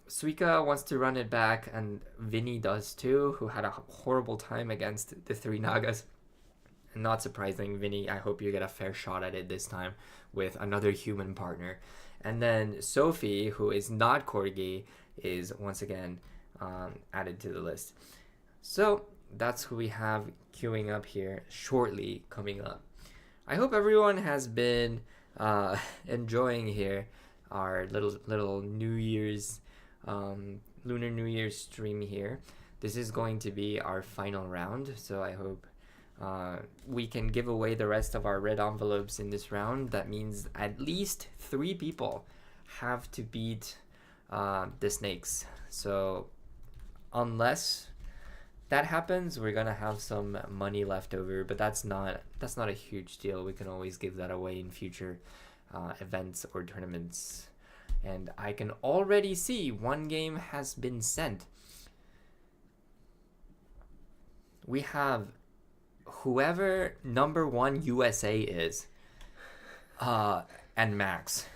Suika wants to run it back, and Vinny does too, who had a horrible time against the 3 NAGAs. Not surprising, Vinny, I hope you get a fair shot at it this time with another human partner. And then Sophie, who is not Corgi, is once again added to the list. So that's who we have queuing up here shortly coming up. I hope everyone has been enjoying here our little New Year's Lunar New Year's stream here. This is going to be our final round, so I hope we can give away the rest of our red envelopes in this round. That means at least 3 people have to beat the snakes. So unless that happens, we're gonna have some money left over, but that's not a huge deal. We can always give that away in future events or tournaments. And I can already see 1 game has been sent. We have whoever number 1 USA is, and Max.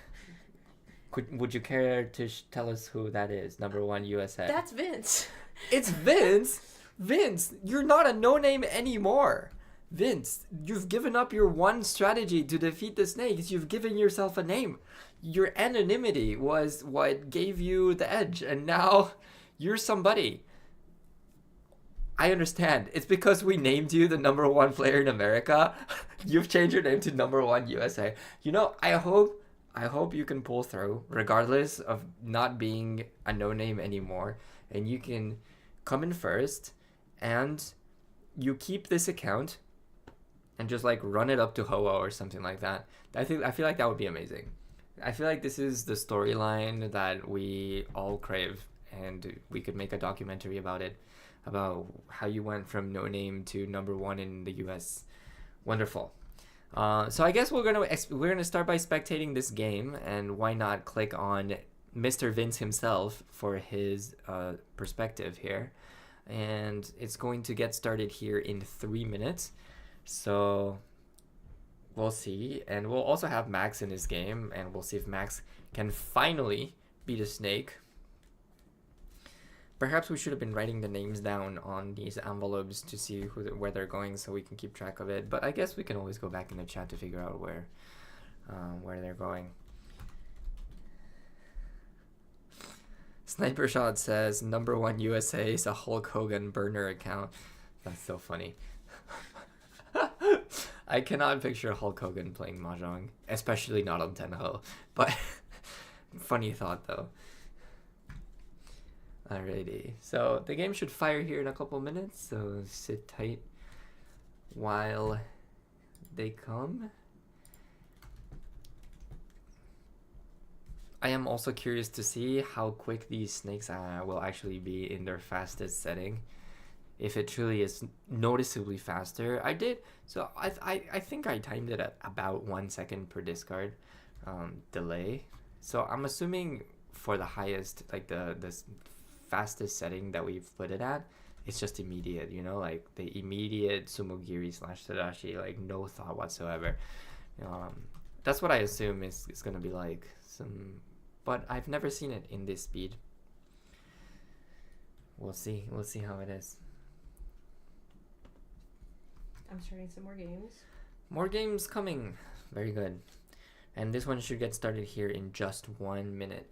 Would you care to tell us who that is, number 1 USA? That's Vince. It's Vince? Vince, you're not a no-name anymore. Vince, you've given up your one strategy to defeat the snakes. You've given yourself a name. Your anonymity was what gave you the edge, and now you're somebody. I understand. It's because we named you the number 1 player in America. You've changed your name to number 1 USA. I hope you can pull through, regardless of not being a no-name anymore, and you can come in first, and you keep this account, and just like run it up to Hoa or something like that. I feel like that would be amazing. I feel like this is the storyline that we all crave, and we could make a documentary about it, about how you went from no name to #1 in the US. Wonderful. So I guess we're gonna start by spectating this game, and why not click on Mr. Vince himself for his perspective here, and it's going to get started here in 3 minutes. So we'll see, and we'll also have Max in this game, and we'll see if Max can finally beat a snake. Perhaps we should have been writing the names down on these envelopes to see where they're going, so we can keep track of it. But I guess we can always go back in the chat to figure out where they're going. Sniper Shot says #1 USA is a Hulk Hogan burner account. That's so funny. I cannot picture Hulk Hogan playing Mahjong, especially not on Tenho. But funny thought though. Alrighty, so the game should fire here in a couple minutes, so sit tight while they come. I am also curious to see how quick these snakes will actually be in their fastest setting. If it truly is noticeably faster. I think I timed it at about 1 second per discard delay. So I'm assuming for the highest, like the fastest setting that we've put it at, it's just immediate, you know, like the immediate Sumogiri / Tadashi, like no thought whatsoever. That's what I assume it's gonna be like. But I've never seen it in this speed. We'll see how it is. I'm starting some more games. More games coming. Very good. And this one should get started here in just 1 minute.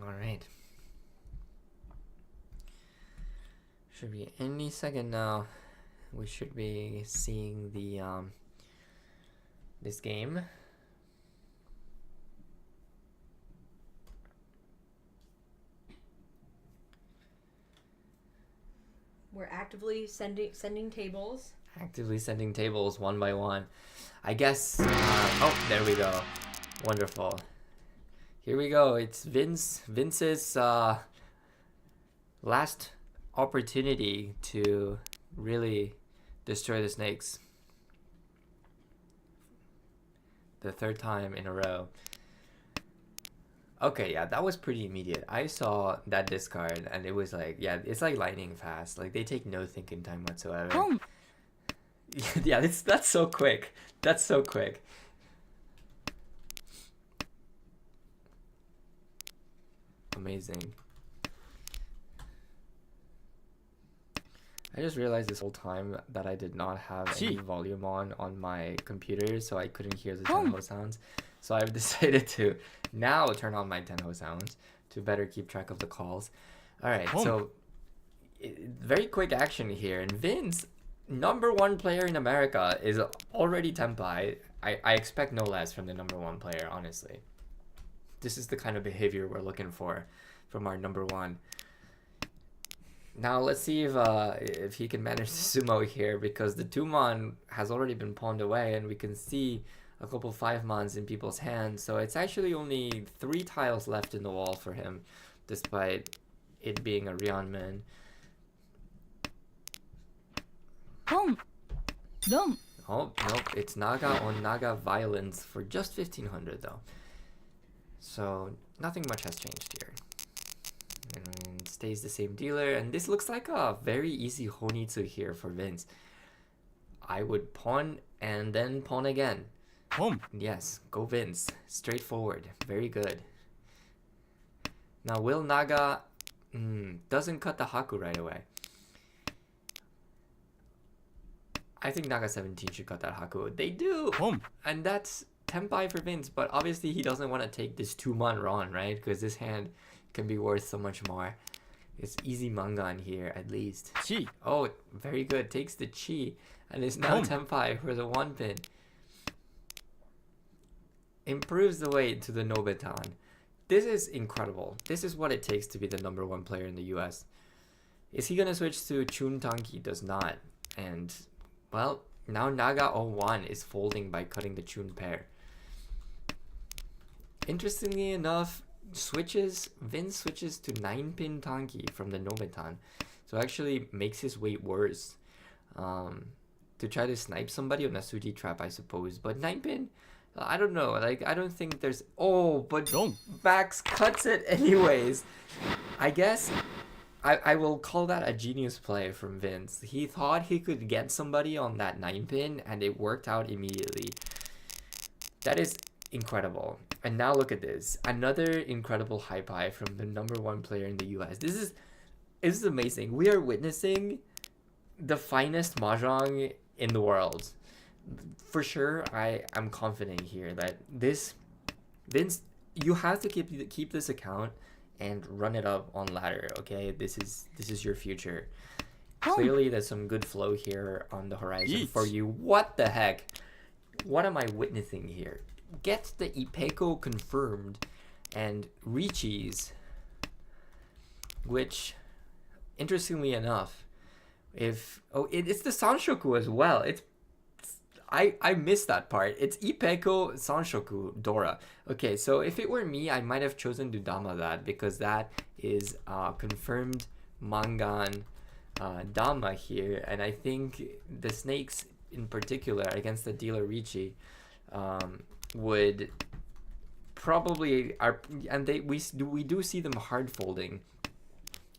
All right. Should be any second now. We should be seeing the this game. We're actively sending tables. Actively sending tables one by one. I guess. Oh, there we go. Wonderful. Here we go. It's Vince's last opportunity to really destroy the snakes. The 3rd time in a row. Okay, yeah, that was pretty immediate. I saw that discard and it was like, yeah, it's like lightning fast. Like they take no thinking time whatsoever. Boom. Yeah, that's so quick. That's so quick. Amazing. I just realized this whole time that I did not have any volume on my computer, so I couldn't hear the Tenho sounds. So I've decided to now turn on my Tenho sounds to better keep track of the calls. Alright, so very quick action here. And Vince, #1 player in America, is already Tenpai. I expect no less from the #1 player, honestly. This is the kind of behavior we're looking for from our #1. Now let's see if he can manage to sumo here, because the 2-mon has already been pawned away and we can see a couple 5-mons in people's hands. So it's actually only 3 tiles left in the wall for him, despite it being a Ryeonman. Boom. Boom. Oh, nope, it's Naga on Naga violence for just 1500 though. So nothing much has changed here. And stays the same dealer, and this looks like a very easy Honitsu here for Vince. I would pawn and then pawn again. Boom. Yes, go Vince. Straightforward. Very good. Now will Naga doesn't cut the Haku right away. I think Naga 17 should cut that Haku. They do! Boom. And that's Tenpai for Vince, but obviously he doesn't want to take this 2-mon Ron, right? Because this hand can be worth so much more. It's easy Mangan here, at least. Chi. Oh, very good. Takes the Chi. And is now Tenpai for the 1 pin. Improves the way to the Nobetan. This is incredible. This is what it takes to be the #1 player in the US. Is he going to switch to Chun Tanki? Does not. And, well, now NAGA AI is folding by cutting the Chun pair. Interestingly enough, Vince switches to 9-pin Tanki from the Nobetan. So actually makes his weight worse. To try to snipe somebody on a Suji trap, I suppose. But 9-pin, I don't know. Like, I don't think there's... Oh, but Max cuts it anyways. I guess I will call that a genius play from Vince. He thought he could get somebody on that 9-pin, and it worked out immediately. That is incredible. And now look at this. Another incredible high from the #1 player in the US. This is amazing. We are witnessing the finest mahjong in the world. For sure, I am confident here that this Vince, you have to keep this account and run it up on ladder. Okay, this is your future. Clearly, there's some good flow here on the horizon for you. What the heck? What am I witnessing here? Get the Ipeco confirmed and Riichi's, which, interestingly enough, it's the Sanshoku as well. I missed that part. It's Ipeco Sanshoku Dora. Okay, so if it were me, I might have chosen Dudama that, because that is confirmed Mangan Dama here, and I think the snakes in particular against the dealer Riichi would probably we do see them hard folding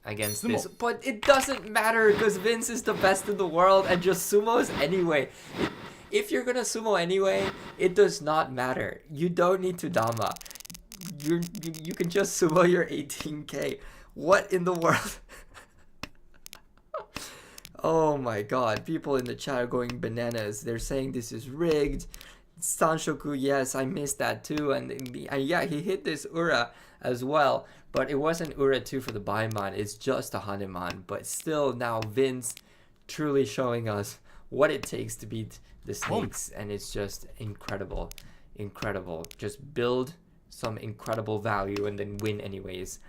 against this, but it doesn't matter because Vince is the best in the world and just sumos anyway. If you're gonna sumo anyway, it does not matter. You don't need to Dama. You can just sumo your 18k. What in the world? Oh my god, people in the chat are going bananas. They're saying this is rigged. Sanshoku, yes, I missed that too. And yeah, he hit this Ura as well, but it wasn't Ura 2 for the Baiman. It's just a Hanuman. But still, now Vince truly showing us what it takes to beat the snakes, and it's just incredible. Just build some incredible value and then win anyways.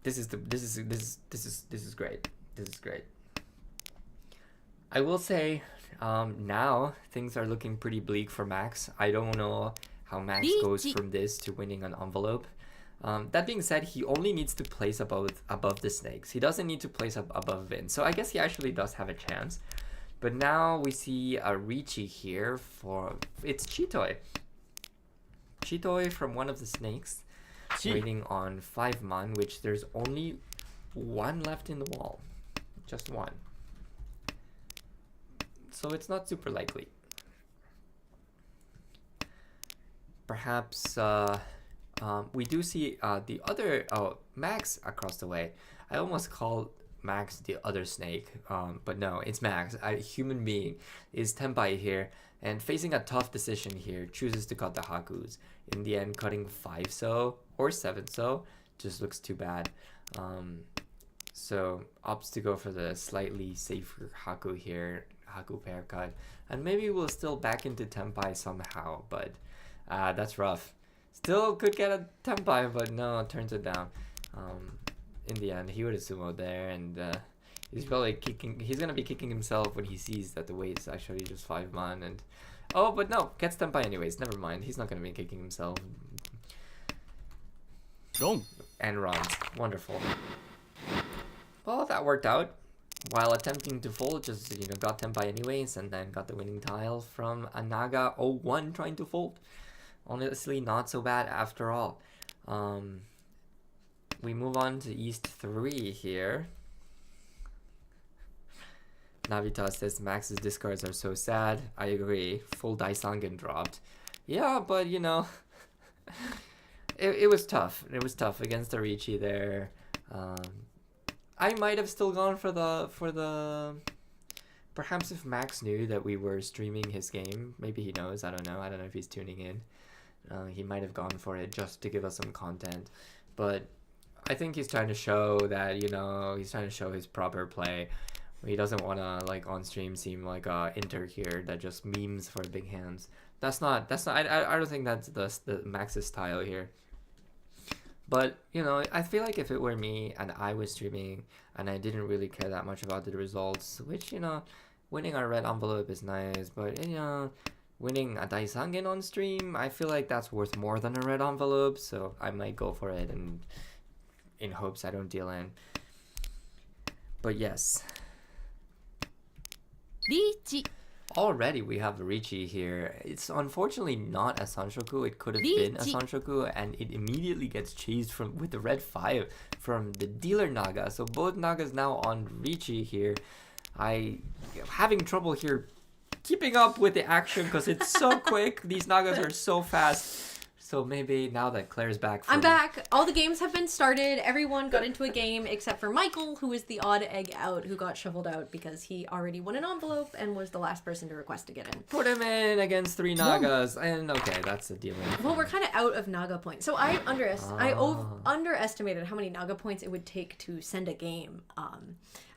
This is great. This is great. I will say, now things are looking pretty bleak for Max. I don't know how Max goes from this to winning an envelope. That being said, he only needs to place above the snakes. He doesn't need to place above Vince. So I guess he actually does have a chance. But now we see a Riichi here it's Chitoi. Chitoi from one of the snakes. Waiting on 5 man, which there's only 1 left in the wall. Just 1. So it's not super likely. Perhaps we do see the other Max across the way. I almost called Max the other snake, but no, it's Max. A human being is Tenpai here, and facing a tough decision here, chooses to cut the Hakus. In the end, cutting 5-so or 7-so just looks too bad. So opts to go for the slightly safer Haku here, Haku pair cut, and maybe we'll still back into Tenpai somehow, but that's rough. Still could get a Tenpai, but no, turns it down. In the end, he would have sumo there, and he's probably he's gonna be kicking himself when he sees that the weight is actually just 5 man, and oh, but no, gets Tenpai anyways. Never mind, he's not gonna be kicking himself. And runs. Wonderful. Well, that worked out. While attempting to fold, just got Tenpai anyways, and then got the winning tile from a NAGA AI trying to fold. Honestly, not so bad after all. We move on to East 3 here. Navita says Max's discards are so sad. I agree. Full Daisangen dropped. Yeah, but it was tough. It was tough against the Riichi there. I might have still gone for the perhaps if Max knew that we were streaming his game. Maybe he knows. I don't know. I don't know if he's tuning in. He might have gone for it just to give us some content. But I think he's trying to show that, he's trying to show his proper play. He doesn't want to, like, on stream seem like a inter here that just memes for big hands. That's not, I don't think that's the Max's style here. But, I feel like if it were me and I was streaming and I didn't really care that much about the results, which, winning a red envelope is nice, but, winning a Daisangen on stream, I feel like that's worth more than a red envelope, so I might go for it and in hopes I don't deal in. But yes. Riichi. Already we have Riichi here. It's unfortunately not a Sanshoku. It could have been a Sanshoku, and it immediately gets chased with the red 5 from the dealer Naga. So both Nagas now on Riichi here. I am having trouble here keeping up with the action because it's so quick. These Nagas are so fast. So maybe now that Claire's back I'm back. All the games have been started. Everyone got into a game except for Michael, who is the odd egg out, who got shoveled out because he already won an envelope and was the last person to request to get in. Put him in against 3 Nagas. And okay, that's the deal. Well, we're kind of out of Naga points. So I underestimated how many Naga points it would take to send a game.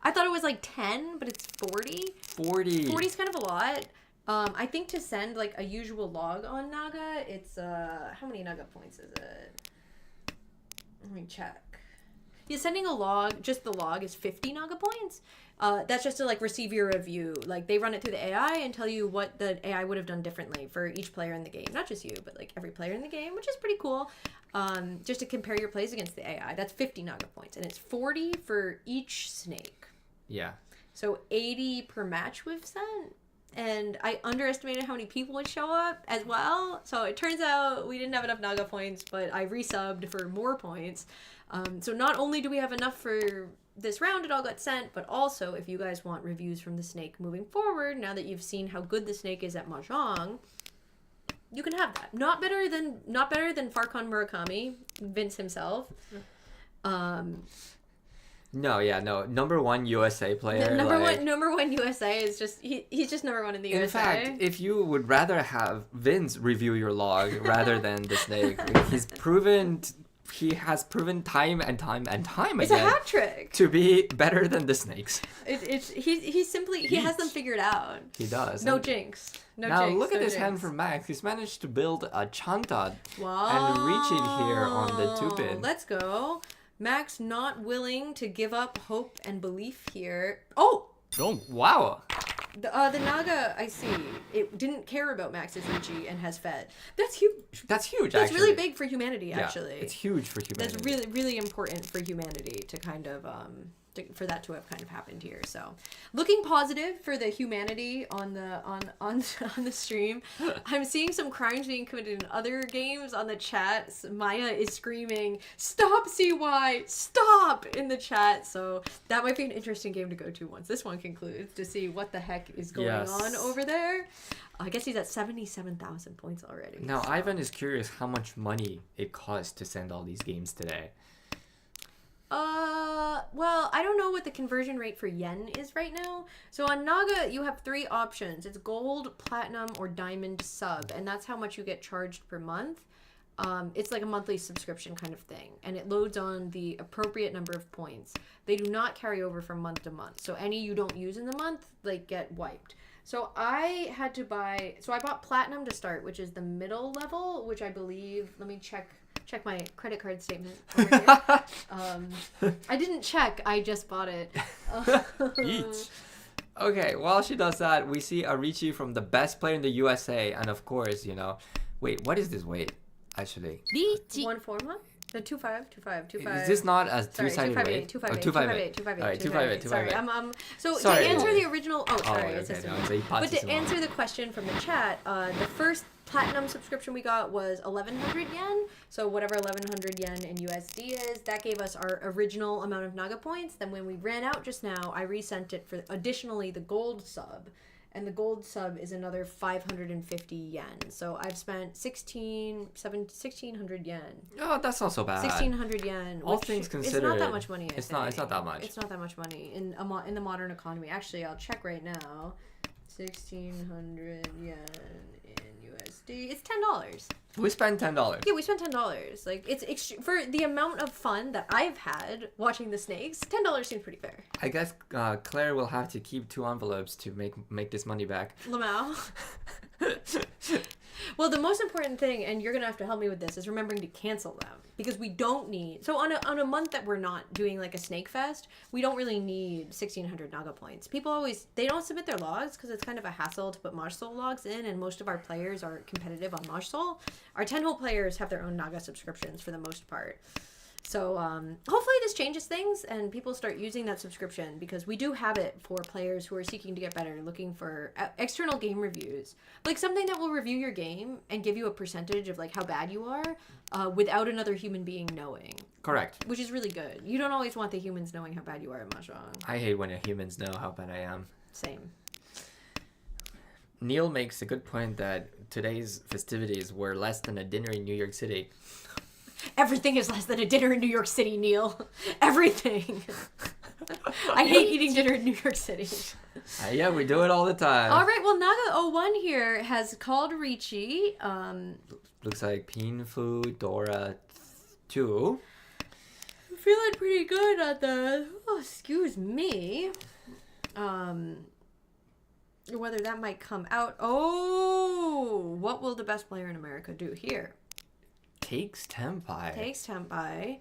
I thought it was like 10, but it's 40. 40 is kind of a lot. I think to send like a usual log on Naga, it's how many Naga points is it? Let me check. Yeah, sending a log, just the log is 50 Naga points. That's just to like receive your review. Like they run it through the AI and tell you what the AI would have done differently for each player in the game. Not just you, but like every player in the game, which is pretty cool. Just to compare your plays against the AI. That's 50 Naga points, and it's 40 for each snake. Yeah. So 80 per match we've sent. And I underestimated how many people would show up as well. So it turns out we didn't have enough Naga points, but I resubbed for more points. So not only do we have enough for this round, it all got sent, but also if you guys want reviews from the snake moving forward, now that you've seen how good the snake is at Mahjong, you can have that. Not better than Farkon Murakami, Vince himself. No. Number 1 USA player. Number one USA is just he's just number 1 in the USA. In fact, if you would rather have Vince review your log rather than the snake, he has proven time and time and time again. It's a hat trick to be better than the snakes. He has them figured out. He does. No jinx. Now look at this hand from Max. He's managed to build a Chanta and reach it here on the 2-pin. Let's go. Max not willing to give up hope and belief here. Oh! Wow. The Naga, I see. It didn't care about Max's Riichi and has fed. That's huge. That's huge, That's actually. really big for humanity, actually. It's huge for humanity. That's really, really important for humanity to kind of, for that to have kind of happened here. So, looking positive for the humanity on the stream. I'm seeing some crimes being committed in other games on the chat. Maya is screaming, "Stop, CY! Stop!" in the chat. So that might be an interesting game to go to once this one concludes to see what the heck is going on over there. I guess he's at 77,000 points already. Now, Ivan is curious how much money it costs to send all these games today. Well, I don't know what the conversion rate for yen is right now. So on Naga, you have 3 options. It's gold, platinum, or diamond sub, and that's how much you get charged per month. It's like a monthly subscription kind of thing, and it loads on the appropriate number of points. They do not carry over from month to month, so any you don't use in the month, like, get wiped. So I bought platinum to start, which is the middle level, which I believe, let me check my credit card statement over here. I didn't check, I just bought it. Each. Okay, while she does that, we see a Riichi from the best player in the USA, and of course, wait, what is this weight, actually? Riichi. One forma? The 2.5. Is this not a two-sided weight? 258. Alright, 258. So sorry. To answer the original, okay, but to answer the question from the chat, the first platinum subscription we got was 1,100 yen. So whatever 1,100 yen in USD is, that gave us our original amount of Naga points. Then when we ran out just now, I resent it for additionally the gold sub. And the gold sub is another 550 yen. So I've spent 1,600 yen. Oh, that's not so bad. 1,600 yen. All things considered, it's not that much money. It's not that much. It's not that much money in the modern economy. Actually, I'll check right now. 1,600 yen in USD. It's $10. We spent $10. Yeah, we spent $10. Like it's for the amount of fun that I've had watching the snakes. $10 seems pretty fair. I guess Claire will have to keep 2 envelopes to make this money back. Lamau. Well, the most important thing, and you're gonna have to help me with this, is remembering to cancel them because we don't need. So on a month that we're not doing like a snake fest, we don't really need 1,600 Naga points. People they don't submit their logs because it's kind of a hassle to put Maj Soul logs in, and most of our players are competitive on Maj Soul. Our 10-hole players have their own Naga subscriptions for the most part. So hopefully this changes things and people start using that subscription because we do have it for players who are seeking to get better, looking for external game reviews. Like something that will review your game and give you a percentage of like how bad you are without another human being knowing. Correct. Which is really good. You don't always want the humans knowing how bad you are at Mahjong. I hate when humans know how bad I am. Same. Neil makes a good point that today's festivities were less than a dinner in New York City. Everything is less than a dinner in New York City, Neil. Everything. I hate eating dinner in New York City. Yeah, we do it all the time. All right, well, NAGA 01 here has called Riichi. Looks like Pinfu Dora 2. I'm feeling pretty good at the... Oh, excuse me. Whether that might come out. Oh, what will the best player in America do here? Takes Tempai. Takes Tempai.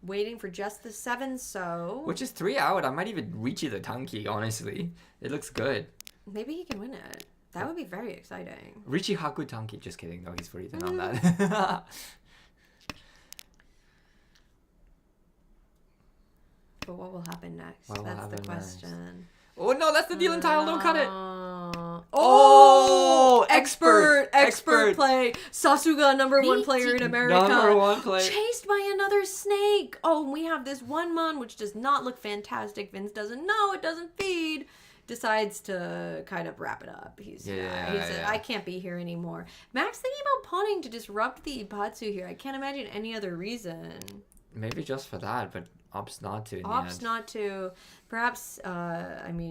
Waiting for just the 7 so. Which is 3 out. I might even Riichi the Tanki, honestly. It looks good. Maybe he can win it. That would be very exciting. Riichi Haku Tanki. Just kidding. No, he's 40 on that. But what will happen next? What will That's the happen question. Oh no, that's the deal and tile. Don't cut it. Oh, expert play. Sasuga, number 1 player in America. Number 1 player. Chased by another snake. Oh, and we have this one mon, which does not look fantastic. Vince doesn't know. It doesn't feed. Decides to kind of wrap it up. He's I can't be here anymore. Max thinking about pawning to disrupt the Ipatsu here. I can't imagine any other reason. Maybe just for that, but opts not to. Opts not to. Perhaps,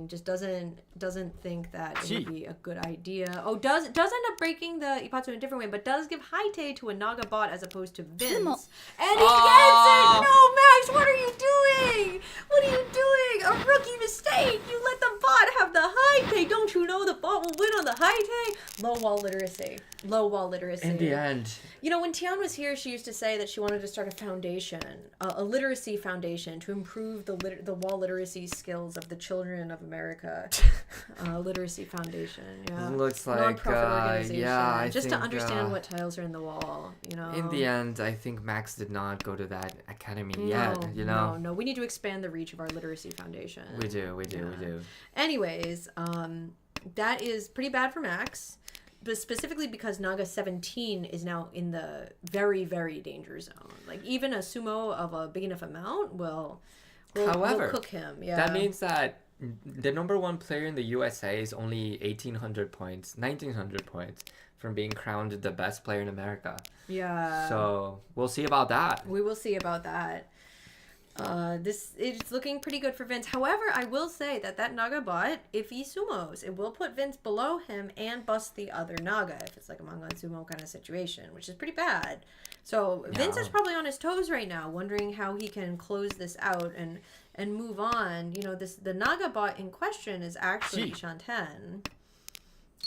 just doesn't think that it would be a good idea. Oh, does end up breaking the Ipatsu in a different way, but does give Haite to a Naga bot as opposed to Vince. And he gets it! No, Max, what are you doing? What are you doing? A rookie mistake! You let the bot have the Haite! Don't you know the bot will win on the Haite? Low wall literacy. Low wall literacy. In the end. You know, when Tian was here, she used to say that she wanted to start a foundation, a literacy foundation, to improve the wall literacy skills of the children of America. Literacy foundation, yeah. Looks like non-profit organization. Yeah, just to understand what tiles are in the wall, you know. In the end, I think Max did not go to that academy yet, you know. No, we need to expand the reach of our literacy foundation. We do. Anyways, that is pretty bad for Max. But specifically because Naga 17 is now in the very, very danger zone. Like, even a sumo of a big enough amount will cook him. Yeah. That means that the number 1 player in the USA is only 1,900 points from being crowned the best player in America. Yeah. So, we'll see about that. We will see about that. It's looking pretty good for Vince. However, I will say that Naga bot, if he sumos, it will put Vince below him and bust the other Naga if it's like a Mangan sumo kind of situation, which is pretty bad. So Vince is probably on his toes right now, wondering how he can close this out and move on. You know, the Naga bot in question is actually Shanten.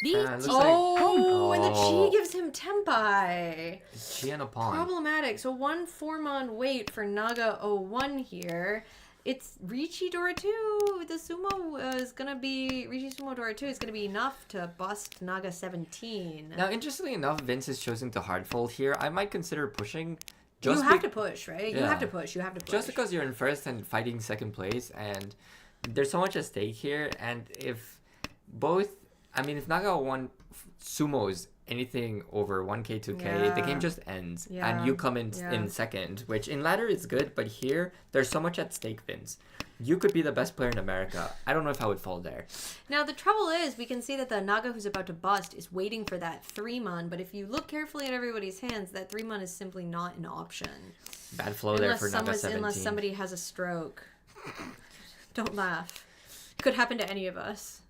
And the Chi gives him Tempai. Chi and a pawn. Problematic. So 1 4-mon wait for Naga 01 here. It's Riichi Dora 2. The sumo is going to be... Riichi Sumo Dora 2 is going to be enough to bust Naga 17. Now, interestingly enough, Vince is choosing to hardfold here. I might consider pushing. You have to push, right? Yeah. You have to push. Just because you're in first and fighting second place, and there's so much at stake here, and if Naga 1 sumos anything over 1k, 2k, the game just ends. Yeah. And you come in second, which in ladder is good, but here, there's so much at stake, Vince. You could be the best player in America. I don't know if I would fall there. Now, the trouble is, we can see that the Naga who's about to bust is waiting for that 3-mon, but if you look carefully at everybody's hands, that 3-mon is simply not an option. Bad flow there for Naga 17. Unless somebody has a stroke. Don't laugh. Could happen to any of us.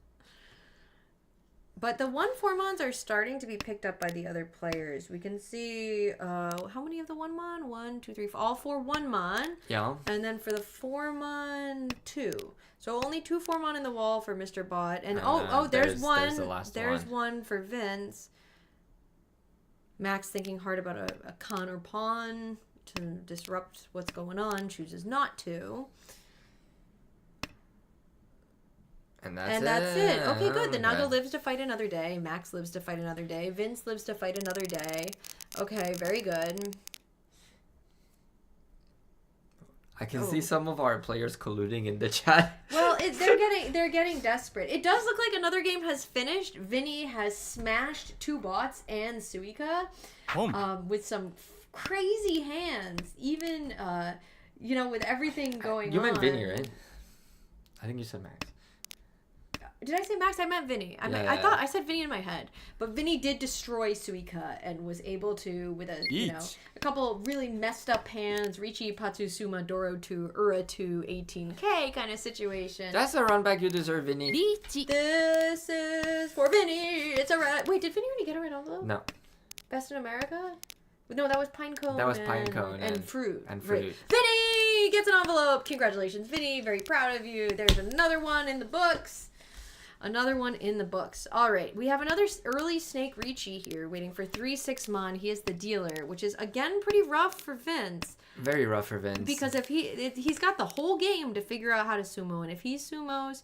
But the 1-4-mons are starting to be picked up by the other players. We can see how many of the 1-mon? 1, 2, 3, 4, all 4 1-mon. Yeah. And then for the 4-mon, 2. So only 2 4-mon in the wall for Mr. Bot. And there's one. There's the last There's one. one for Vince. Max thinking hard about a con or pawn to disrupt what's going on. Chooses not to. And that's it. Okay, good. The Naga Okay. lives to fight another day. Max lives to fight another day. Vince lives to fight another day. Okay, very good. I can see some of our players colluding in the chat. Well, they're getting desperate. It does look like another game has finished. Vinny has smashed 2 bots and Suika, with some crazy hands. Even with everything going on. You meant Vinny, right? I think you said Max. Did I say Max? I meant Vinny. I thought I said Vinny in my head. But Vinny did destroy Suika and was able to, with a couple really messed up hands, Riichi, Patsu, Suma, Doro 2, Ura 2, 18K kind of situation. That's a run back you deserve, Vinny. Riichi. This is for Vinny. It's a red. Wait, did Vinny already get a red envelope? No. Best in America? No, that was Pinecone. That was Pinecone and Fruit. And Fruit. Right. Vinny gets an envelope. Congratulations, Vinny. Very proud of you. There's another one in the books. Another one in the books. All right, we have another early Snake Riichi here, waiting for 3-6-mon. He is the dealer, which is again pretty rough for Vince. Very rough for Vince. Because if he's got the whole game to figure out how to sumo, and if he sumos,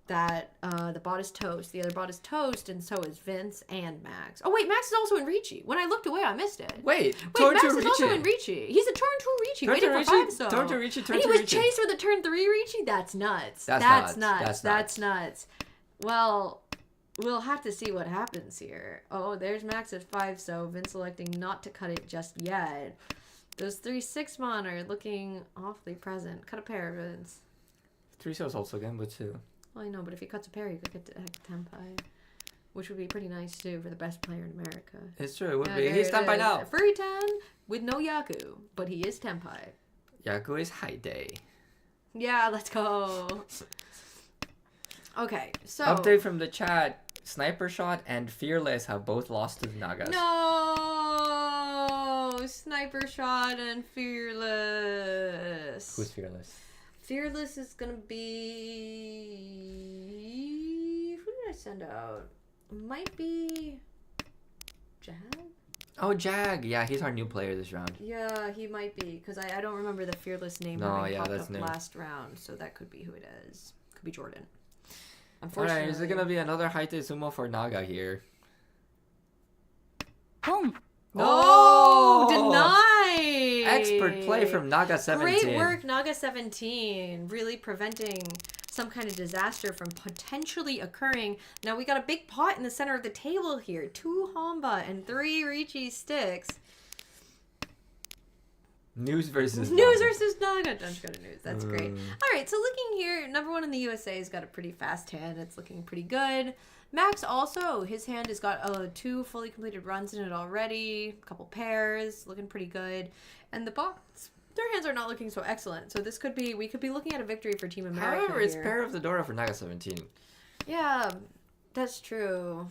that the bot is toast. The other bot is toast, and so is Vince and Max. Oh wait, Max is also in Riichi. When I looked away, I missed it. Wait, Max is also in Riichi. He's a turn 2 Riichi, waiting for 5 so. Turn to Riichi, And he was chased with a turn 3 Riichi? That's nuts. That's nuts. Well, we'll have to see what happens here. Oh, there's Max at 5 so. Vince electing not to cut it just yet. Those 3-6-mon are looking awfully present. Cut a pair, Vince. 3 is also gambit too. Well, I know, but if he cuts a pair, he could get to Tenpai. Which would be pretty nice, too, for the best player in America. It's true, it would be. He's Tenpai now. Furry 10 with no Yaku, but he is Tenpai. Yaku is High Day. Yeah, let's go. Okay, so... Update from the chat. Sniper Shot and Fearless have both lost to the Nagas. No! Sniper Shot and Fearless. Who's Fearless? Fearless is gonna be... Who did I send out? Might be... Jag? Oh, Jag. Yeah, he's our new player this round. Yeah, he might be, because I don't remember the Fearless name having popped up last round, so that could be who it is. Could be Jordan. Unfortunately. Alright, is it gonna be another Haite Sumo for Naga here? Boom. Oh, denied! Expert play from Naga 17. Great work, Naga 17. Really preventing some kind of disaster from potentially occurring. Now we got a big pot in the center of the table here. 2 Hamba and 3 Riichi sticks. News versus Naga. Don't go to news. That's great. All right, so looking here, number 1 in the USA has got a pretty fast hand. It's looking pretty good. Max also, his hand has got 2 fully completed runs in it already. A couple pairs, looking pretty good. And the bots, their hands are not looking so excellent. So this could be, we could be looking at a victory for Team America. However, it's here. pair of the Dora for Naga 17. Yeah, that's true.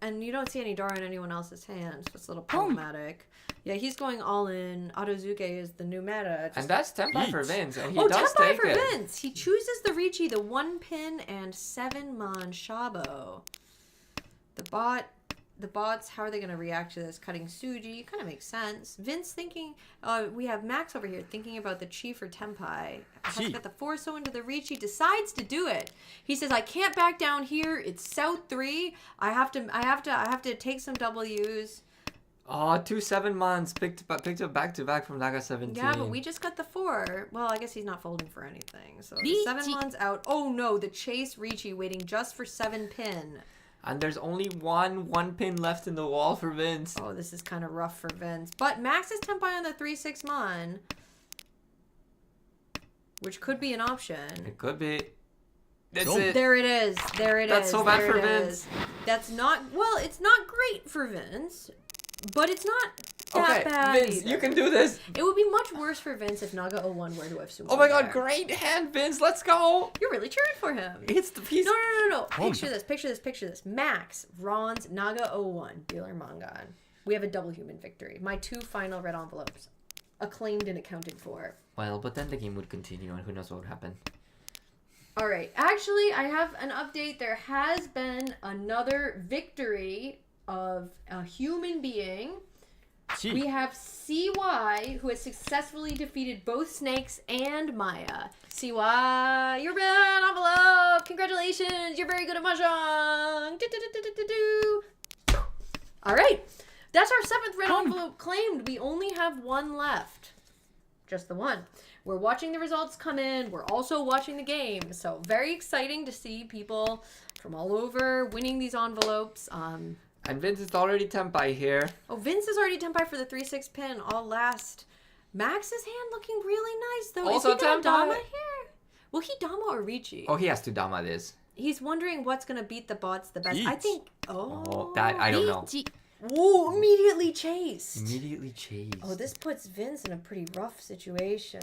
And you don't see any Dora in anyone else's hands. So it's a little problematic. Yeah, he's going all in. Otozuke is the new meta. And that's Tenpai for Vince, and he does Tenpai take for it. Vince. He chooses the Riichi, the 1-pin and 7-mon Shabo. The bots, how are they going to react to this? Cutting Suji, kind of makes sense. Vince thinking, we have Max over here thinking about the Chi for Tenpai. Has got the 4-so into the Riichi, decides to do it. He says, I can't back down here. It's South 3. I have to take some W's. Oh, 2 7-mons picked up back-to-back from Naga 17. Yeah, but we just got the 4. Well, I guess he's not folding for anything. So Riichi. 7-mon's out. Oh no, the chase Riichi waiting just for 7-pin. And there's only one pin left in the wall for Vince. Oh, this is kind of rough for Vince. But Max is Tenpai on the 3-6-mon, which could be an option. It could be. That's it. There it is. That's so bad for Vince. That's not, well, it's not great for Vince, but it's not that Okay, bad Vince, either. you can do this. It would be much worse for Vince if Naga 01 were to have sumo. Oh my god, there. great hand, Vince. Let's go. You're really cheering for him. It's the piece. No. Picture this. Max, Ron's, Naga 01, dealer Mangan. We have a double human victory. My 2 final red envelopes. Acclaimed and accounted for. Well, but then the game would continue and who knows what would happen. Alright, actually, I have an update. There has been another victory of a human being. Gee. We have CY, who has successfully defeated both Snakes and Maya. CY, your red envelope! Congratulations! You're very good at Mahjong! Alright, that's our 7th red envelope claimed. We only have 1 left. Just the 1. We're watching the results come in. We're also watching the game. So very exciting to see people from all over winning these envelopes. And Vince is already Tempai here. Oh, Vince is already Tempai for the 3-6 pin, all last. Max's hand looking really nice, though. Also is he gonna Tempai. Dama here? Will he Dama or Riichi? Oh, he has to Dama this. He's wondering what's gonna beat the bots the best. I Yeet. think... Oh, that I don't know. Gee. Whoa, immediately chased. Immediately chased. Oh, this puts Vince in a pretty rough situation.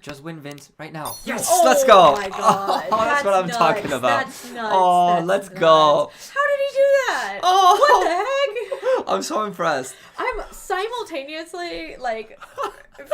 Just win, Vince, right now. Yes! Let's go. Oh my god. Oh, that's what I'm nuts. talking about. That's nuts. Oh, That's let's nuts. go. How did he do that? Oh. What the heck? I'm so impressed. I'm simultaneously, like,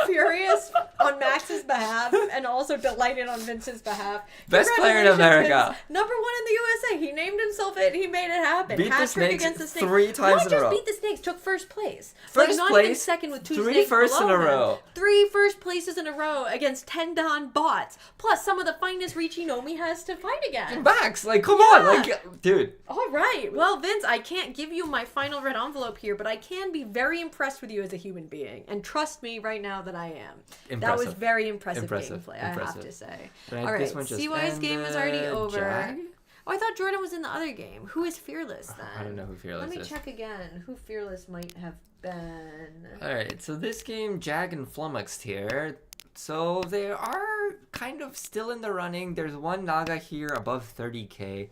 furious on Max's behalf and also delighted on Vince's behalf. Best player in Congratulations, America. Vince. Number 1 in the USA. He named himself it. He made it happen. Beat the Hat trick Snakes against the Snakes. 3 times Not in a just row. beat the Snakes, took first place. First not even place, second with 2 3 Snakes firsts in below a him. row. 3 first places in a row against 10 Don bots. Plus some of the finest Riichi Nomi has to fight against. Max, like, come on. Yeah. Like, dude. All right. Well, Vince, I can't give you my final red envelope here, but I can be very impressed with you as a human being. And trust me right now that I am. That was Impressive. very impressive Impressive. gameplay, I have Impressive. to say. Right, All right, this one just CY's game is already ended. over. Jag? Oh, I thought Jordan was in the other game. Who is Fearless then? I don't know who Fearless Let me is. check again who Fearless might have been. Alright, so this game, Jag and Flummoxed here. So they are kind of still in the running. There's one Naga here above 30k,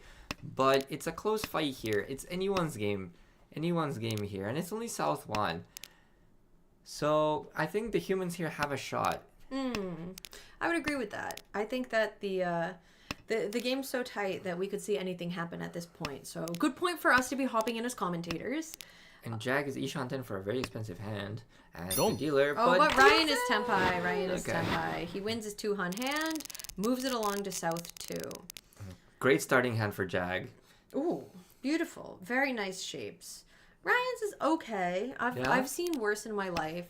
but it's a close fight here. It's anyone's game. Anyone's game here, and it's only South 1. So I think the humans here have a shot. I would agree with that. I think that the game's so tight that we could see anything happen at this point. So good point for us to be hopping in as commentators. And Jag is Ishanten for a very expensive hand as the Don't. dealer. Oh, but but Ryan is Tempai. Ryan is Okay. Tempai. He wins his 2-hun hand, moves it along to South 2. great starting hand for Jag. Ooh, beautiful. Very nice shapes. Ryan's is okay. Yeah? I've seen worse in my life.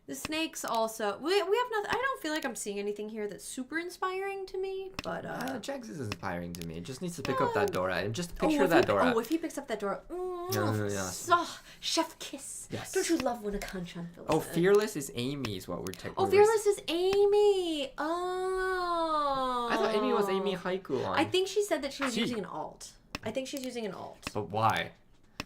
The Snakes also. We have nothing. I don't feel like I'm seeing anything here that's super inspiring to me. But Jags is inspiring to me. It just needs to pick up that Dora and just picture if that he, Dora. if he picks up that Dora. Yeah. Chef kiss. Yes. Don't you love when a kanchan fills Oh, in? Fearless is Amy is what we're technically. Oh, Fearless is Amy. Oh. I thought Amy was Amy Haiku on. I think she said that she was She- using an alt. I think she's using an alt. But why?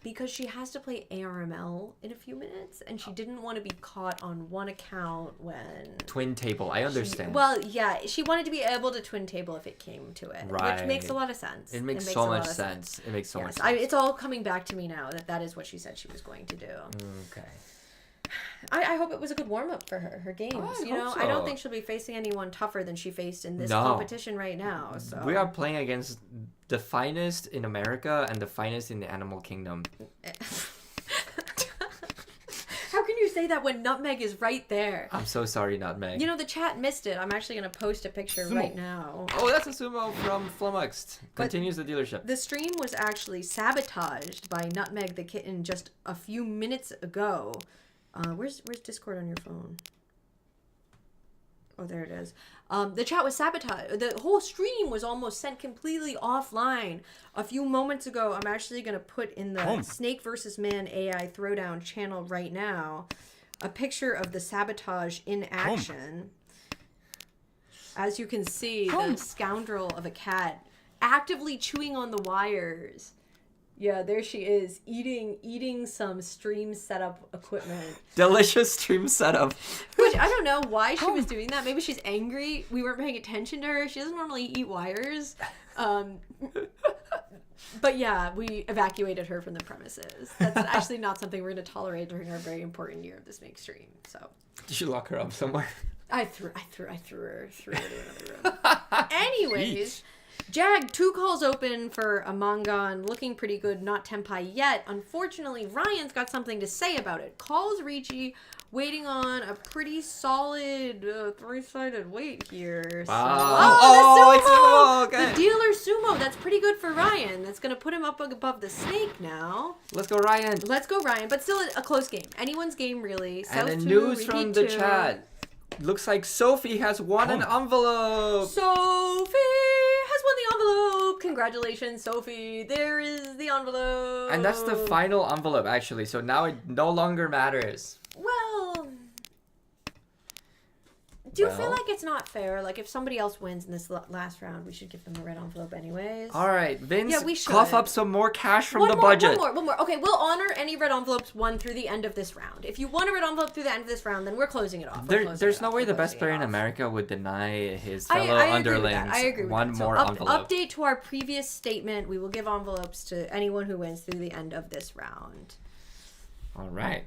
Because she has to play ARML in a few minutes, and she didn't want to be caught on one account when... Twin table. I understand. Well, yeah, she wanted to be able to twin table if it came to it, which makes a Right. lot of sense. it makes a so lot much of sense. It makes so much Yes, sense. it's all coming back to me now that is what she said she was going to do. Okay. I hope it was a good warm-up for her games. I You know, hope I don't so. think she'll be facing anyone tougher than she faced in this No. competition right now. So We are playing against the finest in America and the finest in the animal kingdom. How can you say that when Nutmeg is right there? I'm so sorry, Nutmeg. You know, the chat missed it. I'm actually going to post a picture Sumo. right now. Oh, that's a sumo from Flummoxed. Continues the dealership. The stream was actually sabotaged by Nutmeg the Kitten just a few minutes ago. Where's Discord on your phone? Oh, there it is. The chat was sabotaged. The whole stream was almost sent completely offline a few moments ago. I'm actually going to put in the Snake versus Man AI Throwdown channel right now a picture of the sabotage in action. As you can see, the scoundrel of a cat actively chewing on the wires. Yeah, there she is, eating some stream setup equipment. Delicious stream setup. Which, I don't know why she was doing that. Maybe she's angry. We weren't paying attention to her. She doesn't normally eat wires. But yeah, we evacuated her from the premises. That's actually not something we're going to tolerate during our very important year of the Snake stream. So Did you lock her up somewhere? I threw her into another room. Anyways, Jag, 2 calls open for Amangan, looking pretty good, not Tenpai yet. Unfortunately, Ryan's got something to say about it. Calls Riichi, waiting on a pretty solid 3-sided weight here. Wow. Oh, it's the sumo! sumo, okay. The dealer sumo. That's pretty good for Ryan. That's going to put him up above the Snake now. Let's go, Ryan. Let's go, Ryan. But still a close game. Anyone's game, really. And South the 2, news from repeat the 2. chat. Looks like Sophie has won an envelope. Sophie has won the envelope. Congratulations, Sophie. There is the envelope. And that's the final envelope, actually. So now it no longer matters. Well, do you feel like it's not fair? Like, if somebody else wins in this last round, we should give them a red envelope anyways? All right, Vince, Yeah, we should. cough up some more cash from the One budget. more. Okay, we'll honor any red envelopes won through the end of this round. If you won a red envelope through the end of this round, then we're closing it off. There's no way the best player in America would deny his fellow I agree with underlings that. I agree with one that. more So envelope. update to our previous statement. We will give envelopes to anyone who wins through the end of this round. All right.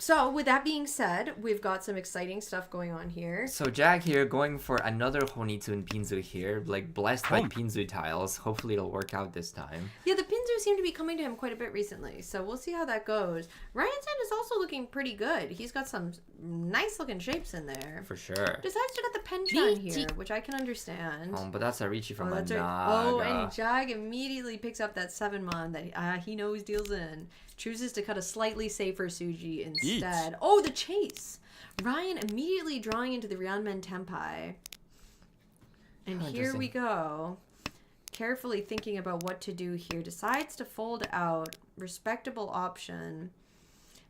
So, with that being said, we've got some exciting stuff going on here. So Jag here going for another Honitsun Pinzu here, like blessed by Pinzu tiles. Hopefully it'll work out this time. Yeah, the Pinzu seem to be coming to him quite a bit recently, so we'll see how that goes. Ryan's hand is also looking pretty good. He's got some nice looking shapes in there. For sure. Decides to get the Penchun here, which I can understand. But that's a Riichi from a That's NAGA. right. Oh, and Jag immediately picks up that 7-mon that he knows deals in. Chooses to cut a slightly safer Suji instead. Oh, the chase! Ryan immediately drawing into the Ryanmen Tenpai. And here we go. Carefully thinking about what to do here. Decides to fold out. Respectable option.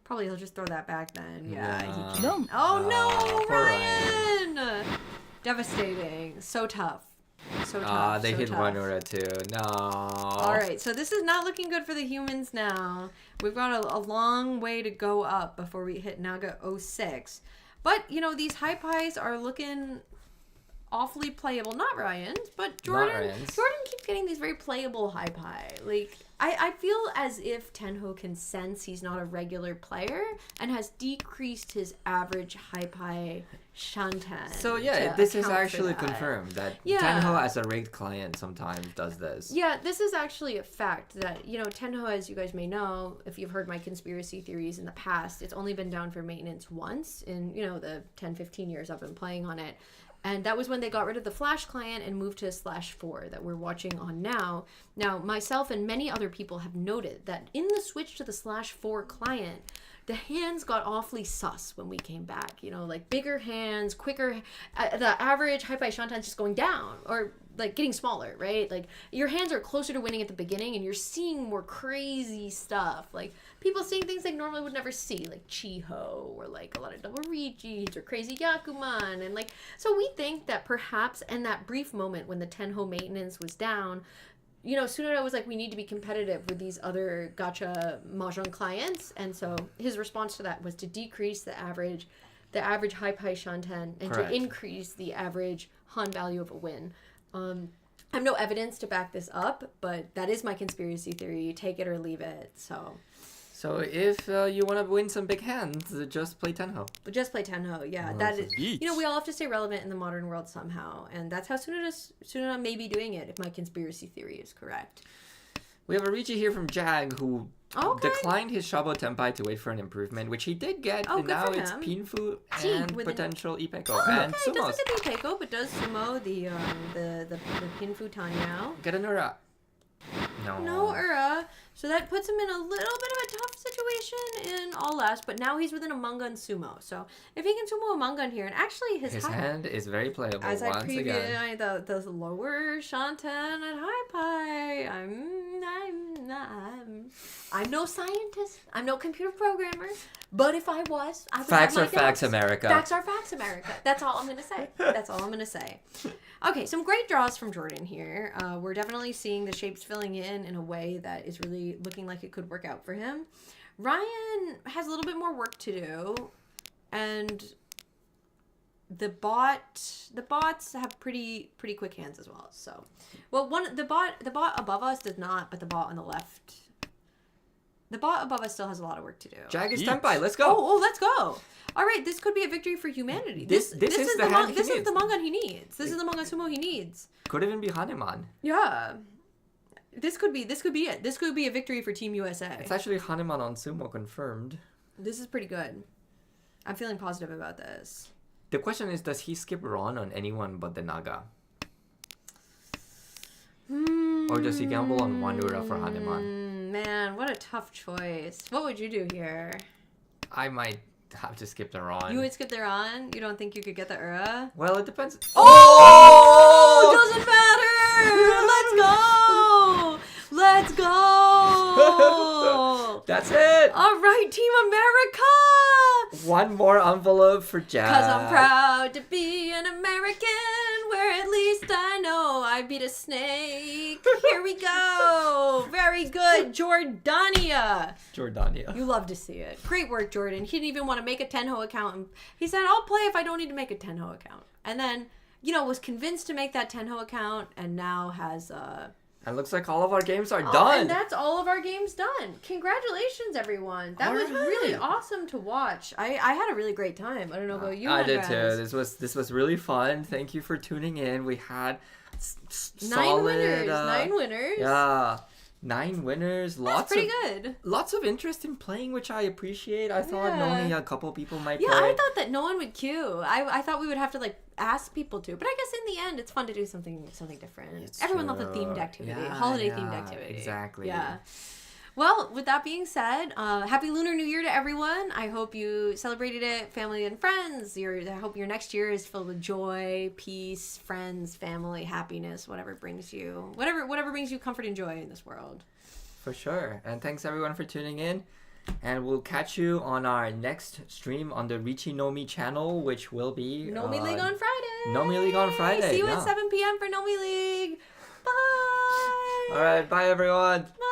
Probably he'll just throw that back then. Yeah, he can. Oh no, poor Ryan! Devastating. So tough. So tough. They so hit tough. one Ura too. No. All right, so this is not looking good for the humans now. We've got a long way to go up before we hit NAGA 06. But, you know, these high pies are looking awfully playable. Not Ryan's, but Jordan keeps getting these very playable high pie. Like, I feel as if Tenho can sense he's not a regular player and has decreased his average high pie Shantan. So yeah, this is actually confirmed that Tenho as a rigged client sometimes does this. Yeah, this is actually a fact that, you know, Tenho, as you guys may know, if you've heard my conspiracy theories in the past, it's only been down for maintenance once in, you know, the 10-15 years I've been playing on it. And that was when they got rid of the Flash client and moved to /4 that we're watching on now. Now, myself and many other people have noted that in the switch to the /4 client, the hands got awfully sus when we came back. You know, like bigger hands, quicker. The average Hypai Shantan's just going down or like getting smaller, right? Like your hands are closer to winning at the beginning and you're seeing more crazy stuff. Like people seeing things they normally would never see, like Chiho or like a lot of double Riichis or crazy Yakuman. And like, so we think that perhaps in that brief moment when the Tenho maintenance was down, you know, Tsunade was like, we need to be competitive with these other gacha mahjong clients. And so his response to that was to decrease the average high pai shantan and to increase the average han value of a win. I have no evidence to back this up, but that is my conspiracy theory. You take it or leave it. So if you want to win some big hands, just play Tenho. But just play Tenho, yeah. That is, you know, we all have to stay relevant in the modern world somehow, and that's how Tsunade may be doing it, if my conspiracy theory is correct. We have a Riichi here from Jag who declined his Shabo Tenpai to wait for an improvement, which he did get, and now it's Pinfu and potential Ipeko and Sumos. Doesn't get the Ipeko, but does sumo the Pinfu Tanyao. Get an Ura. No Ura. So that puts him in a little bit of a tough situation in all last, but now he's within a manga and sumo. So if he can sumo a manga in here, and actually his hand is very playable as once I previewed, again. The lower Shantan at high pi. I'm no scientist. I'm no computer programmer. But if I was, I would Facts have are my facts, doubts. America. Facts are facts, America. That's all I'm gonna say. That's all I'm gonna say. Okay, some great draws from Jordan here. We're definitely seeing the shapes filling in a way that is really looking like it could work out for him. Ryan has a little bit more work to do, and the bots have pretty quick hands as well. So, well, the bot above us does not, but the bot on the left, the bot above us still has a lot of work to do. Jag is Yeet. standby. Let's go. Oh, let's go. All right, this could be a victory for humanity. This is the Mangan he needs. This is the Mangan sumo he needs. Could even be Hanuman. Yeah. This could be it. This could be a victory for Team USA. It's actually Hanuman on sumo confirmed. This is pretty good. I'm feeling positive about this. The question is, does he skip Ron on anyone but the Naga? Or does he gamble on Wanura for Hanuman? Man, what a tough choice. What would you do here? I might have to skip the Ron. You would skip the Ron? You don't think you could get the Ura? Well, it depends. Oh! Doesn't matter! Let's go! Let's go! That's it! All right, Team America! One more envelope for Jag. Because I'm proud to be an American, where at least I know I beat a snake. Here we go. Very good, Jordania. Jordania. You love to see it. Great work, Jordan. He didn't even want to make a Tenho account. And he said, I'll play if I don't need to make a Tenho account. And then, was convinced to make that Tenho account, and now has... And looks like all of our games are Oh, done. and that's all of our games done. Congratulations, everyone. That was really awesome to watch. I had a really great time. I don't know about you. I did guys. too. This was really fun. Thank you for tuning in. We had Nine winners. Yeah. 9 winners. That's pretty good. Lots of interest in playing, which I appreciate. I thought only a couple people might play. Yeah, I thought that no one would queue. I thought we would have to ask people to, but I guess in the end it's fun to do something different. Everyone loves a themed activity, holiday themed activity. Exactly. Yeah. Well, with that being said, happy Lunar New Year to everyone. I hope you celebrated it, family and friends. I hope your next year is filled with joy, peace, friends, family, happiness, whatever brings you comfort and joy in this world. For sure. And thanks everyone for tuning in. And we'll catch you on our next stream on the Riichi Nomi channel, which will be... Nomi League on Friday. Nomi League on Friday. See you at 7 p.m. for Nomi League. Bye. All right. Bye, everyone. Bye.